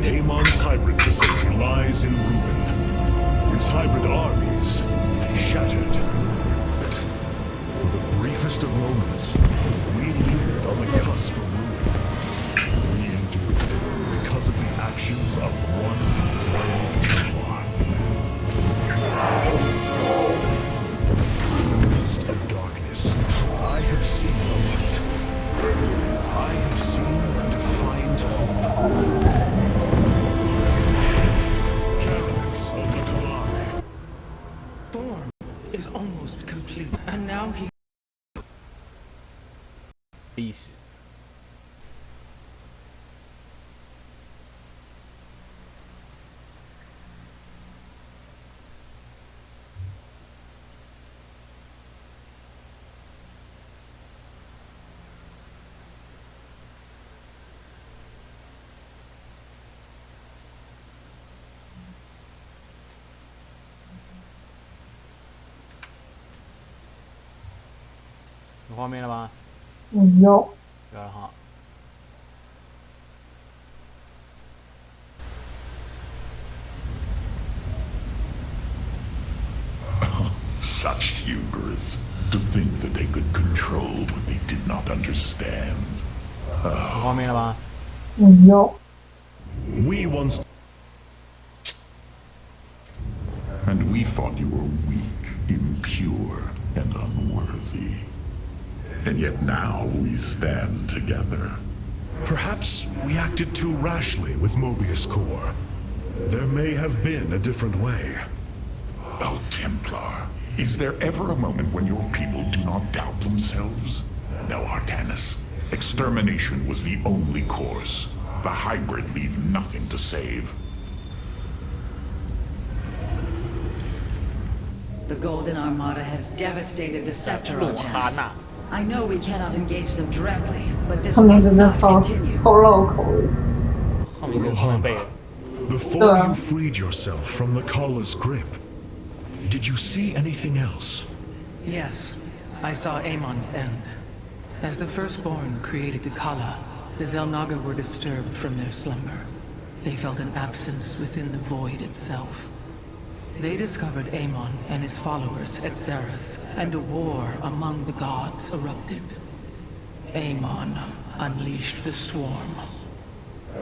[SPEAKER 3] Amon's hybrid facility lies in ruin. His hybrid armies shattered. But for the briefest of moments, we lingered on the cusp of ruin. We endured because of the actions of one brave Templar. In the midst of darkness, I have seen the light. I have seen and defined hope.
[SPEAKER 9] Form is almost complete, and now he...
[SPEAKER 2] 历史。有画面了吗？
[SPEAKER 4] 有。
[SPEAKER 2] 有了哈。
[SPEAKER 6] Such hubris. To think that they could control what they did not understand.
[SPEAKER 2] 有画面了吗？
[SPEAKER 4] 有。
[SPEAKER 3] We once...
[SPEAKER 6] And we thought you were weak, impure, and unworthy. And yet now we stand together.
[SPEAKER 3] Perhaps we acted too rashly with Mobius Core. There may have been a different way.
[SPEAKER 6] Oh, Templar, is there ever a moment when your people do not doubt themselves? No, Artanis. Extermination was the only course. The hybrid leave nothing to save.
[SPEAKER 8] The Golden Armada has devastated the Scepter Artanis. I know we cannot engage them directly, but this
[SPEAKER 4] 他们只
[SPEAKER 8] must
[SPEAKER 4] 能
[SPEAKER 8] not
[SPEAKER 4] 靠
[SPEAKER 8] continue.
[SPEAKER 4] 靠绕口。
[SPEAKER 2] 后面跟后面背了。
[SPEAKER 3] Before you freed yourself from the Kalla's grip, did you see anything else?
[SPEAKER 9] Yes, I saw Amon's end. As the Firstborn created the Kala, the Xel'Naga were disturbed from their slumber. They felt an absence within the void itself. They discovered Amon and his followers at Xeris, and a war among the gods erupted. Amon unleashed the Swarm.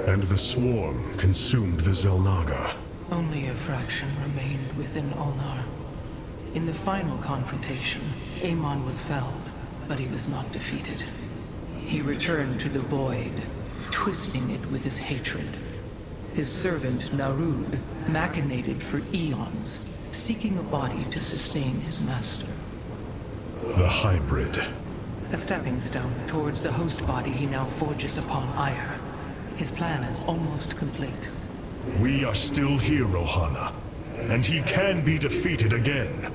[SPEAKER 3] And the Swarm consumed the Xel'Naga.
[SPEAKER 9] Only a fraction remained within Ulnar. In the final confrontation, Amon was felled, but he was not defeated. He returned to the void, twisting it with his hatred. His servant, Narud, machinated for eons, seeking a body to sustain his master.
[SPEAKER 3] The hybrid.
[SPEAKER 9] A stepping stone towards the host body he now forges upon Ire. His plan is almost complete.
[SPEAKER 3] We are still here, Rohana. And he can be defeated again.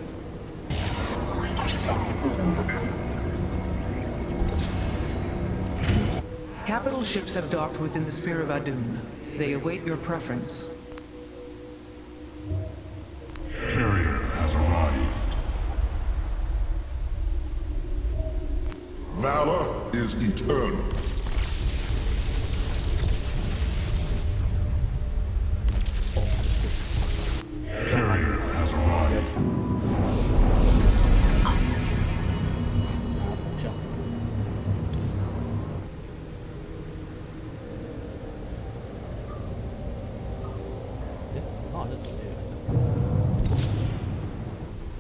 [SPEAKER 9] Capital ships have docked within the Spear of Adun. They await your preference.
[SPEAKER 6] Carrier has arrived. Valor
[SPEAKER 7] is eternal. Carrier has arrived.
[SPEAKER 2] 刚好是左边。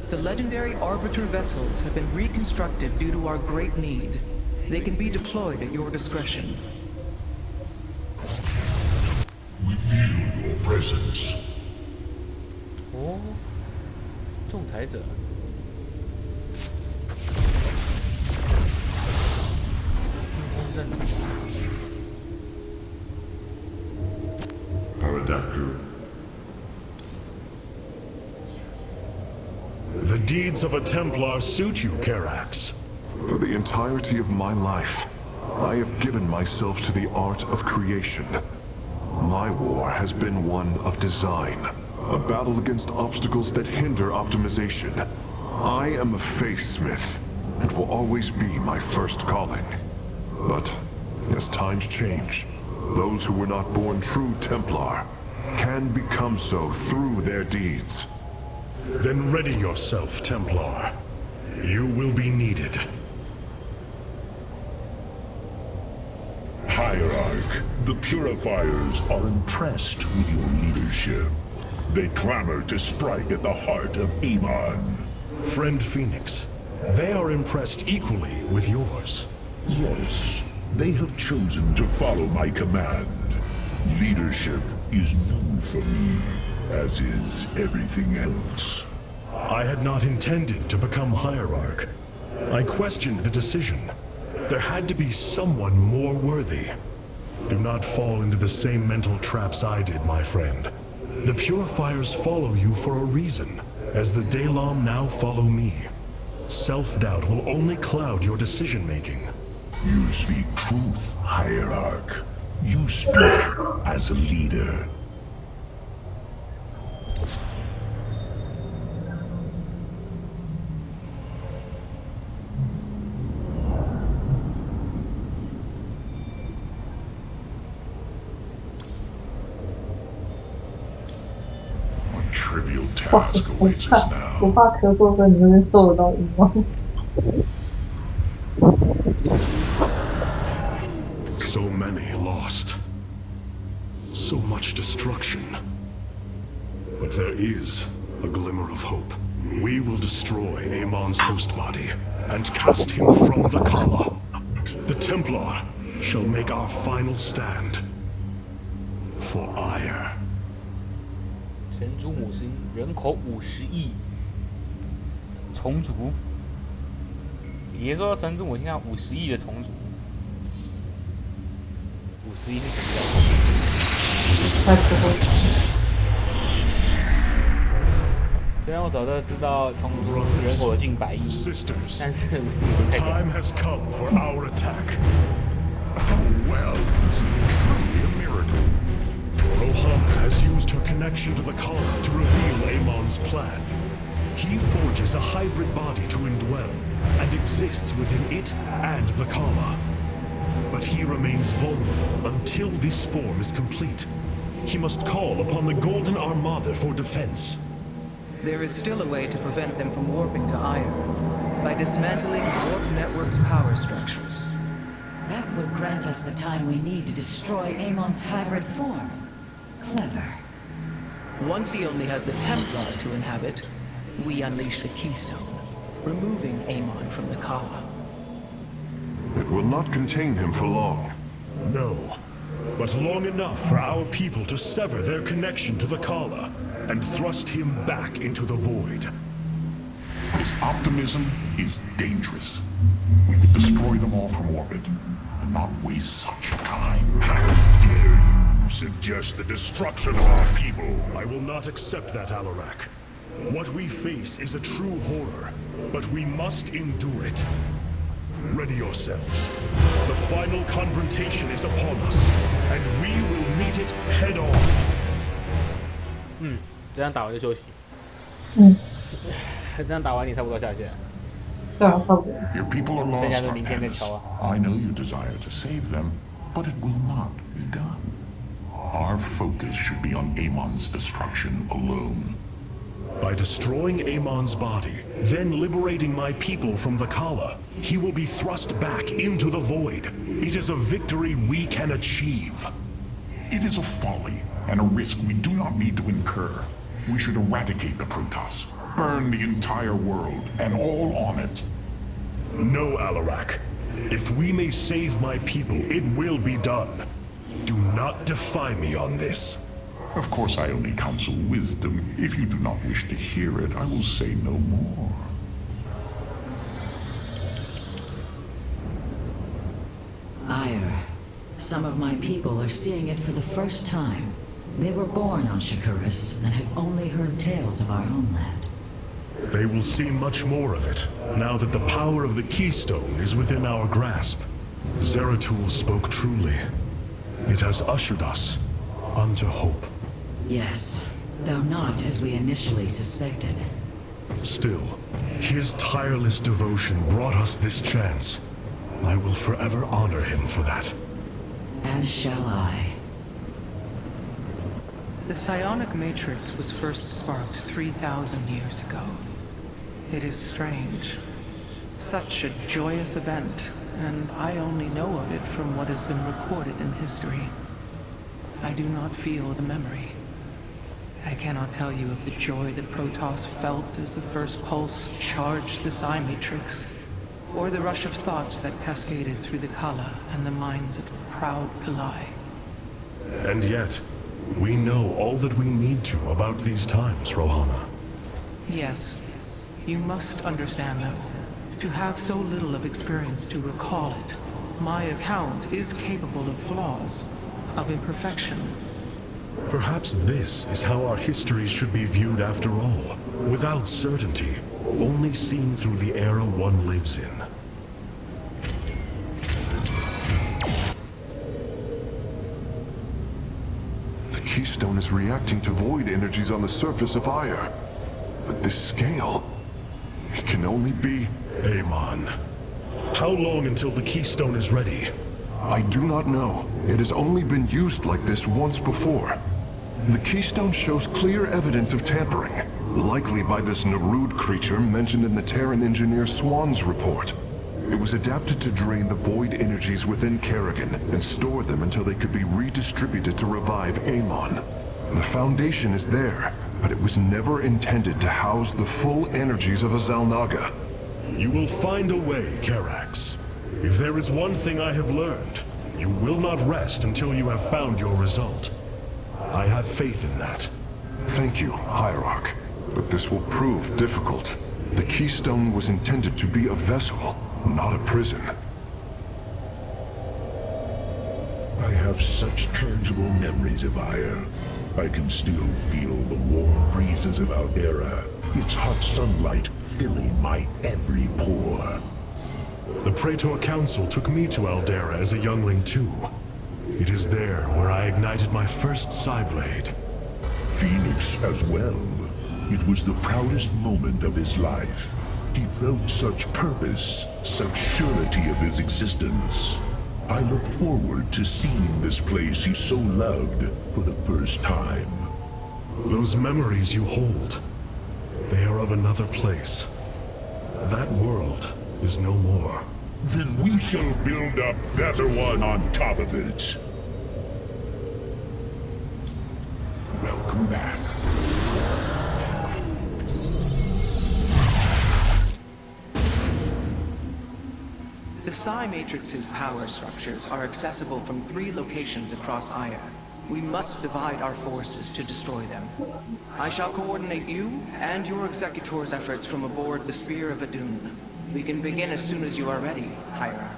[SPEAKER 9] The legendary Arbiter vessels have been reconstructed due to our great need. They can be deployed at your discretion.
[SPEAKER 7] We feel your presence.
[SPEAKER 2] 哦，仲裁者。真正
[SPEAKER 7] Aradactyl.
[SPEAKER 3] The deeds of a Templar suit you, Carax.
[SPEAKER 10] For the entirety of my life, I have given myself to the art of creation. My war has been one of design, a battle against obstacles that hinder optimization. I am a faithsmith, and will always be my first calling. But, as times change, those who were not born true Templar can become so through their deeds.
[SPEAKER 3] Then ready yourself, Templar. You will be needed.
[SPEAKER 7] Hierarch, the Purifiers are impressed with your leadership. They clamor to strike at the heart of Amon.
[SPEAKER 3] Friend Phoenix, they are impressed equally with yours.
[SPEAKER 7] Yes, they have chosen to follow my command. Leadership is new for me, as is everything else.
[SPEAKER 3] I had not intended to become Hierarch. I questioned the decision. There had to be someone more worthy. Do not fall into the same mental traps I did, my friend. The Purifiers follow you for a reason, as the Daylom now follow me. Self-doubt will only cloud your decision-making.
[SPEAKER 7] You speak truth, Hierarch. You speak as a leader. What trivial task awaits us
[SPEAKER 11] 不
[SPEAKER 7] now?
[SPEAKER 11] 怕咳嗽的你会受得到遗忘。
[SPEAKER 3] So many lost. So much destruction. But there is a glimmer of hope. We will destroy Amon's host body and cast him from the Kala. The Templar shall make our final stand for ire.
[SPEAKER 2] 神族母星人口50亿，虫族，也就是说神族母星上50亿的虫族，50亿是什么概念？
[SPEAKER 11] 那之后，
[SPEAKER 2] 虽然我早就知道虫族人口有近100亿，
[SPEAKER 3] Sisters,
[SPEAKER 2] 但是50亿
[SPEAKER 3] the
[SPEAKER 2] 太屌了
[SPEAKER 3] time has come for our attack.
[SPEAKER 7] How well, this is truly a miracle.
[SPEAKER 3] Rohan has used her connection to the Kala to reveal Amon's plan. He forges a hybrid body to indwell, and exists within it and the Kala. But he remains vulnerable until this form is complete. He must call upon the Golden Armada for defense.
[SPEAKER 9] There is still a way to prevent them from warping to Ire, by dismantling the Warp Network's power structures.
[SPEAKER 8] That would grant us the time we need to destroy Amon's hybrid form. Clever.
[SPEAKER 9] Once he only has the Templar to inhabit, we unleash the Keystone, removing Amon from the Kala.
[SPEAKER 10] It will not contain him for long.
[SPEAKER 3] No, but long enough for our people to sever their connection to the Kala and thrust him back into the void.
[SPEAKER 7] His optimism is dangerous. We could destroy them all from orbit, and not waste such time. How dare you suggest the destruction of our people?
[SPEAKER 3] I will not accept that, Alarak. What we face is a true horror, but we must endure it. Ready yourselves. The final confrontation is upon us, and we will meet it head on.
[SPEAKER 2] 这样打完就休息。
[SPEAKER 11] 嗯，
[SPEAKER 2] 这样打完你差不多下线。
[SPEAKER 11] 对啊，差不多。
[SPEAKER 6] Your people are
[SPEAKER 2] 剩下
[SPEAKER 6] lost,
[SPEAKER 2] 的零件在敲啊。
[SPEAKER 6] I know you desire to save them, but it will not be done. Our focus should be on Amon's destruction alone.
[SPEAKER 3] By destroying Amon's body, then liberating my people from the Kala, he will be thrust back into the void. It is a victory we can achieve.
[SPEAKER 6] It is a folly and a risk we do not need to incur. We should eradicate the Protoss, burn the entire world and all on it.
[SPEAKER 3] No, Alarak. If we may save my people, it will be done. Do not defy me on this.
[SPEAKER 6] Of course, I only counsel wisdom. If you do not wish to hear it, I will say no more.
[SPEAKER 8] Ire, some of my people are seeing it for the first time. They were born on Shakuras and have only heard tales of our homeland.
[SPEAKER 3] They will see much more of it, now that the power of the Keystone is within our grasp. Zeratul spoke truly. It has ushered us unto hope.
[SPEAKER 8] Yes, though not as we initially suspected.
[SPEAKER 3] Still, his tireless devotion brought us this chance. I will forever honor him for that.
[SPEAKER 8] As shall I.
[SPEAKER 9] The psionic matrix was first sparked 3,000 years ago. It is strange. Such a joyous event, and I only know of it from what has been recorded in history. I do not feel the memory. I cannot tell you of the joy that Protoss felt as the first pulse charged the psi matrix, or the rush of thoughts that cascaded through the Kala and the minds of the proud Pillai.
[SPEAKER 3] And yet, we know all that we need to about these times, Rohana.
[SPEAKER 9] Yes. You must understand, though, to have so little of experience to recall it, my account is capable of flaws, of imperfection.
[SPEAKER 3] Perhaps this is how our histories should be viewed after all, without certainty, only seen through the era one lives in.
[SPEAKER 7] The Keystone is reacting to void energies on the surface of Ire. But this scale... it can only be...
[SPEAKER 3] Amon. How long until the Keystone is ready?
[SPEAKER 7] I do not know. It has only been used like this once before. The Keystone shows clear evidence of tampering, likely by this Narud creature mentioned in the Terran engineer Swan's report. It was adapted to drain the void energies within Kerrigan and store them until they could be redistributed to revive Amon. The foundation is there, but it was never intended to house the full energies of a Xel'Naga.
[SPEAKER 3] You will find a way, Karax. If there is one thing I have learned, you will not rest until you have found your result. I have faith in that.
[SPEAKER 7] Thank you, Hierarch. But this will prove difficult. The Keystone was intended to be a vessel, not a prison.
[SPEAKER 3] I have such tangible memories of Ire. I can still feel the warm breezes of Aldera, its hot sunlight filling my every pore. The Praetor Council took me to Aldera as a youngling too. It is there where I ignited my first Psyblade.
[SPEAKER 7] Phoenix as well. It was the proudest moment of his life. He felt such purpose, such surety of his existence. I look forward to seeing this place he so loved for the first time.
[SPEAKER 3] Those memories you hold, they are of another place. That world is no more.
[SPEAKER 7] Then we shall build a better one on top of it. Welcome back.
[SPEAKER 9] The Psi Matrix's power structures are accessible from 3 locations across Aya. We must divide our forces to destroy them. I shall coordinate you and your Executor's efforts from aboard the Spear of Adun. We can begin as soon as you are ready, Hierarch.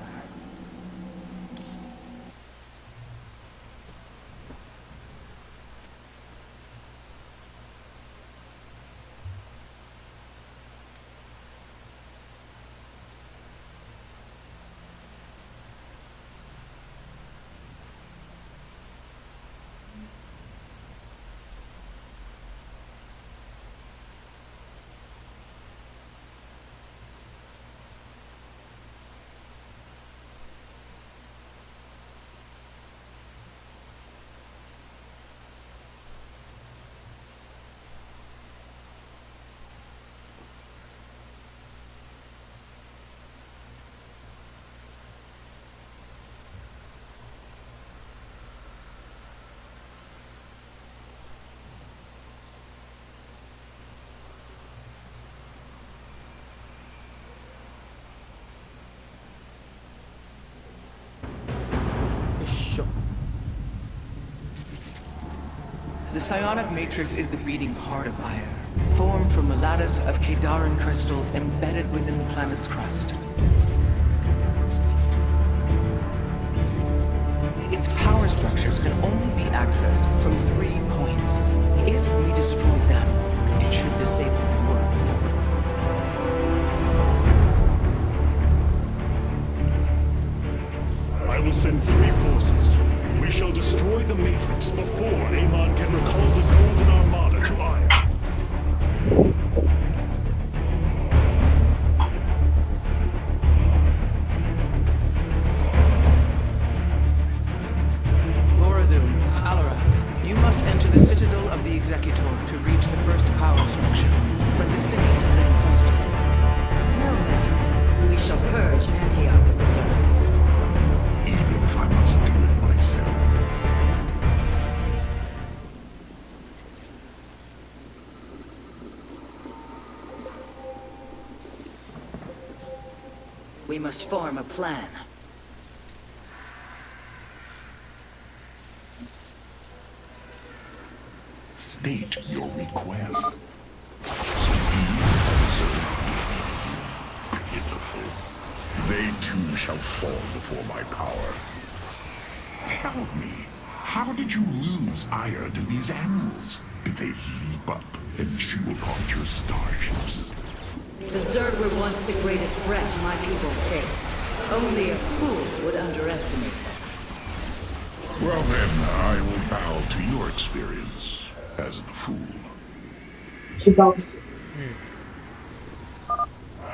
[SPEAKER 9] psionic matrix is the beating heart of Ire, formed from the lattice of Kadaran crystals embedded within the planet's crust. Its power structures can only be accessed from 3 points. If we destroy them, it should disable the world.
[SPEAKER 3] I will send 3 forces. We shall destroy the Matrix before Amon can recall the Golden Armada to Ire.
[SPEAKER 9] Vorazun, Alara, you must enter the Citadel of the Executor to reach the first power structure. But this city has been infested.
[SPEAKER 8] No matter. We shall purge Antioch of the Zerg.
[SPEAKER 7] Even if I must do it myself.
[SPEAKER 8] We must form a plan.
[SPEAKER 7] State your request. So these are pitiful. They too shall fall before my power. Tell me, how did you lose ire to these animals? Did they leap up and chew upon your starships?
[SPEAKER 8] The Zerg were once the greatest threat my people faced. Only a fool would underestimate them.
[SPEAKER 7] Well then, I will bow to your experience as the fool.
[SPEAKER 11] 知道。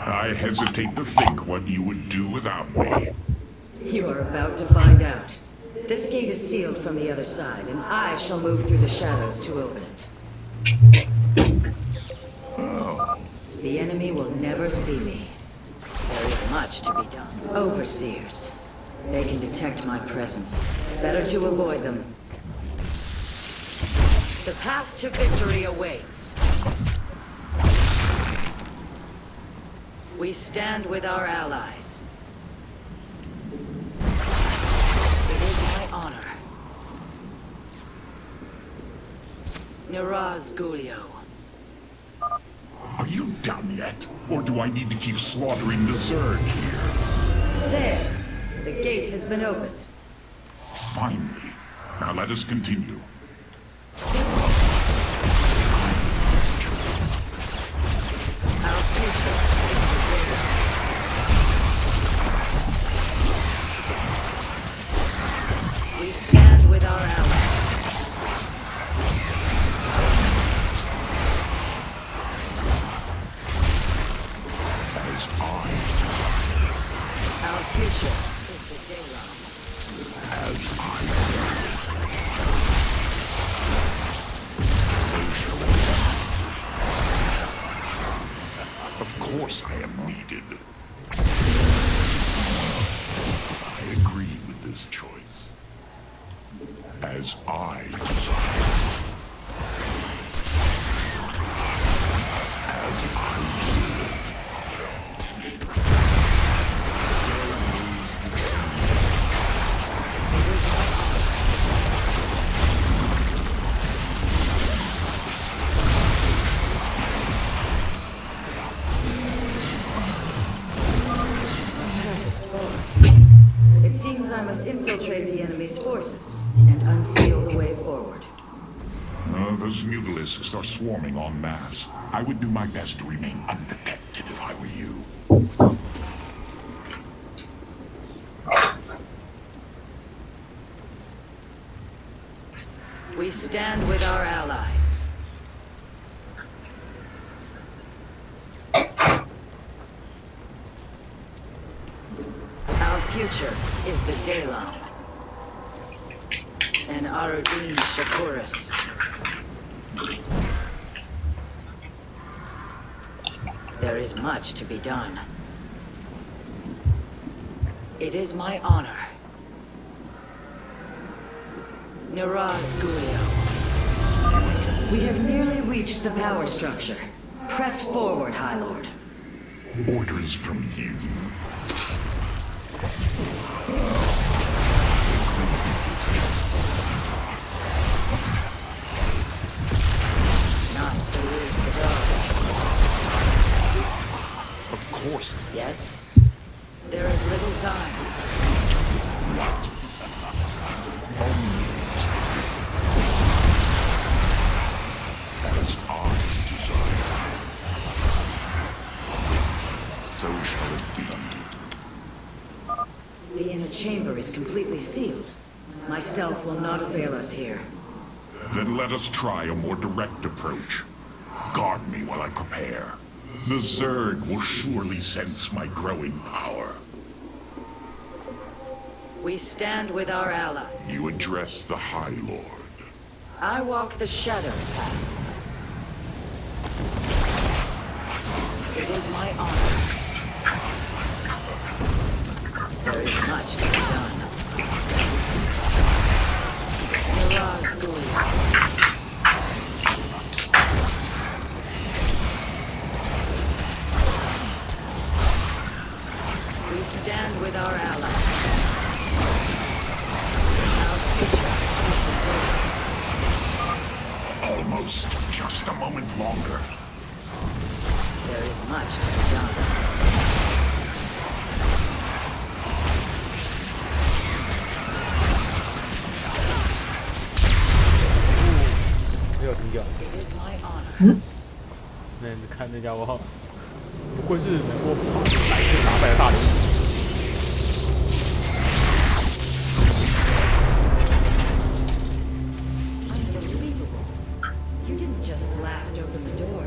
[SPEAKER 7] I hesitate to think what you would do without me.
[SPEAKER 8] You are about to find out. This gate is sealed from the other side, and I shall move through the shadows to open it.
[SPEAKER 7] Oh.
[SPEAKER 8] The enemy will never see me. There is much to be done. Overseers. They can detect my presence. Better to avoid them. The path to victory awaits. We stand with our allies. It is my honor. Niraz Gulio.
[SPEAKER 7] Are you done yet? Or do I need to keep slaughtering the Zerg here?
[SPEAKER 8] There. The gate has been opened.
[SPEAKER 7] Finally. Now let us continue.
[SPEAKER 8] Our future is we stand with our allies.
[SPEAKER 7] As I,
[SPEAKER 8] Our future is the daylight.
[SPEAKER 7] as I, so shall I. Of course I am needed. I agree with this choice. As I desire. As I will.
[SPEAKER 8] It seems I must infiltrate the enemy's forces and unseal the way forward.
[SPEAKER 7] Those mutalisks are swarming en masse. I would do my best to remain undetected if I were you.
[SPEAKER 8] We stand with our allies. Our future is the Daylon. And Arudin Shakuris. There is much to be done. It is my honor. Niraz Gulio. We have nearly reached the power structure. Press forward, High Lord.
[SPEAKER 7] Orders from you.
[SPEAKER 8] Hasta your cigars.
[SPEAKER 6] Of course.
[SPEAKER 8] Yes? There is little time.
[SPEAKER 6] As I desire, so shall it be.
[SPEAKER 8] The inner chamber is completely sealed. My stealth will not avail us here.
[SPEAKER 6] Then let us try a more direct approach. Guard me while I prepare. The Zerg will surely sense my growing power.
[SPEAKER 8] We stand with our ally.
[SPEAKER 6] You address the High Lord.
[SPEAKER 8] I walk the shadow path. It is my honor. There is much to be done. Miraz Guli. We stand with our ally.
[SPEAKER 6] Almost. Just a moment longer.
[SPEAKER 8] There is much to be done.
[SPEAKER 2] 没有停掉。
[SPEAKER 8] It is my honor.
[SPEAKER 2] 那你看那家伙，不愧是能够把来自打败的大人物。
[SPEAKER 8] Unbelievable. You didn't just blast open the door.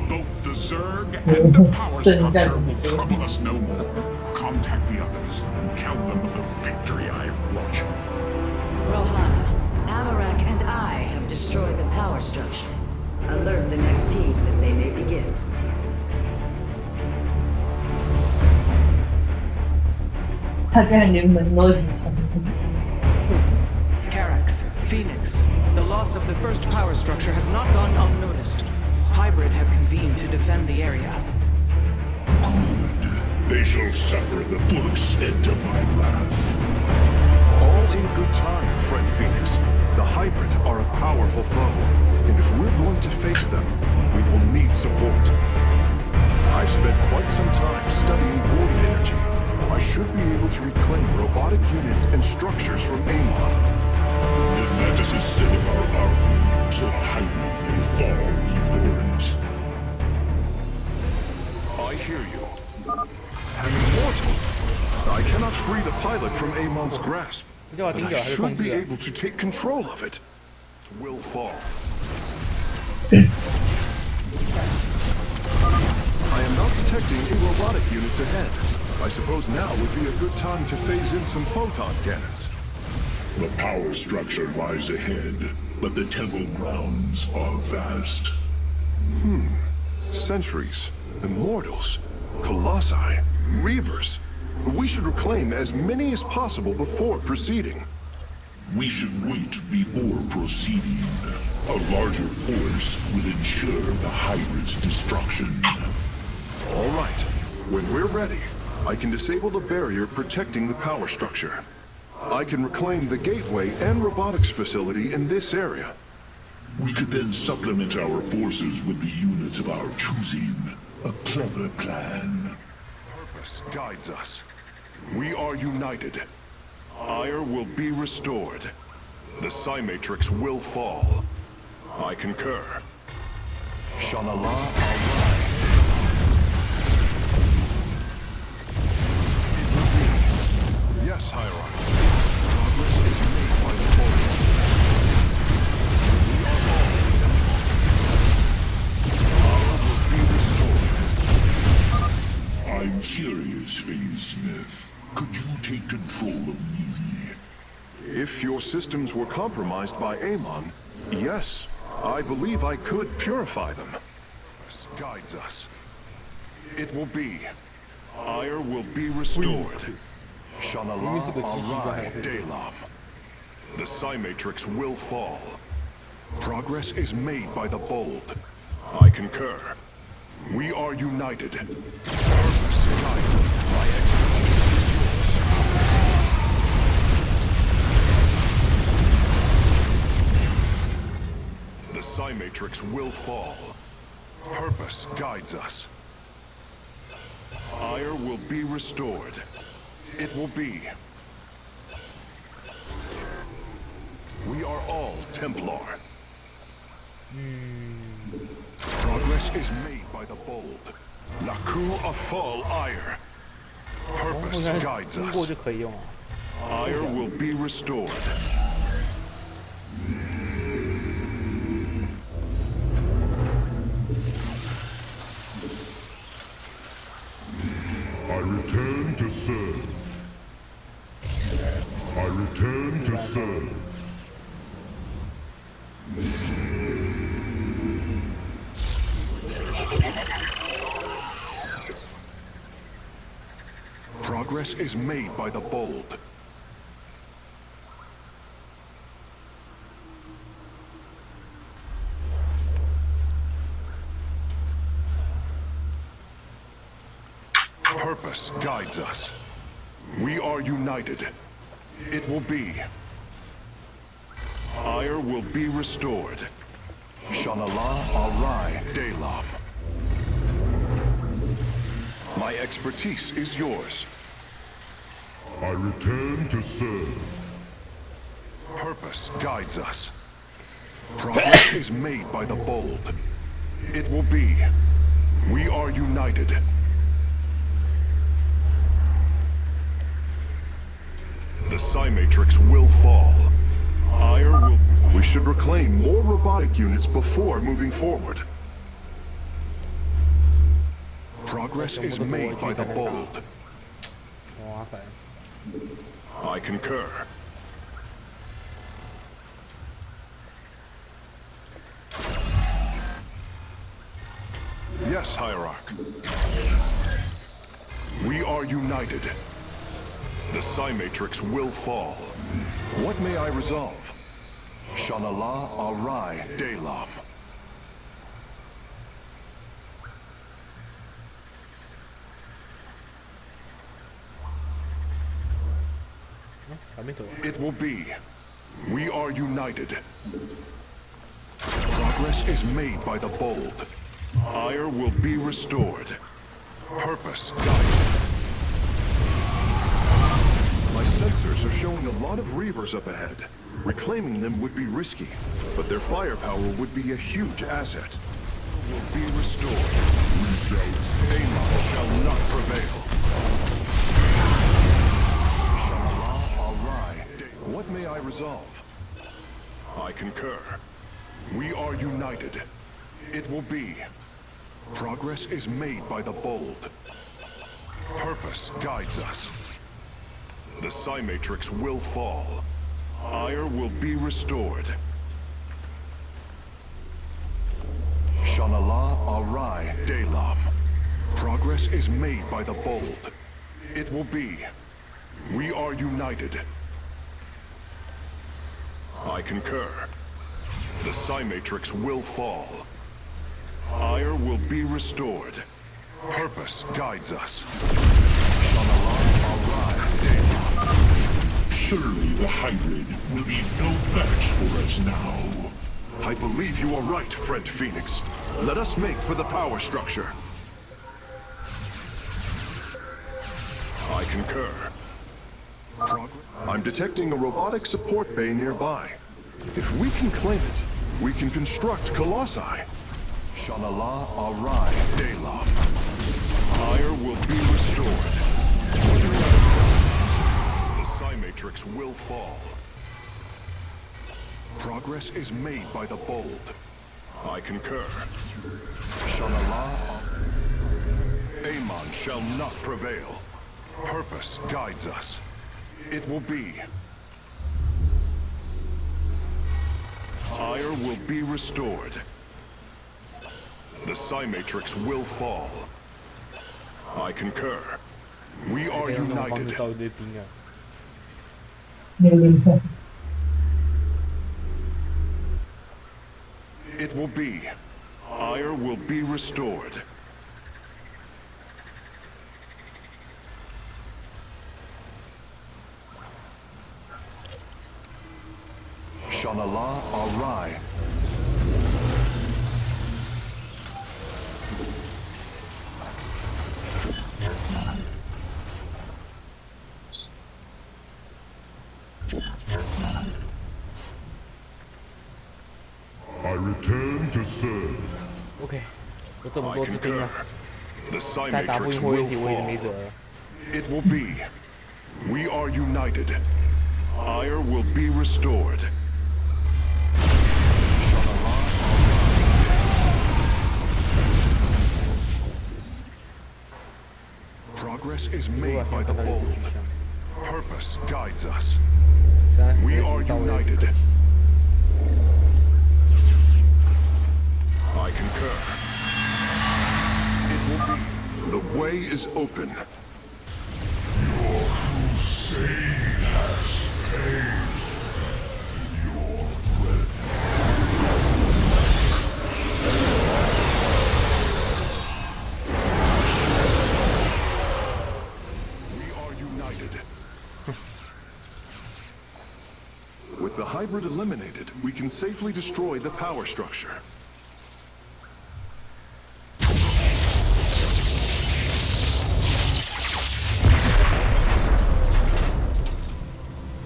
[SPEAKER 6] Both the Zerg and the power structure will trouble us no more. Contact the others and tell them of the victory I have brought you.
[SPEAKER 8] Rohana, Amarak and I have destroyed the power structure. Alert the next team that they may begin.
[SPEAKER 9] Carax, Phoenix, the loss of the first power structure has not gone unnoticed. Hybrid have convened to defend the area.
[SPEAKER 7] Good. They shall suffer the full extent of my wrath.
[SPEAKER 10] All in good time, friend Phoenix. The Hybrid are a powerful foe, and if we're going to face them, we will need support. I've spent quite some time studying void energy. I should be able to reclaim robotic units and structures from Amon.
[SPEAKER 7] Then let us assemble our army, so Hybrid may fall before it.
[SPEAKER 10] I hear you. An immortal! I cannot free the pilot from Amon's grasp, but I should be able to take control of it. Will fall. I am not detecting any robotic units ahead. I suppose now would be a good time to phase in some photon cannons.
[SPEAKER 7] The power structure lies ahead, but the temple grounds are vast.
[SPEAKER 10] Sentries, immortals, colossi, reavers. We should reclaim as many as possible before proceeding.
[SPEAKER 7] We should wait before proceeding. A larger force will ensure the Hybrid's destruction.
[SPEAKER 10] All right. When we're ready, I can disable the barrier protecting the power structure. I can reclaim the gateway and robotics facility in this area.
[SPEAKER 7] We could then supplement our forces with the units of our choosing. A clever plan.
[SPEAKER 10] Purpose guides us. We are united. Ire will be restored. The Psi-Matrix will fall. I concur. Shanala Alai. Yes, Hierarch. Progress is made by the Force. We are all Ire will be restored.
[SPEAKER 7] I'm curious, Phase Smith. Could you take control of me?
[SPEAKER 10] If your systems were compromised by Amon, yes, I believe I could purify them. This guides us. It will be. Ire will be restored. Shanala Arai Delam. The Psi-Matrix will fall. Progress is made by the bold. I concur. We are united. Purpose guides us. My expertise is yours. The
[SPEAKER 6] Psy-Matrix will fall. Purpose guides us. Ire will be restored. It will be. We are all Templar. Progress is made by the bold. Naku of fall ire. Purpose guides
[SPEAKER 2] 经过
[SPEAKER 6] us.
[SPEAKER 2] 就可以用了。
[SPEAKER 6] Ire will be restored.
[SPEAKER 3] I return to serve. I return to serve.
[SPEAKER 6] Progress is made by the bold. Purpose guides us. We are united. It will be. Ire will be restored. Shanala Arai Delam. My expertise is yours.
[SPEAKER 3] I return to serve.
[SPEAKER 6] Purpose guides us. Progress is made by the bold. It will be. We are united. The Psy-Matrix will fall. Ire will... We should reclaim more robotic units before moving forward. Progress is made by the bold.
[SPEAKER 2] 麻烦。
[SPEAKER 6] I concur. Yes, Hierarch. We are united. The Psy-Matrix will fall. What may I resolve? Shanala Arai Delam. It will be. We are united. Progress is made by the bold. Ire will be restored. Purpose guided. My sensors are showing a lot of Reavers up ahead. Reclaiming them would be risky, but their firepower would be a huge asset. Will be restored. Amon shall not prevail. What may I resolve? I concur. We are united. It will be. Progress is made by the bold. Purpose guides us. The Psy-Matrix will fall. Ire will be restored. Shanala Arai Delam. Progress is made by the bold. It will be. We are united. I concur. The Psy-Matrix will fall. Ire will be restored. Purpose guides us.
[SPEAKER 3] Surely the hybrid will be no match for us now.
[SPEAKER 6] I believe you are right, friend Phoenix. Let us make for the power structure. I concur. I'm detecting a robotic support bay nearby. If we can claim it, we can construct Colossi. Shanala Arai Delam. Ire will be restored. The Psy-Matrix will fall. Progress is made by the bold. I concur. Shanala Amon shall not prevail. Purpose guides us. It will be. Ire will be restored. The Psy-Matrix will fall. I concur. We are united. It will be. Ire will be restored. Shanala Arai.
[SPEAKER 3] I return to serve.
[SPEAKER 2] OK，有这么
[SPEAKER 10] I
[SPEAKER 2] 多资金啊，
[SPEAKER 10] concur. The Psi
[SPEAKER 2] 再打不
[SPEAKER 10] Matrix
[SPEAKER 2] 赢火焰
[SPEAKER 10] will
[SPEAKER 2] 体我已经
[SPEAKER 10] fall.
[SPEAKER 2] 没辙了。
[SPEAKER 10] It will be. We are united. Ire will be restored. Progress is made by the bold. Purpose guides us. We are united. I concur. It will be. The way is open.
[SPEAKER 3] Your crusade has failed. Your breath.
[SPEAKER 10] We are united. With the hybrid eliminated, we can safely destroy the power structure.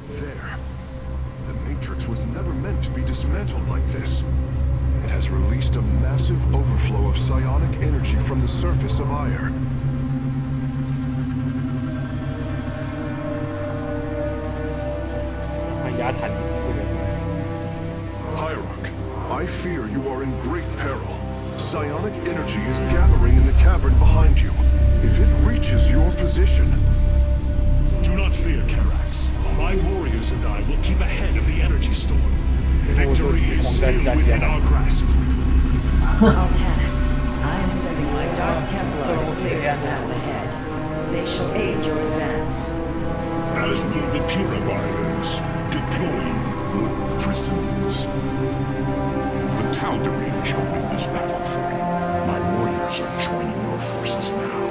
[SPEAKER 10] There. The Matrix was never meant to be dismantled like this. It has released a massive overflow of psionic energy from the surface of Ire. Hierarch, I fear you are in great peril. Psionic energy is gathering in the cavern behind you. If it reaches your position...
[SPEAKER 3] Do not fear, Karax. My warriors and I will keep ahead of the energy storm. Victory is still within our grasp.
[SPEAKER 8] Artanis, I am sending my Dark Templar to clear the path ahead. They shall aid your advance.
[SPEAKER 3] As will the purifiers, deploying good prisons. The Tal'Darim shall win this battle for you. My warriors are joining your forces now.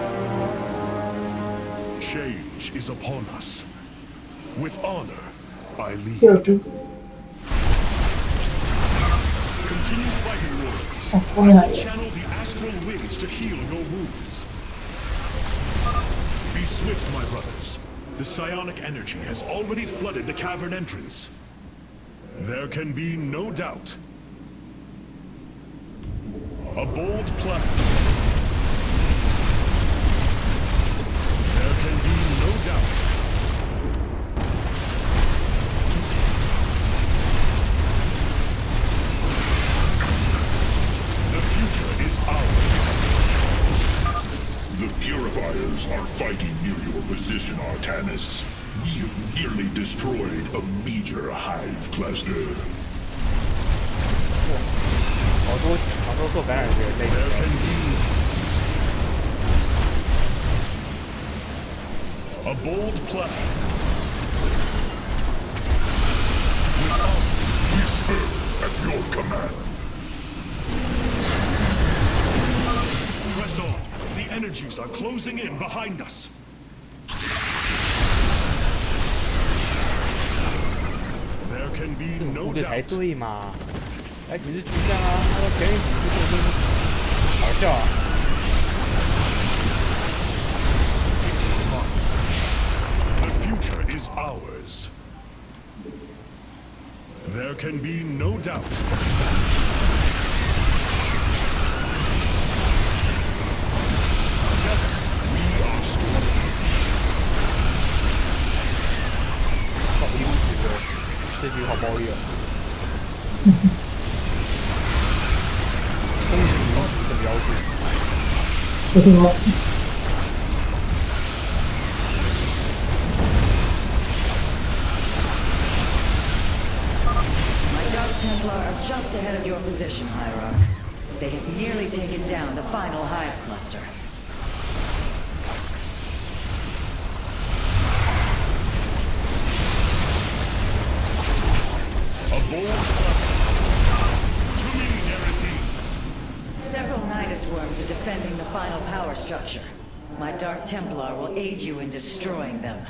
[SPEAKER 3] Change is upon us. With honor, I lead. Continue fighting, warriors. I will channel the astral winds to heal your wounds. Be swift, my brothers. The psionic energy has already flooded the cavern entrance. There can be no doubt. A bold plan. There can be no doubt. The future is ours.
[SPEAKER 7] The Purifiers are fighting near your position, Artanis. We have nearly destroyed a major hive cluster.
[SPEAKER 3] There can be a bold plan.
[SPEAKER 7] We serve at your command.
[SPEAKER 3] Press on. The energies are closing in behind us. There can be no
[SPEAKER 2] 才
[SPEAKER 3] doubt.
[SPEAKER 2] 对嘛？哎，只是主将啊，他的表演体就已经好笑啊。
[SPEAKER 3] The future is ours. There can be no doubt. Together, we are strong.
[SPEAKER 2] 靠，一路几个，这局好暴力啊！终于的标志。
[SPEAKER 11] 为什么？
[SPEAKER 8] My Dark Templar are just ahead of your position, Hierarch. They have nearly taken down the final hive cluster.
[SPEAKER 3] A bold plan. To me, Heresy.
[SPEAKER 8] Several Nidus worms are defending the final power structure. My Dark Templar will aid you in destroying them.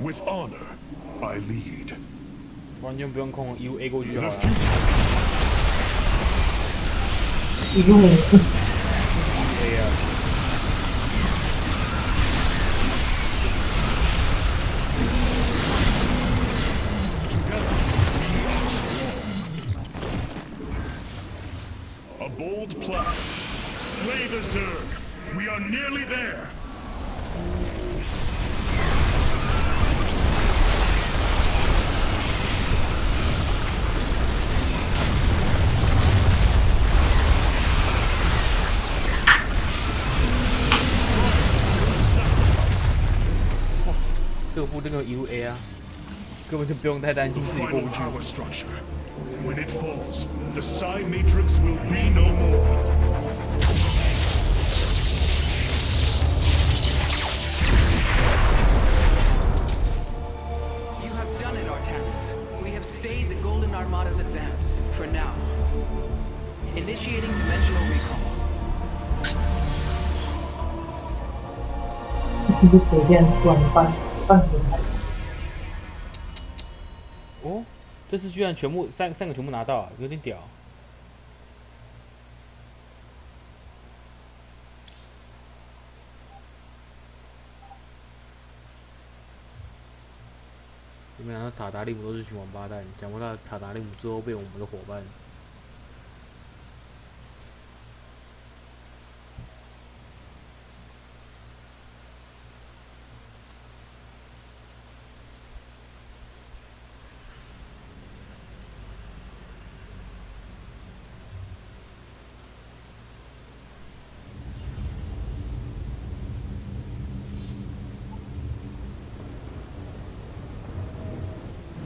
[SPEAKER 3] With honor, I lead.
[SPEAKER 2] 完全不用控，一路 A 过去就好
[SPEAKER 3] The
[SPEAKER 2] 了。
[SPEAKER 3] future
[SPEAKER 11] 一路
[SPEAKER 2] A 啊，
[SPEAKER 3] A bold plan. Slay the Zerg. We are nearly there.
[SPEAKER 2] 这个部队跟 UA 啊，根本就不用太担心自己过不去。
[SPEAKER 3] Power structure. When it falls, the Psi Matrix will be no more.
[SPEAKER 9] You have done it, Artanis. We have stayed the Golden Armada's advance, for now. Initiating dimensional recall.
[SPEAKER 11] 就是随便突然半天。
[SPEAKER 2] 哦，这次居然全部三个全部拿到啊，有点屌。没想到塔达利姆都是群王八蛋，想不到塔达利姆最后被我们的伙伴。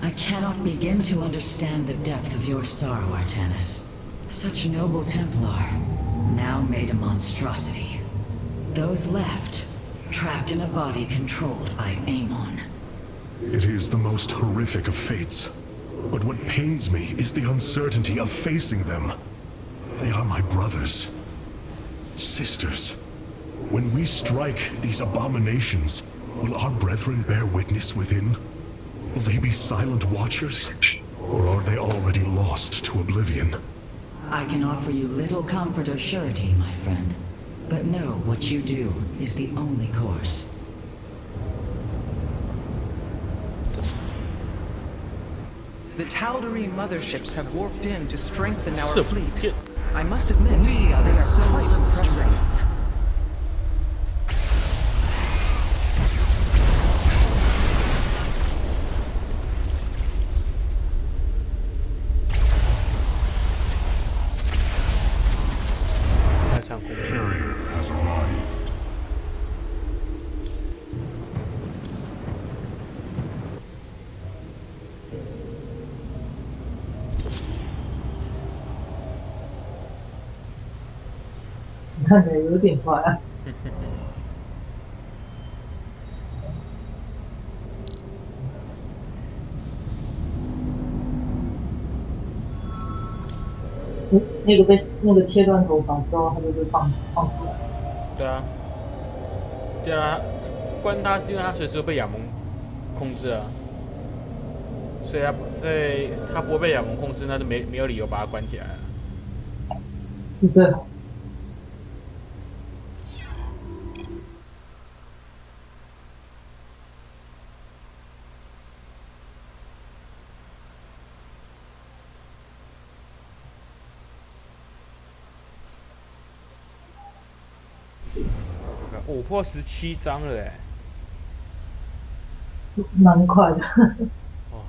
[SPEAKER 8] I cannot begin to understand the depth of your sorrow, Artanis. Such noble Templar, now made a monstrosity. Those left, trapped in a body controlled by Amon.
[SPEAKER 3] It is the most horrific of fates. But what pains me is the uncertainty of facing them. They are my brothers. Sisters. When we strike these abominations, will our brethren bear witness within? Will they be silent watchers? Or are they already lost to oblivion?
[SPEAKER 8] I can offer you little comfort or surety, my friend. But know what you do is the only course.
[SPEAKER 9] The Tal'Darim motherships have warped in to strengthen our
[SPEAKER 2] So,
[SPEAKER 9] fleet. I must admit, they are quite impressive.
[SPEAKER 3] Carrier has arrived.
[SPEAKER 11] 你看起来有点快啊。那个切断头发之后，它就会放出来。
[SPEAKER 2] 对啊，对啊，关他是因为他随时会被亚蒙控制啊，所以他不会被亚蒙控制，那就没有理由把他关起来了。
[SPEAKER 11] 是最好。
[SPEAKER 2] 我破17张了哎！
[SPEAKER 11] 蛮快的。
[SPEAKER 2] 哦，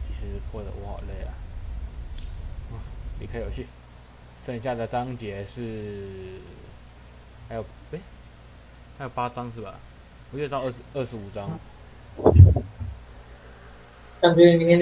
[SPEAKER 2] 其实破的我好累啊。离开游戏，剩下的章节是还有还有8张是吧？我记得到25张。
[SPEAKER 11] 感觉明天。